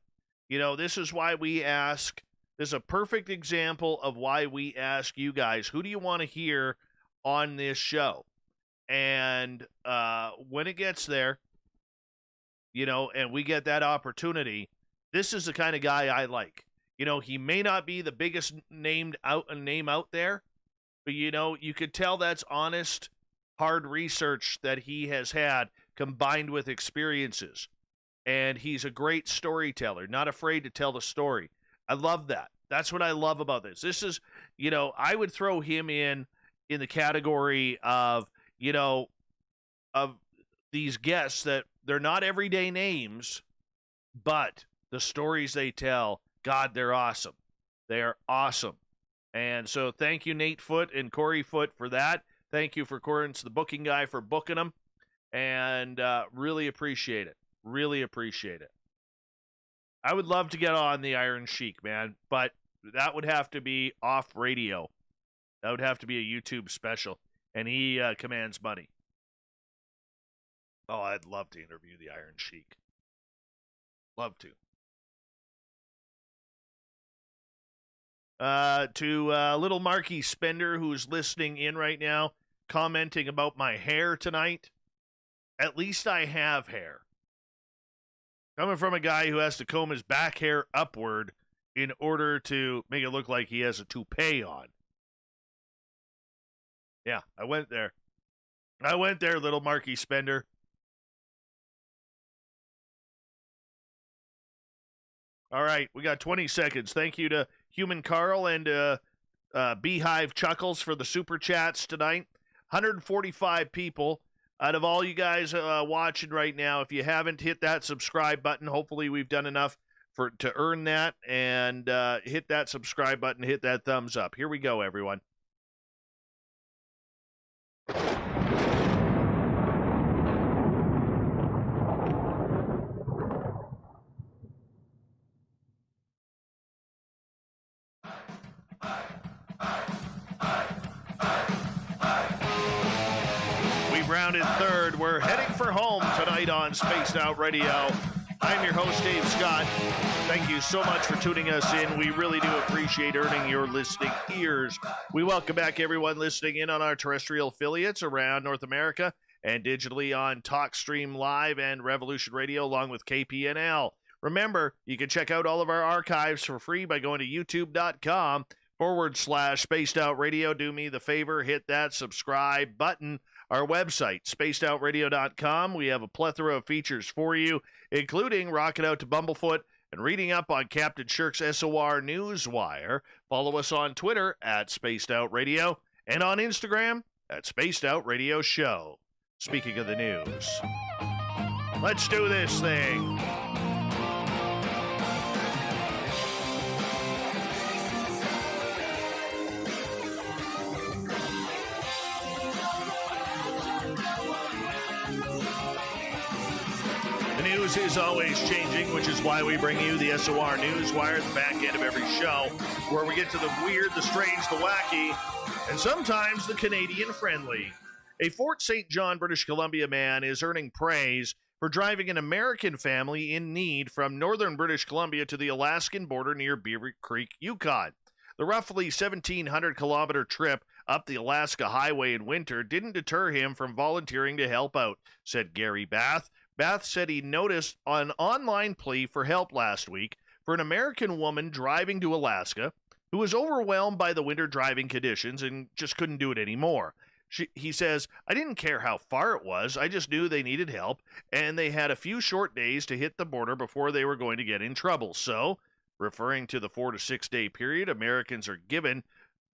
You know, this is why we ask, this is a perfect example of why we ask you guys, who do you want to hear on this show? And when it gets there, you know, and we get that opportunity, this is the kind of guy I like. You know, he may not be the biggest name out there, but, you know, you could tell that's honest, hard research that he has had combined with experiences. And he's a great storyteller, not afraid to tell the story. I love that. That's what I love about this. This is, you know, I would throw him in the category of, you know, of these guests that they're not everyday names, but the stories they tell, God, they're awesome. They are awesome. And so thank you, Nate Foot and Corey Foot, for that. Thank you for Corin's the booking guy for booking them. And really appreciate it. Really appreciate it. I would love to get on the Iron Sheik, man, but that would have to be off radio. That would have to be a YouTube special, and he commands money. Oh, I'd love to interview the Iron Sheik. Love to. To little Marky Spender, who's listening in right now, commenting about my hair tonight. At least I have hair. Coming from a guy who has to comb his back hair upward in order to make it look like he has a toupee on. Yeah, I went there. Little Marky Spender. All right, we got 20 seconds. Thank you to Human Carl and Beehive Chuckles for the super chats tonight. 145 people. Out of all you guys watching right now, if you haven't hit that subscribe button, hopefully we've done enough to earn that. And hit that subscribe button, hit that thumbs up. Here we go, everyone. Rounded third. We're heading for home tonight. tonight on Spaced Out Radio. I'm your host, Dave Scott. Thank you so much for tuning us in. We really do appreciate earning your listening ears. We welcome back everyone listening in on our terrestrial affiliates around North America and digitally on TalkStream Live and Revolution Radio along with KPNL. Remember, you can check out all of our archives for free by going to youtube.com/Spaced Out Radio. Do me the favor, hit that subscribe button. Our website, spacedoutradio.com. We have a plethora of features for you, including rocking out to Bumblefoot and reading up on Captain Shirk's SOR Newswire. Follow us on Twitter at Spaced Out Radio and on Instagram at Spaced Out Radio Show. Speaking of the news, let's do this thing. News is always changing, which is why we bring you the SOR Newswire at the back end of every show, where we get to the weird, the strange, the wacky, and sometimes the Canadian-friendly. A Fort St. John, British Columbia man is earning praise for driving an American family in need from northern British Columbia to the Alaskan border near Beaver Creek, Yukon. The roughly 1,700-kilometer trip up the Alaska Highway in winter didn't deter him from volunteering to help out, said Gary Bath. Bath said he noticed an online plea for help last week for an American woman driving to Alaska who was overwhelmed by the winter driving conditions and just couldn't do it anymore. He says, "I didn't care how far it was. I just knew they needed help, and they had a few short days to hit the border before they were going to get in trouble. So," referring to the 4 to 6 day period Americans are given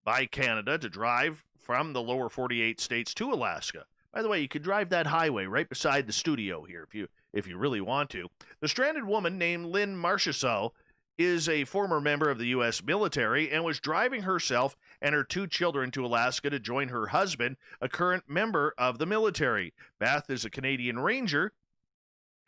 by Canada to drive from the lower 48 states to Alaska. By the way, you could drive that highway right beside the studio here if you really want to. The stranded woman named Lynn Marchessault is a former member of the U.S. military and was driving herself and her 2 children to Alaska to join her husband, a current member of the military. Bath is a Canadian Ranger,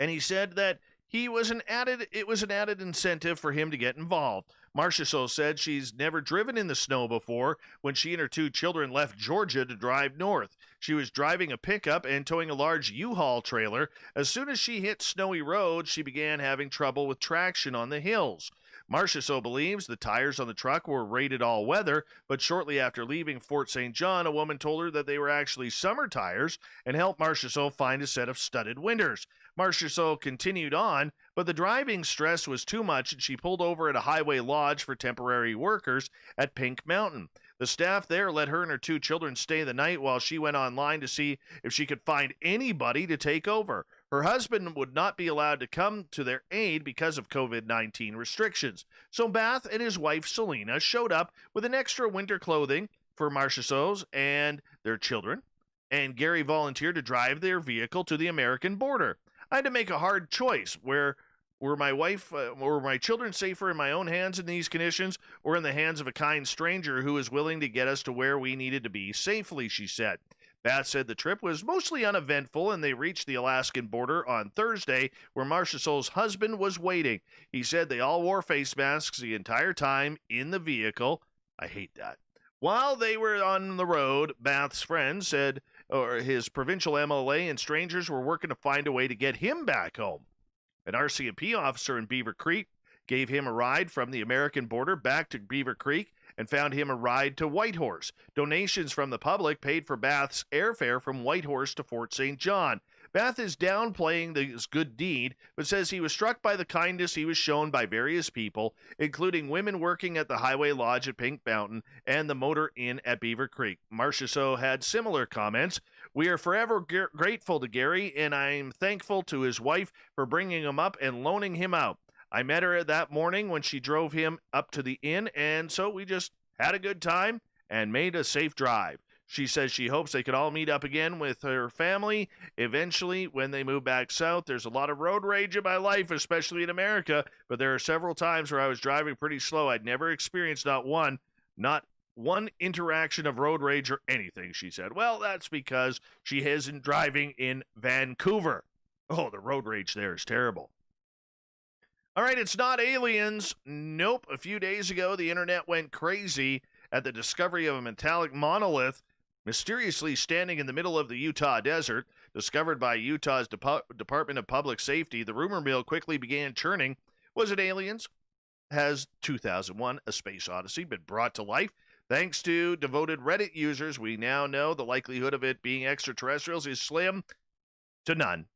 and he said that it was an added incentive for him to get involved. Marchessault said she's never driven in the snow before when she and her 2 children left Georgia to drive north. She was driving a pickup and towing a large U-Haul trailer. As soon as she hit snowy roads, she began having trouble with traction on the hills. Marchessault believes the tires on the truck were rated all-weather, but shortly after leaving Fort St. John, a woman told her that they were actually summer tires and helped Marchessault find a set of studded winters. Marchessault continued on, but the driving stress was too much and she pulled over at a highway lodge for temporary workers at Pink Mountain. The staff there let her and her 2 children stay the night while she went online to see if she could find anybody to take over. Her husband would not be allowed to come to their aid because of COVID-19 restrictions. So Bath and his wife Selena showed up with an extra winter clothing for Marchessault and their children, and Gary volunteered to drive their vehicle to the American border. I had to make a hard choice. Were my wife or my children safer in my own hands in these conditions or in the hands of a kind stranger who was willing to get us to where we needed to be safely, she said. Bath said the trip was mostly uneventful and they reached the Alaskan border on Thursday where Marchessault's husband was waiting. He said they all wore face masks the entire time in the vehicle. I hate that. While they were on the road, Bath's friend said his provincial MLA and strangers were working to find a way to get him back home. An RCMP officer in Beaver Creek gave him a ride from the American border back to Beaver Creek and found him a ride to Whitehorse. Donations from the public paid for Bath's airfare from Whitehorse to Fort St. John. Bath is downplaying this good deed, but says he was struck by the kindness he was shown by various people, including women working at the Highway Lodge at Pink Mountain and the Motor Inn at Beaver Creek. Marchessault had similar comments. "We are forever grateful to Gary, and I'm thankful to his wife for bringing him up and loaning him out. I met her that morning when she drove him up to the inn, and so we just had a good time and made a safe drive." She says she hopes they can all meet up again with her family eventually when they move back south. "There's a lot of road rage in my life, especially in America, but there are several times where I was driving pretty slow. I'd never experienced not one interaction of road rage or anything," she said. Well, that's because she isn't driving in Vancouver. Oh, the road rage there is terrible. All right, it's not aliens. Nope. A few days ago, the internet went crazy at the discovery of a metallic monolith mysteriously standing in the middle of the Utah desert. Discovered by Utah's Department of Public Safety, the rumor mill quickly began churning. Was it aliens? Has 2001 A Space Odyssey been brought to life? Thanks to devoted Reddit users, we now know the likelihood of it being extraterrestrials is slim to none.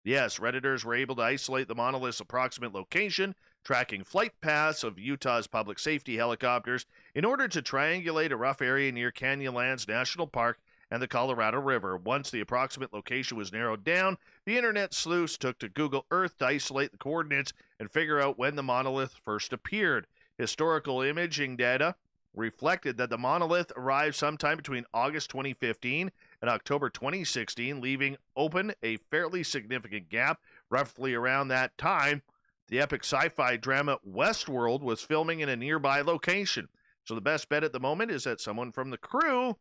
Yes, Redditors were able to isolate the monolith's approximate location, tracking flight paths of Utah's public safety helicopters in order to triangulate a rough area near Canyonlands National Park and the Colorado River. Once the approximate location was narrowed down, the internet sleuths took to Google Earth to isolate the coordinates and figure out when the monolith first appeared. Historical imaging data reflected that the monolith arrived sometime between August 2015 and October 2016, leaving open a fairly significant gap. Roughly around that time, the epic sci-fi drama Westworld was filming in a nearby location. So the best bet at the moment is that someone from the crew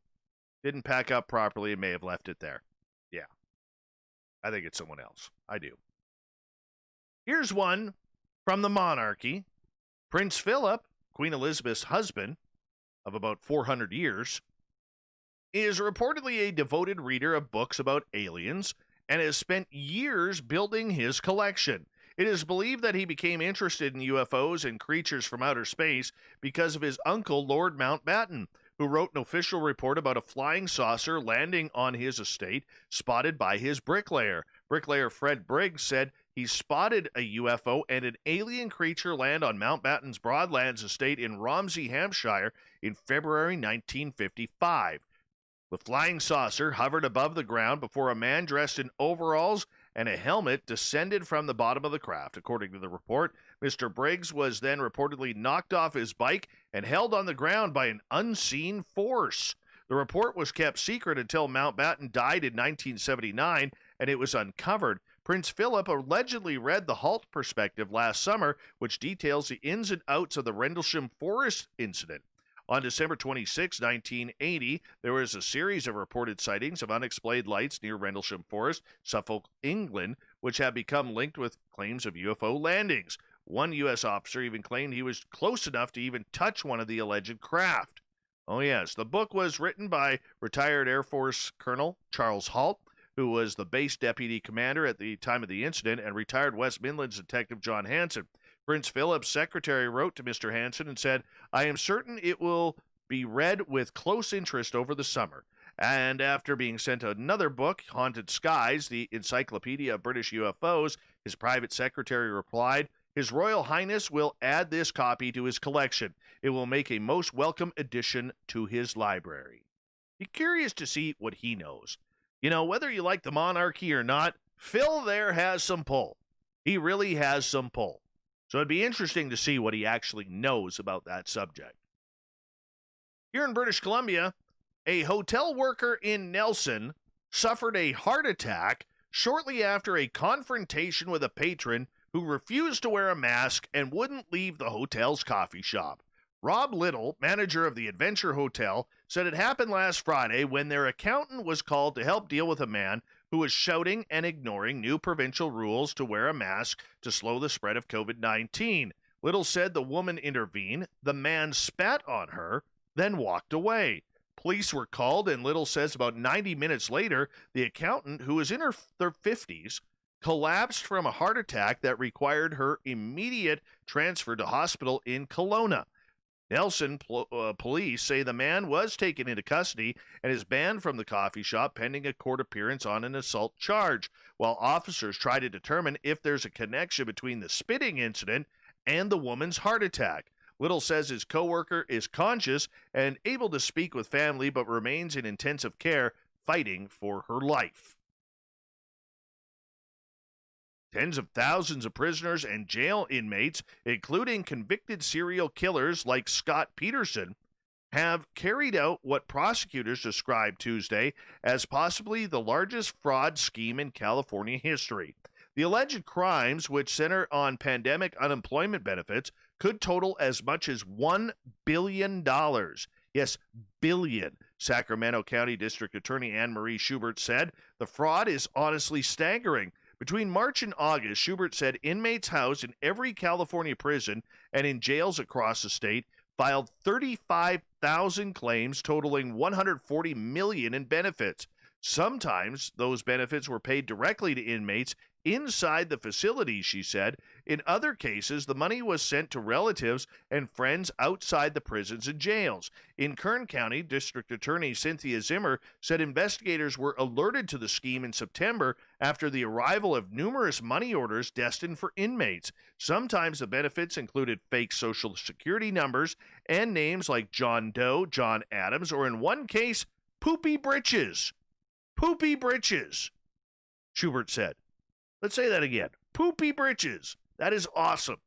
didn't pack up properly and may have left it there. Yeah, I think it's someone else. I do. Here's one from the monarchy. Prince Philip, Queen Elizabeth's husband of about 400 years, is reportedly a devoted reader of books about aliens and has spent years building his collection. It is believed that he became interested in UFOs and creatures from outer space because of his uncle, Lord Mountbatten, who wrote an official report about a flying saucer landing on his estate, spotted by his bricklayer. Bricklayer Fred Briggs said he spotted a UFO and an alien creature land on Mountbatten's Broadlands estate in Romsey, Hampshire in February 1955. The flying saucer hovered above the ground before a man dressed in overalls and a helmet descended from the bottom of the craft. According to the report, Mr. Briggs was then reportedly knocked off his bike and held on the ground by an unseen force. The report was kept secret until Mountbatten died in 1979, and it was uncovered. Prince Philip allegedly read the Halt Perspective last summer, which details the ins and outs of the Rendlesham Forest incident. On December 26, 1980, there was a series of reported sightings of unexplained lights near Rendlesham Forest, Suffolk, England, which have become linked with claims of UFO landings. One U.S. officer even claimed he was close enough to even touch one of the alleged craft. Oh yes, the book was written by retired Air Force Colonel Charles Halt, who was the base deputy commander at the time of the incident, and retired West Midlands detective John Hanson. Prince Philip's secretary wrote to Mr. Hanson and said, "I am certain it will be read with close interest over the summer." And after being sent another book, Haunted Skies, the Encyclopedia of British UFOs, his private secretary replied, "His Royal Highness will add this copy to his collection. It will make a most welcome addition to his library." Be curious to see what he knows. You know, whether you like the monarchy or not, Phil there has some pull. He really has some pull. So it'd be interesting to see what he actually knows about that subject. Here in British Columbia, a hotel worker in Nelson suffered a heart attack shortly after a confrontation with a patron who refused to wear a mask and wouldn't leave the hotel's coffee shop. Rob Little, manager of the Adventure Hotel, said it happened last Friday when their accountant was called to help deal with a man who was shouting and ignoring new provincial rules to wear a mask to slow the spread of COVID-19. Little said the woman intervened, the man spat on her, then walked away. Police were called, and Little says about 90 minutes later, the accountant, who was in her 50s, collapsed from a heart attack that required her immediate transfer to hospital in Kelowna. Nelson police say the man was taken into custody and is banned from the coffee shop pending a court appearance on an assault charge, while officers try to determine if there's a connection between the spitting incident and the woman's heart attack. Little says his coworker is conscious and able to speak with family but remains in intensive care, fighting for her life. Tens of thousands of prisoners and jail inmates, including convicted serial killers like Scott Peterson, have carried out what prosecutors described Tuesday as possibly the largest fraud scheme in California history. The alleged crimes, which center on pandemic unemployment benefits, could total as much as $1 billion. Yes, billion. Sacramento County District Attorney Anne Marie Schubert said, "The fraud is honestly staggering." Between March and August, Schubert said inmates housed in every California prison and in jails across the state filed 35,000 claims totaling $140 million in benefits. Sometimes those benefits were paid directly to inmates inside the facility, she said. In other cases, the money was sent to relatives and friends outside the prisons and jails. In Kern County, District Attorney Cynthia Zimmer said investigators were alerted to the scheme in September after the arrival of numerous money orders destined for inmates. Sometimes the benefits included fake Social Security numbers and names like John Doe, John Adams, or in one case, Poopy Britches. Poopy Britches, Schubert said. Let's say that again. Poopy Britches. That is awesome.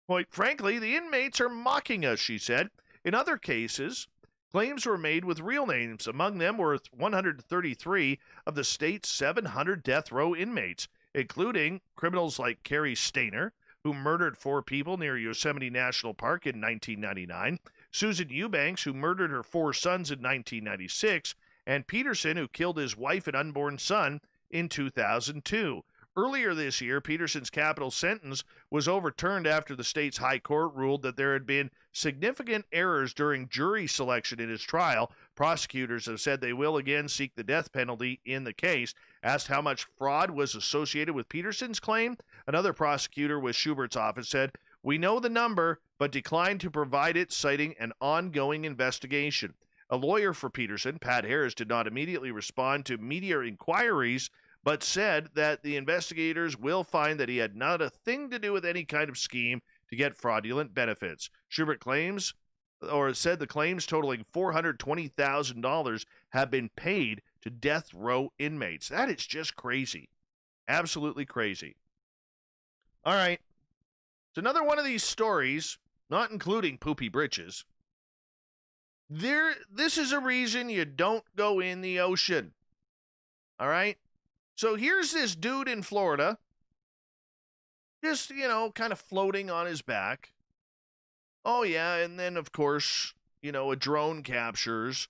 Quite frankly, the inmates are mocking us, she said. In other cases, claims were made with real names. Among them were 133 of the state's 700 death row inmates, including criminals like Carrie Stainer, who murdered 4 people near Yosemite National Park in 1999, Susan Eubanks, who murdered her 4 sons in 1996, and Peterson, who killed his wife and unborn son in 2002. Earlier this year, Peterson's capital sentence was overturned after the state's high court ruled that there had been significant errors during jury selection in his trial. Prosecutors have said they will again seek the death penalty in the case. Asked how much fraud was associated with Peterson's claim, another prosecutor with Schubert's office said, "We know the number, but declined to provide it, citing an ongoing investigation." A lawyer for Peterson, Pat Harris, did not immediately respond to media inquiries, but said that the investigators will find that he had not a thing to do with any kind of scheme to get fraudulent benefits. Schubert claims, or said the claims totaling $420,000 have been paid to death row inmates. That is just crazy. Absolutely crazy. All right. It's another one of these stories, not including Poopy Britches. This is a reason you don't go in the ocean. All right? So here's this dude in Florida, just, kind of floating on his back. Oh, yeah, and then, of course, a drone captures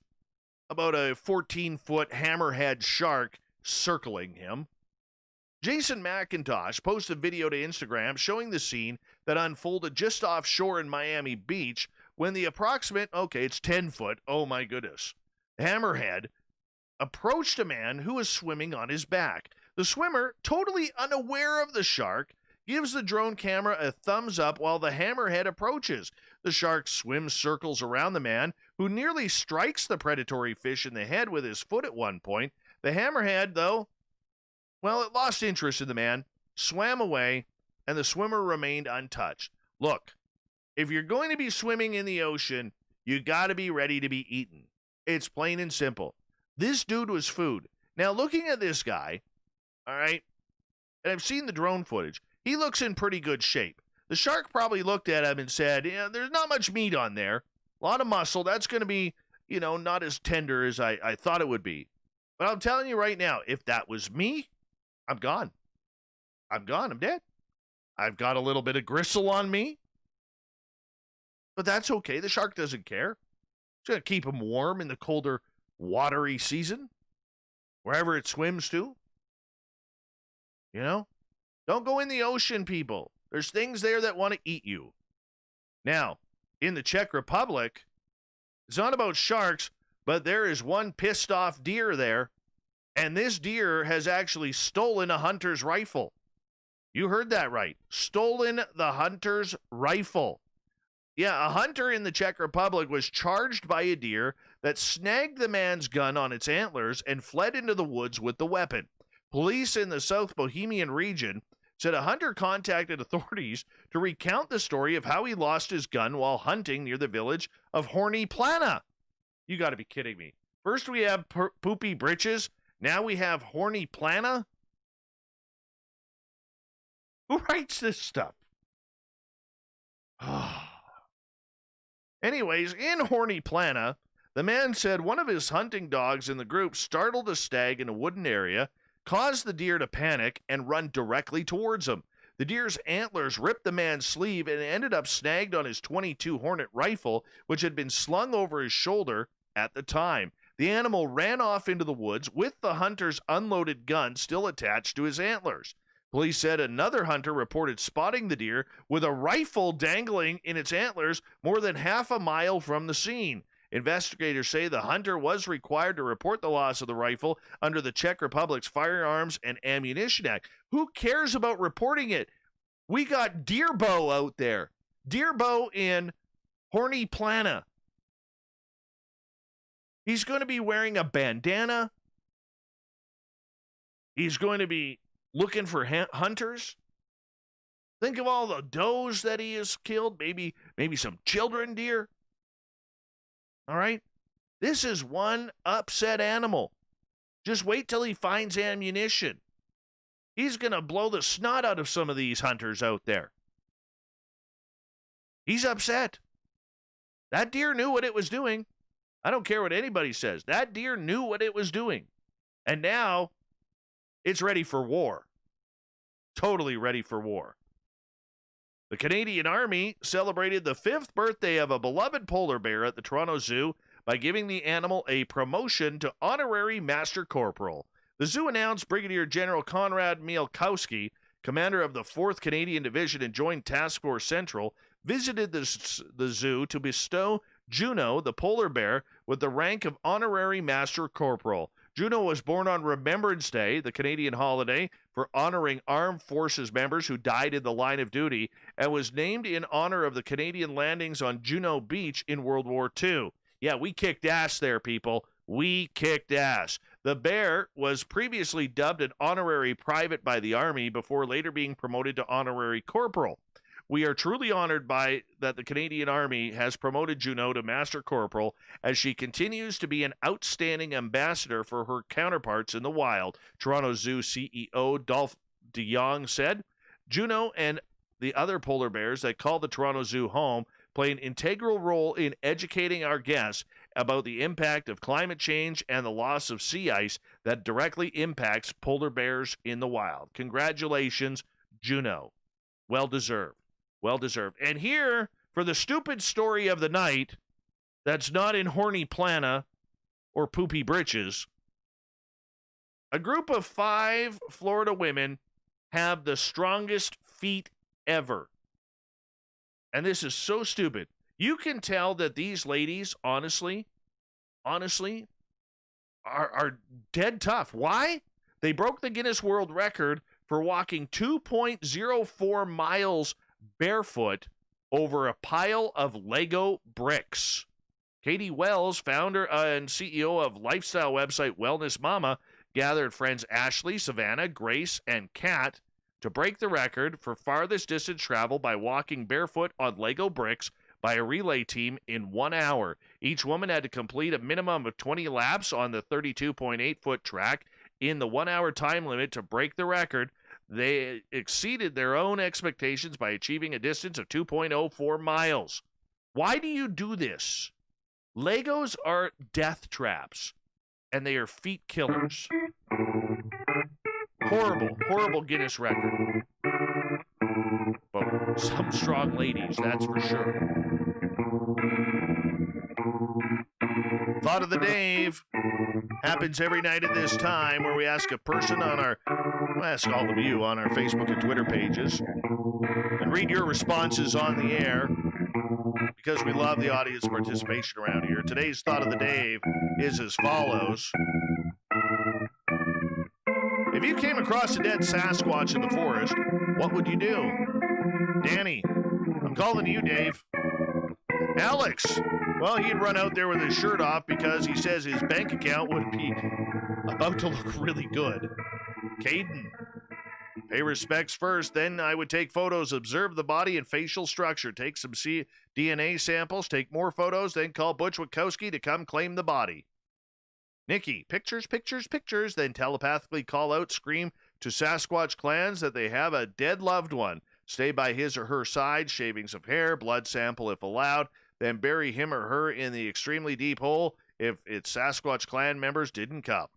about a 14-foot hammerhead shark circling him. Jason McIntosh posted a video to Instagram showing the scene that unfolded just offshore in Miami Beach when the approximate, it's 10 foot, oh my goodness, hammerhead approached a man who was swimming on his back. The swimmer, totally unaware of the shark, gives the drone camera a thumbs up while the hammerhead approaches. The shark swims circles around the man, who nearly strikes the predatory fish in the head with his foot at one point. The hammerhead, though, it lost interest in the man, swam away, and the swimmer remained untouched. Look, if you're going to be swimming in the ocean, you got to be ready to be eaten. It's plain and simple. This dude was food. Now, looking at this guy, all right, and I've seen the drone footage, he looks in pretty good shape. The shark probably looked at him and said, there's not much meat on there. A lot of muscle. That's going to be, not as tender as I thought it would be. But I'm telling you right now, if that was me, I'm gone. I'm gone. I'm dead. I've got a little bit of gristle on me. But that's okay. The shark doesn't care. It's going to keep him warm in the colder, watery season, wherever it swims to. Don't go in the ocean, people. There's things there that want to eat you. Now, in the Czech Republic, it's not about sharks, but there is one pissed off deer there, and this deer has actually stolen a hunter's rifle. You heard that right. Stolen the hunter's rifle. Yeah, a hunter in the Czech Republic was charged by a deer that snagged the man's gun on its antlers and fled into the woods with the weapon. Police in the South Bohemian region said a hunter contacted authorities to recount the story of how he lost his gun while hunting near the village of Horny Plana. You got to be kidding me. First we have Poopy Britches. Now we have Horny Plana. Who writes this stuff? Anyways, in Horny Plana, the man said one of his hunting dogs in the group startled a stag in a wooden area, caused the deer to panic and run directly towards him. The deer's antlers ripped the man's sleeve and ended up snagged on his .22 Hornet rifle, which had been slung over his shoulder at the time. The animal ran off into the woods with the hunter's unloaded gun still attached to his antlers. Police said another hunter reported spotting the deer with a rifle dangling in its antlers more than half a mile from the scene. Investigators say the hunter was required to report the loss of the rifle under the Czech Republic's Firearms and Ammunition Act. Who cares about reporting it? We got Deerbo out there. Deerbo in Horny Plana. He's going to be wearing a bandana. He's going to be looking for hunters. Think of all the does that he has killed. Maybe some children deer. All right? This is one upset animal. Just wait till he finds ammunition. He's going to blow the snot out of some of these hunters out there. He's upset. That deer knew what it was doing. I don't care what anybody says. That deer knew what it was doing. And now it's ready for war. Totally ready for war. The Canadian Army celebrated the 5th birthday of a beloved polar bear at the Toronto Zoo by giving the animal a promotion to honorary Master Corporal. The zoo announced Brigadier General Konrad Mielkowski, commander of the 4th Canadian Division and Joint Task Force Central, visited the zoo to bestow Juno, the polar bear, with the rank of honorary Master Corporal. Juno was born on Remembrance Day, the Canadian holiday for honoring armed forces members who died in the line of duty, and was named in honor of the Canadian landings on Juno Beach in World War II. Yeah, we kicked ass there, people. We kicked ass. The bear was previously dubbed an honorary private by the Army before later being promoted to honorary corporal. We are truly honored by that the Canadian Army has promoted Juno to Master Corporal as she continues to be an outstanding ambassador for her counterparts in the wild, Toronto Zoo CEO Dolph de Jong said. Juno and the other polar bears that call the Toronto Zoo home play an integral role in educating our guests about the impact of climate change and the loss of sea ice that directly impacts polar bears in the wild. Congratulations, Juno. Well deserved. Well deserved. And here, for the stupid story of the night that's not in Horny Plana or Poopy Britches, a group of 5 Florida women have the strongest feet ever. And this is so stupid. You can tell that these ladies, honestly, are dead tough. Why? They broke the Guinness World Record for walking 2.04 miles barefoot over a pile of Lego bricks. Katie Wells, founder and CEO of lifestyle website Wellness Mama, gathered friends Ashley, Savannah, Grace, and Kat to break the record for farthest distance travel by walking barefoot on Lego bricks by a relay team in 1 hour. Each woman had to complete a minimum of 20 laps on the 32.8-foot track in the 1 hour time limit to break the record. They exceeded their own expectations by achieving a distance of 2.04 miles. Why do you do this? Legos are death traps, and they are feet killers. Horrible Guinness record. But some strong ladies, that's for sure. Thought of the Dave happens every night at this time, where we ask a person on our, we'll ask all of you on our Facebook and Twitter pages, and read your responses on the air, because we love the audience participation around here. Today's Thought of the Dave is as follows. If you came across a dead Sasquatch in the forest, what would you do? Danny, I'm calling you, Dave. Alex, well, he'd run out there with his shirt off because he says his bank account would be about to look really good. Caden, pay respects first, then I would take photos, observe the body and facial structure, take some DNA samples, take more photos, then call Butch Witkowski to come claim the body. Nikki, pictures, then telepathically call out, scream to Sasquatch clans that they have a dead loved one. Stay by his or her side, shavings of hair, blood sample if allowed, then bury him or her in the extremely deep hole if its Sasquatch clan members didn't come.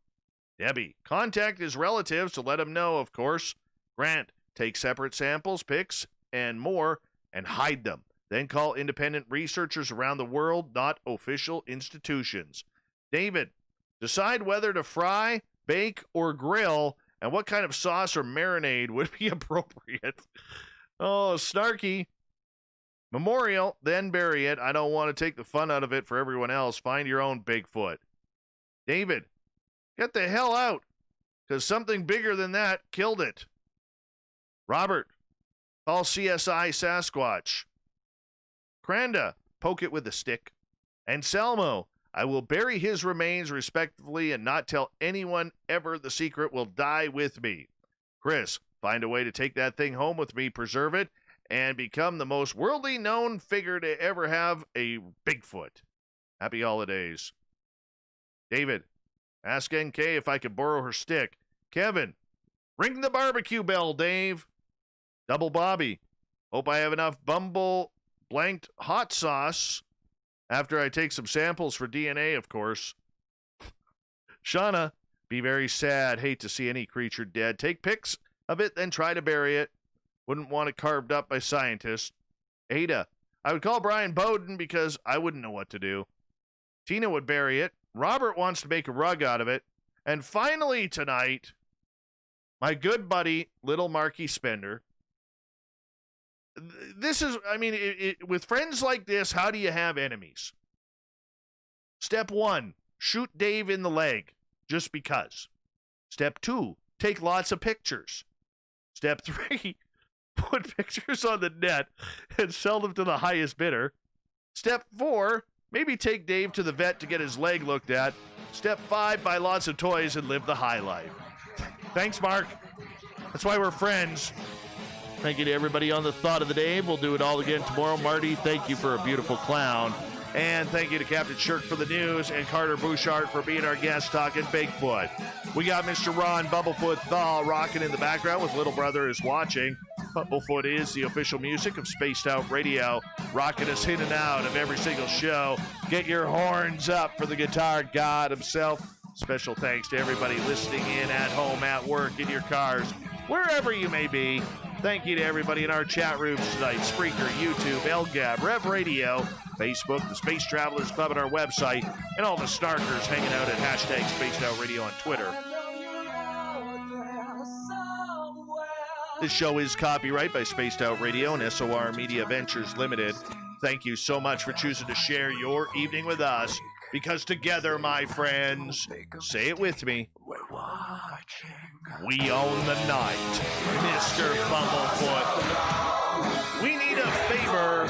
Debbie, contact his relatives to let them know, of course. Grant, take separate samples, pics, and more, and hide them. Then call independent researchers around the world, not official institutions. David, decide whether to fry, bake, or grill, and what kind of sauce or marinade would be appropriate. Oh, Snarky. Memorial, then bury it. I don't want to take the fun out of it for everyone else. Find your own Bigfoot. David, get the hell out, because something bigger than that killed it. Robert, call CSI Sasquatch. Cranda, poke it with a stick. Anselmo, I will bury his remains respectfully and not tell anyone ever. The secret will die with me. Chris, find a way to take that thing home with me, preserve it, and become the most worldly known figure to ever have a Bigfoot. Happy holidays. David, ask NK if I could borrow her stick. Kevin, ring the barbecue bell, Dave. Double Bobby, hope I have enough Bumble blanked hot sauce after I take some samples for DNA, of course. Shauna, be very sad. Hate to see any creature dead. Take pics of it, then try to bury it. Wouldn't want it carved up by scientists. Ada, I would call Brian Bowden because I wouldn't know what to do. Tina would bury it. Robert wants to make a rug out of it. And finally tonight, my good buddy, Little Marky Spender. This is, I mean, with friends like this, how do you have enemies? Step 1, shoot Dave in the leg, just because. Step 2, take lots of pictures. Step 3, put pictures on the net and sell them to the highest bidder. Step 4, maybe take Dave to the vet to get his leg looked at. Step 5, buy lots of toys and live the high life. Thanks, Mark. That's why we're friends. Thank you to everybody on the Thought of the Day. We'll do it all again tomorrow. Marty, thank you for a beautiful clown. And thank you to Captain Shirk for the news and Carter Buschardt for being our guest talking Bigfoot. We got Mr. Ron Bumblefoot Thaw rocking in the background with Little Brother is watching. Bumblefoot is the official music of Spaced Out Radio, rocking us in and out of every single show. Get your horns up for the guitar god himself. Special thanks to everybody listening in at home, at work, in your cars, wherever you may be. Thank you to everybody in our chat rooms tonight. Spreaker, YouTube, LGAB, Rev Radio, Facebook, the Space Travelers Club, and our website, and all the snarkers hanging out at hashtag Spaced Out Radio on Twitter. This show is copyright by Spaced Out Radio and SOR Media Ventures Limited. Thank you so much for choosing to share your evening with us, because together, my friends, say it with me, we own the night, Mr. Bumblefoot. We need a favor.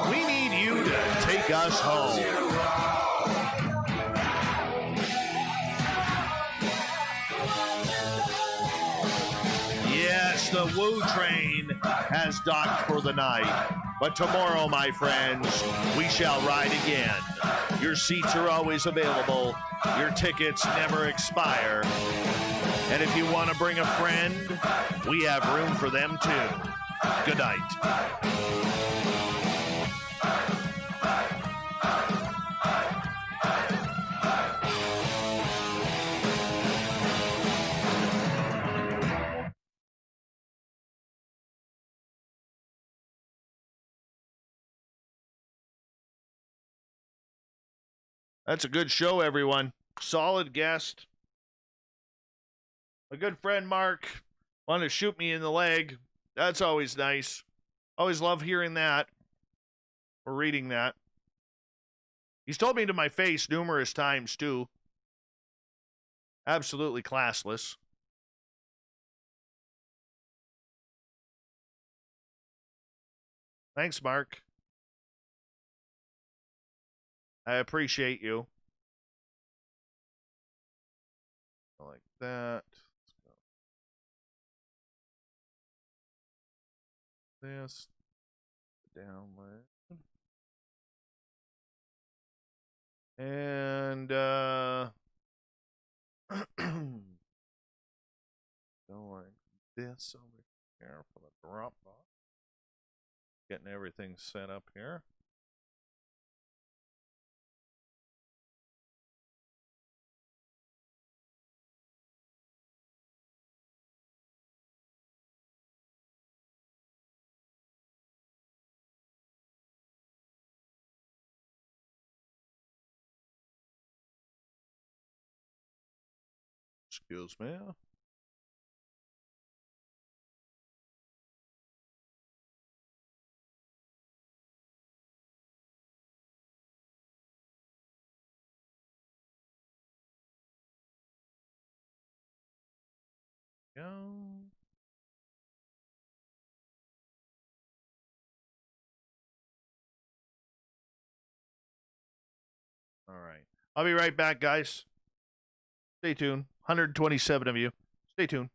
We need you to take us home. Yes, the Woo train has docked for the night. But tomorrow, my friends, we shall ride again. Your seats are always available. Your tickets never expire. And if you want to bring a friend, we have room for them too. Good night. That's a good show, everyone. Solid guest. A good friend, Mark, wanted to shoot me in the leg. That's always nice. Always love hearing that or reading that. He's told me to my face numerous times, too. Absolutely classless. Thanks, Mark. I appreciate you. Like that. Let's go. This. Download. And, go like this over here for the Dropbox. Getting everything set up here. Excuse me. Go. All right. I'll be right back, guys. Stay tuned. 127 of you. Stay tuned.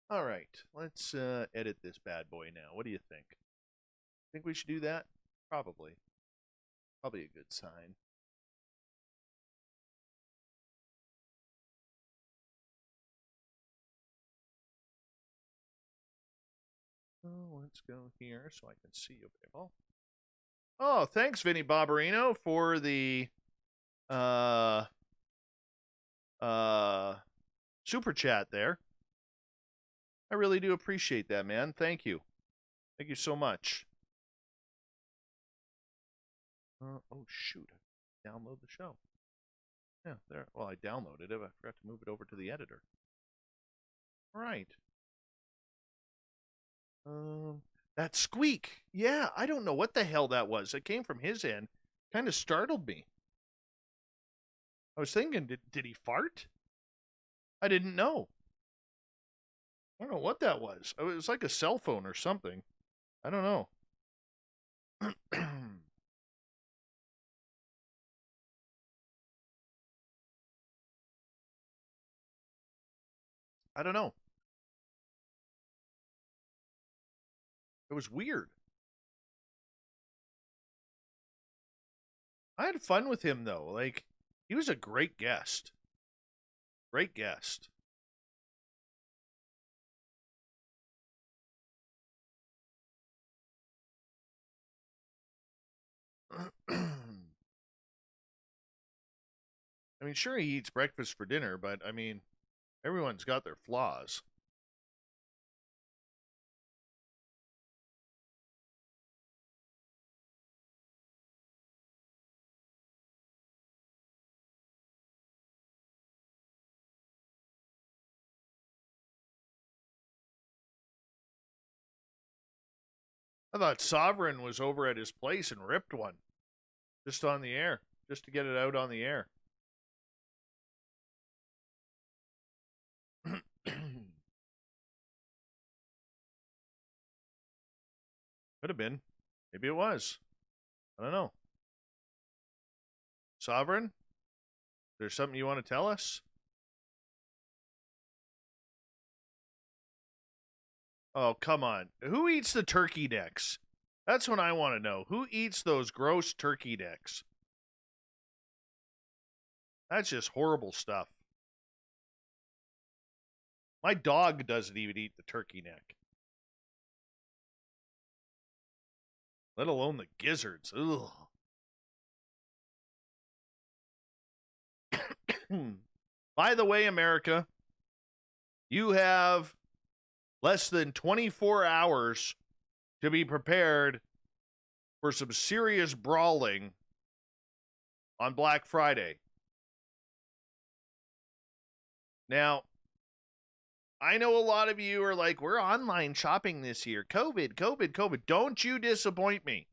All right. Let's edit this bad boy now. What do you think? Think we should do that? Probably. Probably a good sign. Oh, let's go here so I can see you, people. Oh, thanks, Vinny Barbarino, for the super chat there. I really do appreciate that, man. Thank you. Thank you so much. Oh, shoot. Download the show. Yeah, there. Well, I downloaded it. I forgot to move it over to the editor. All right. That squeak. Yeah, I don't know what the hell that was. It came from his end. Kind of startled me. I was thinking, did he fart? I didn't know. I don't know what that was. It was like a cell phone or something. I don't know. I don't know. It was weird. I had fun with him, though. Like, he was a great guest. Great guest. I mean, sure, he eats breakfast for dinner, but, I mean, everyone's got their flaws. I thought Sovereign was over at his place and ripped one. Just on the air. Just to get it out on the air. Could have been. Maybe it was. I don't know. Sovereign? There's something you want to tell us? Oh, come on. Who eats the turkey necks? That's what I want to know. Who eats those gross turkey necks? That's just horrible stuff. My dog doesn't even eat the turkey neck. Let alone the gizzards. Ugh. By the way, America, you have less than 24 hours to be prepared for some serious brawling on Black Friday. Now, I know a lot of you are like, we're online shopping this year. COVID, COVID, COVID. Don't you disappoint me.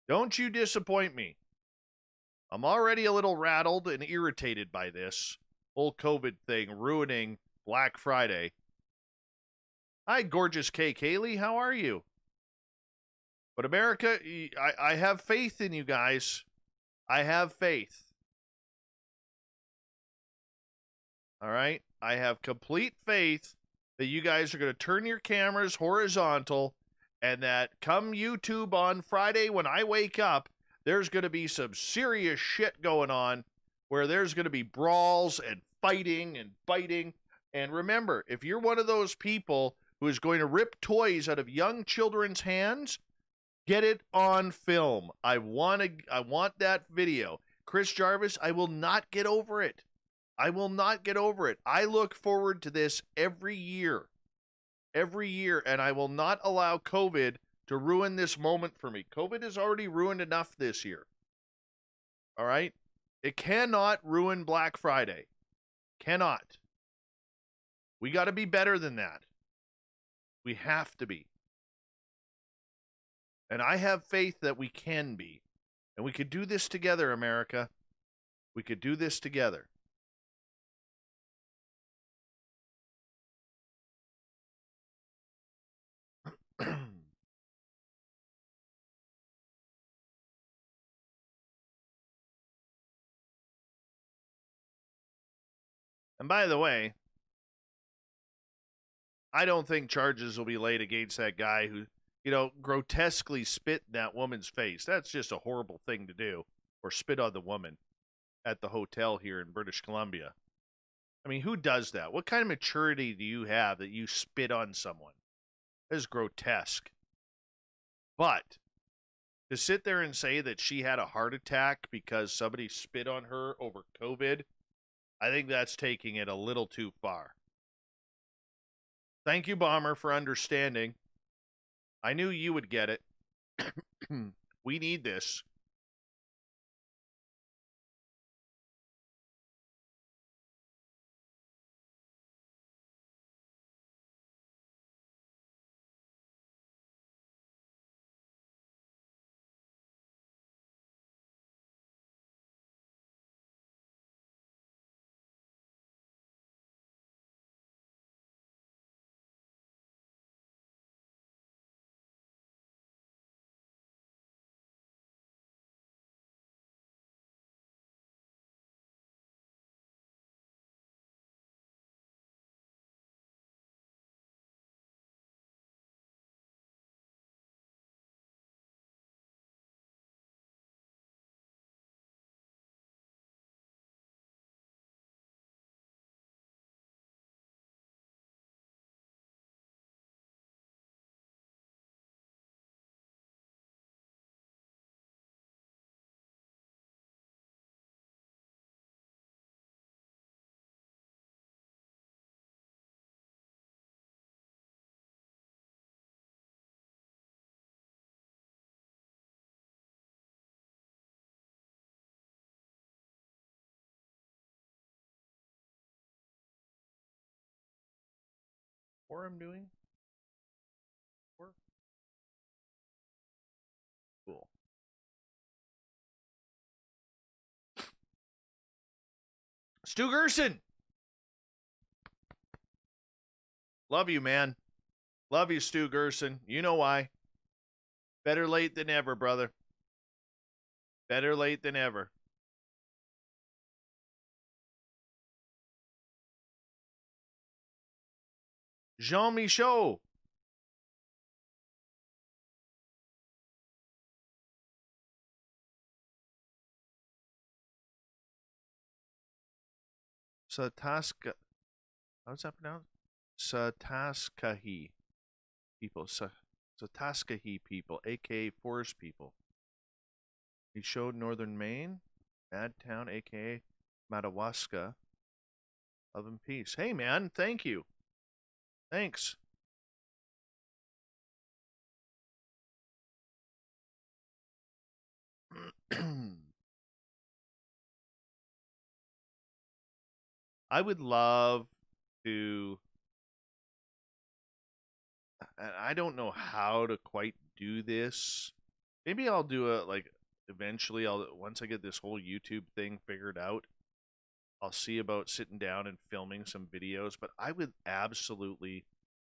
Don't you disappoint me. I'm already a little rattled and irritated by this whole COVID thing ruining Black Friday. Hi, gorgeous Kay Kaylee. How are you? But America, I have faith in you guys. I have faith. All right? I have complete faith that you guys are going to turn your cameras horizontal and that come YouTube on Friday when I wake up, there's going to be some serious shit going on where there's going to be brawls and fighting and biting. And remember, if you're one of those people who is going to rip toys out of young children's hands, get it on film. I want that video. Chris Jarvis, I will not get over it. I will not get over it. I look forward to this every year. Every year, and I will not allow COVID to ruin this moment for me. COVID has already ruined enough this year. All right? It cannot ruin Black Friday. Cannot. We got to be better than that. We have to be. And I have faith that we can be. And we could do this together, America. We could do this together. And by the way, I don't think charges will be laid against that guy who, grotesquely spit in that woman's face. That's just a horrible thing to do. Or spit on the woman at the hotel here in British Columbia. I mean, who does that? What kind of maturity do you have that you spit on someone? That is grotesque. But to sit there and say that she had a heart attack because somebody spit on her over COVID, I think that's taking it a little too far. Thank you, Bomber, for understanding. I knew you would get it. We need this. Or I'm doing? Or? Cool. Stu Gerson! Love you, man. Love you, Stu Gerson. You know why. Better late than ever, brother. Better late than ever. Jean Michaud. Sataska. How's that pronounced? Sataskahi people. Sataskahi people, aka forest people. He showed Northern Maine, Bad Town, aka Madawaska. Love and peace. Hey, man, thank you. Thanks. I would love to. I don't know how to quite do this. Maybe I'll do it like eventually. Once I get this whole YouTube thing figured out, I'll see about sitting down and filming some videos. But I would absolutely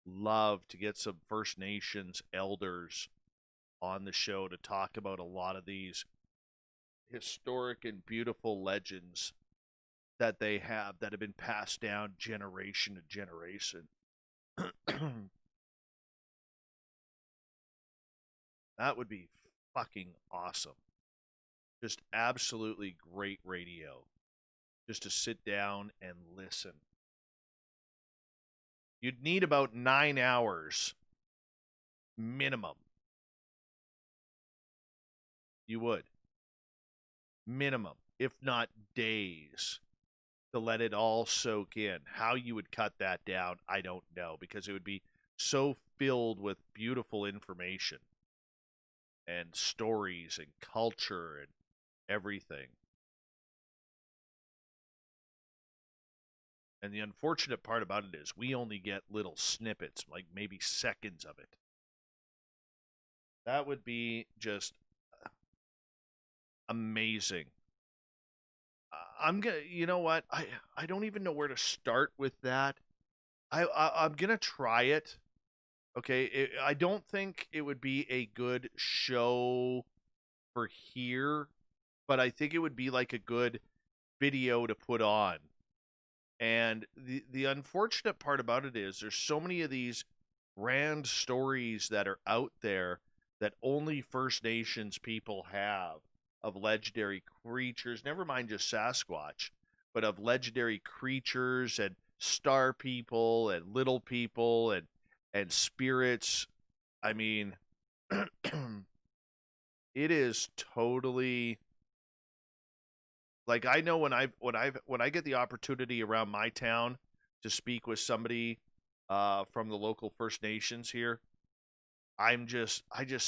love to get some First Nations elders on the show to talk about a lot of these historic and beautiful legends that they have that have been passed down generation to generation. That would be fucking awesome. Just absolutely great radio. Just to sit down and listen. You'd need about 9 hours minimum. You would. Minimum, if not days, to let it all soak in. How you would cut that down, I don't know, because it would be so filled with beautiful information and stories and culture and everything. And the unfortunate part about it is we only get little snippets, like maybe seconds of it. That would be just amazing. I'm gonna, you know what? I don't even know where to start with that. I'm gonna try it. Okay, I don't think it would be a good show for here, but I think it would be like a good video to put on. And the unfortunate part about it is there's so many of these grand stories that are out there that only First Nations people have of legendary creatures, never mind just Sasquatch, but of legendary creatures and star people and little people and spirits. I mean, it is totally like, I know when I get the opportunity around my town to speak with somebody from the local First Nations here, I just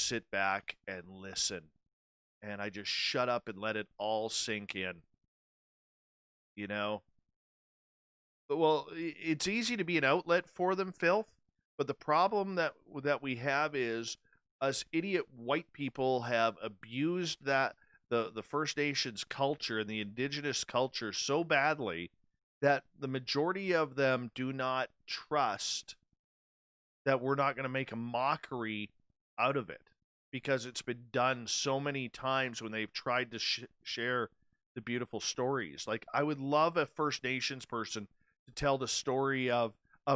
sit back and listen, and I just shut up and let it all sink in. You know? But, well, it's easy to be an outlet for them, Filth, but the problem that we have is us idiot white people have abused that the First Nations culture and the indigenous culture so badly that the majority of them do not trust that we're not going to make a mockery out of it, because it's been done so many times when they've tried to share the beautiful stories. Like, I would love a First Nations person to tell the story of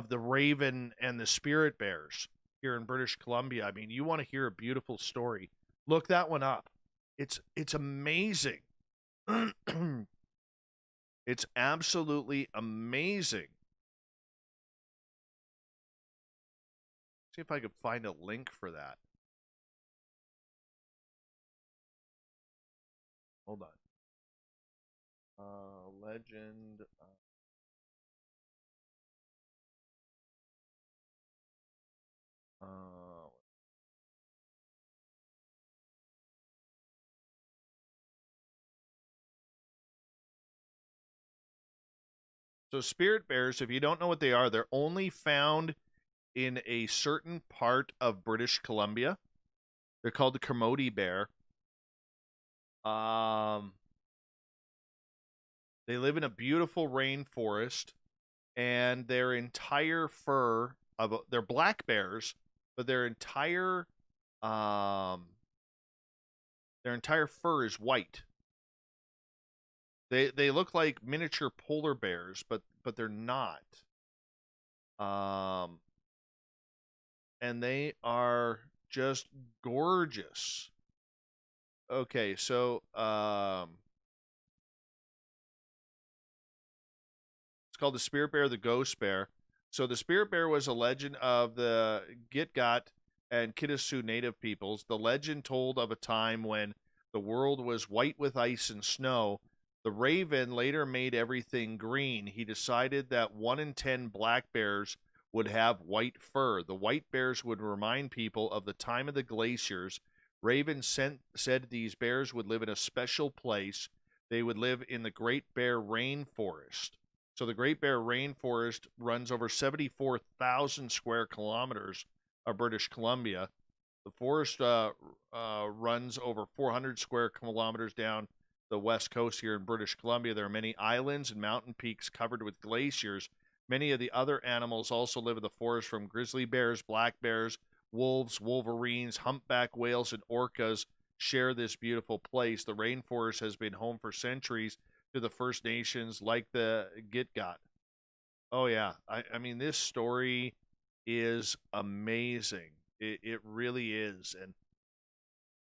the raven and the spirit bears here in British Columbia. I mean, you want to hear a beautiful story, look that one up. It's amazing. It's absolutely amazing. See if I could find a link for that. Hold on. Legend. So spirit bears, if you don't know what they are, they're only found in a certain part of British Columbia. They're called the Kermode bear. They live in a beautiful rainforest, and their entire fur they're black bears, but their entire fur is white. They look like miniature polar bears, but they're not. And they are just gorgeous. Okay, so it's called the spirit bear, the ghost bear. So the spirit bear was a legend of the Gitgat and Kittasu native peoples. The legend told of a time when the world was white with ice and snow. The raven later made everything green. He decided that 1 in 10 black bears would have white fur. The white bears would remind people of the time of the glaciers. Raven said these bears would live in a special place. They would live in the Great Bear Rainforest. So the Great Bear Rainforest runs over 74,000 square kilometers of British Columbia. The forest runs over 400 square kilometers down the west coast here in British Columbia. There are many islands and mountain peaks covered with glaciers. Many of the other animals also live in the forest, from grizzly bears, black bears, wolves, wolverines, humpback whales, and orcas share this beautiful place. The rainforest has been home for centuries to the First Nations like the Gitgat. Oh, yeah. I mean, this story is amazing. It really is.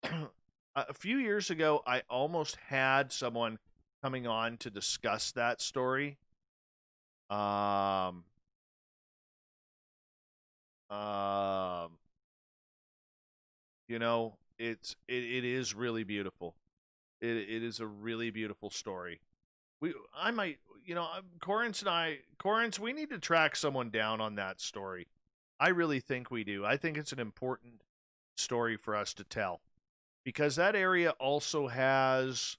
And a few years ago, I almost had someone coming on to discuss that story. You know, it is really beautiful. It is a really beautiful story. I might, Corrance, we need to track someone down on that story. I really think we do. I think it's an important story for us to tell, because that area also has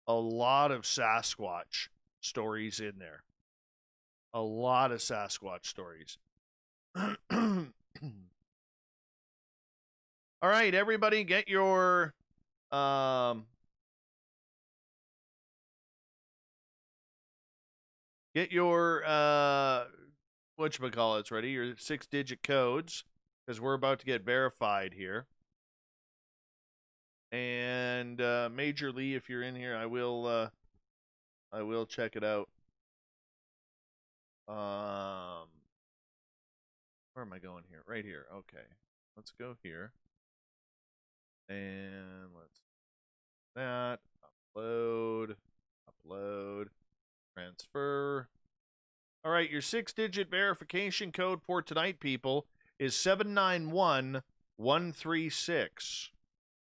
a lot of Sasquatch stories in there. A lot of Sasquatch stories. All right, everybody, get your whatchamacallits ready, your 6-digit codes, because we're about to get verified here. And Major Lee, if you're in here, I will check it out. Where am I going here? Right here. Okay. Let's go here. And let's that. Upload. Transfer. All right, your 6-digit verification code for tonight, people, is 791136.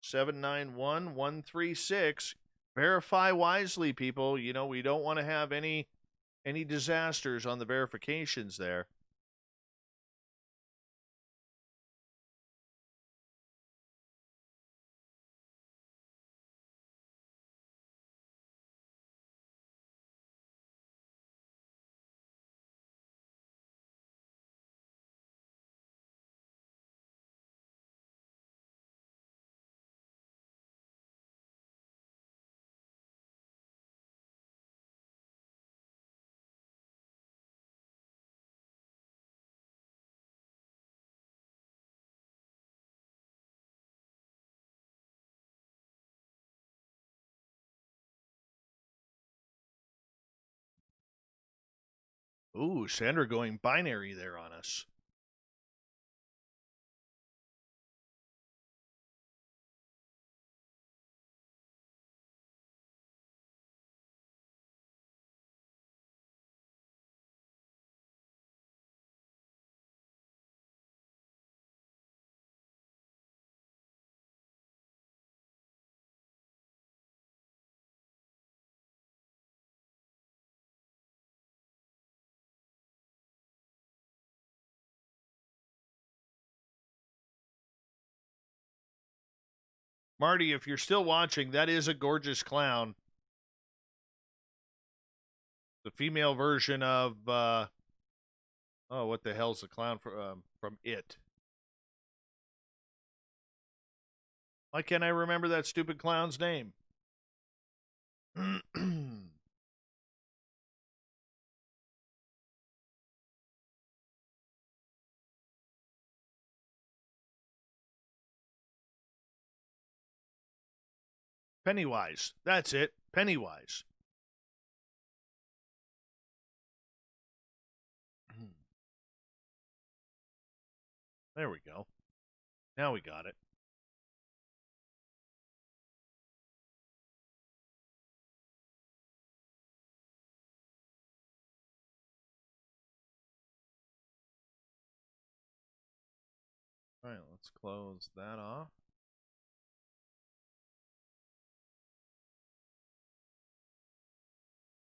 791136. Verify wisely, people. You know, we don't want to have any disasters on the verifications there. Ooh, Sandra going binary there on us. Marty, if you're still watching, that is a gorgeous clown. The female version of Oh, what the hell's the clown from It? Why can't I remember that stupid clown's name? Pennywise. That's it. Pennywise. There we go. Now we got it. All right, let's close that off.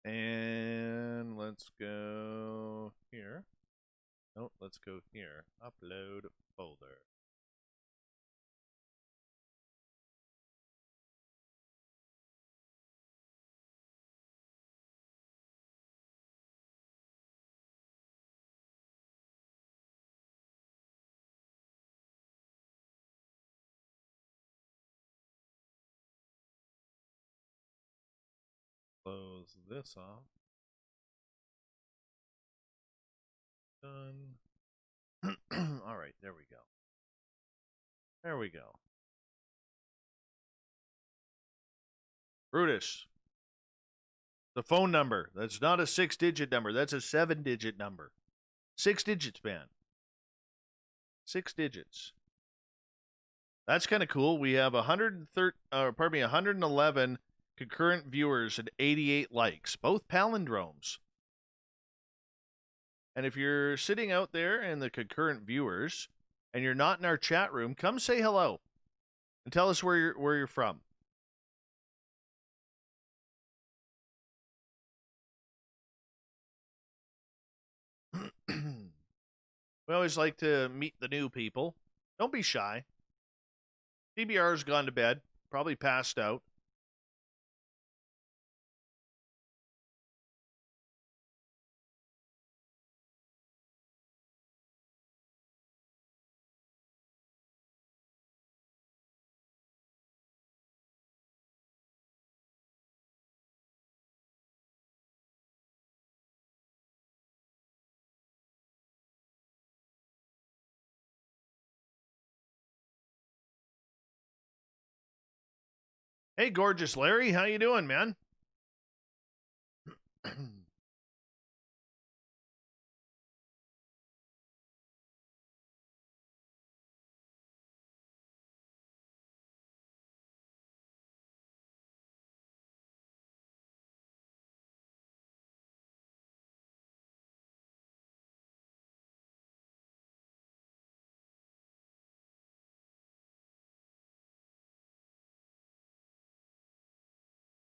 And let's go here. Nope, let's go here. Upload folder. Close this off. Done. All right, there we go. There we go. Brutus. The phone number. That's not a 6-digit number. That's a 7-digit number. 6 digits, man. 6 digits. That's kind of cool. We have 111 concurrent viewers and 88 likes. Both palindromes. And if you're sitting out there in the concurrent viewers and you're not in our chat room, come say hello and tell us where you're from. We always like to meet the new people. Don't be shy. DBR's gone to bed, probably passed out. Hey, gorgeous Larry, how you doing, man?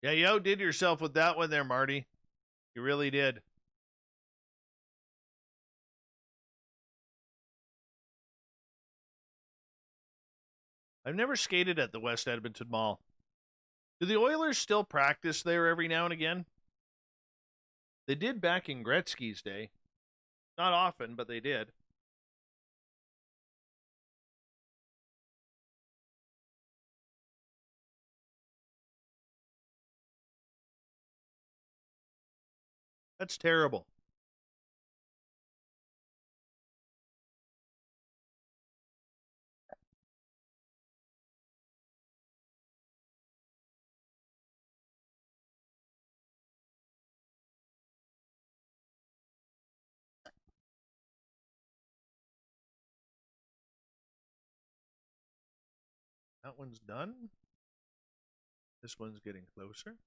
Yeah, you outdid yourself with that one there, Marty. You really did. I've never skated at the West Edmonton Mall. Do the Oilers still practice there every now and again? They did back in Gretzky's day. Not often, but they did. That's terrible. That one's done. This one's getting closer.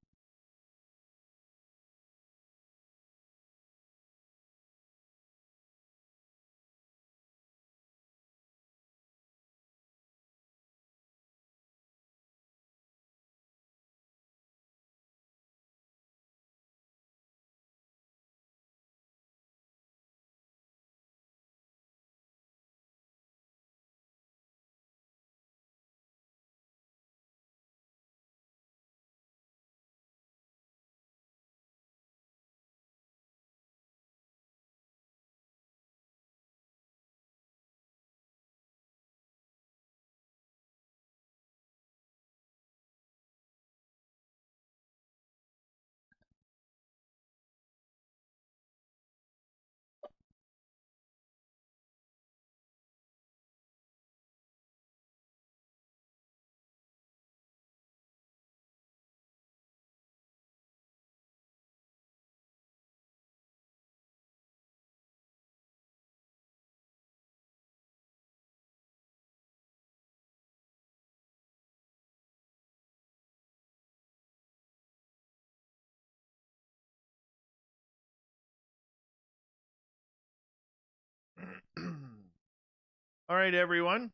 All right, everyone.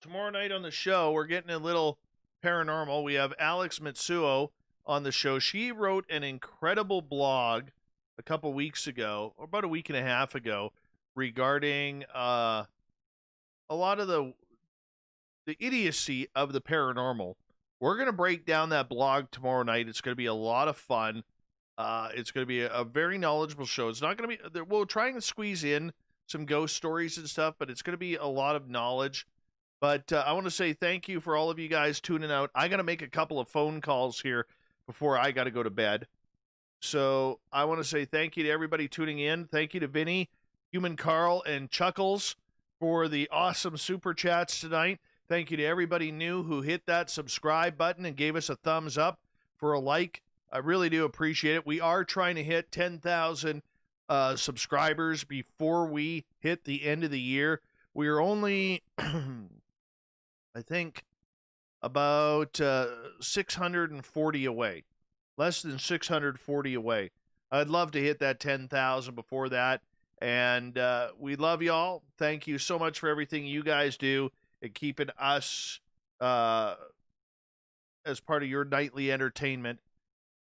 Tomorrow night on the show, we're getting a little paranormal. We have Alex Mitsuo on the show. She wrote an incredible blog a couple weeks ago, or about a week and a half ago, regarding a lot of the idiocy of the paranormal. We're going to break down that blog tomorrow night. It's going to be a lot of fun. It's going to be a very knowledgeable show. It's not going to be, we'll try and squeeze in some ghost stories and stuff, but it's going to be a lot of knowledge. But I want to say thank you for all of you guys tuning out. I got to make a couple of phone calls here before I got to go to bed. So I want to say thank you to everybody tuning in. Thank you to Vinny, Human Carl, and Chuckles for the awesome super chats tonight. Thank you to everybody new who hit that subscribe button and gave us a thumbs up for a like. I really do appreciate it. We are trying to hit 10,000 subscribers before we hit the end of the year. We are only, I think, about 640 away. Less than 640 away. I'd love to hit that 10,000 before that. And we love y'all. Thank you so much for everything you guys do and keeping us as part of your nightly entertainment.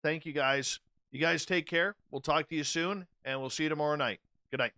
Thank you guys. You guys take care. We'll talk to you soon, and we'll see you tomorrow night. Good night.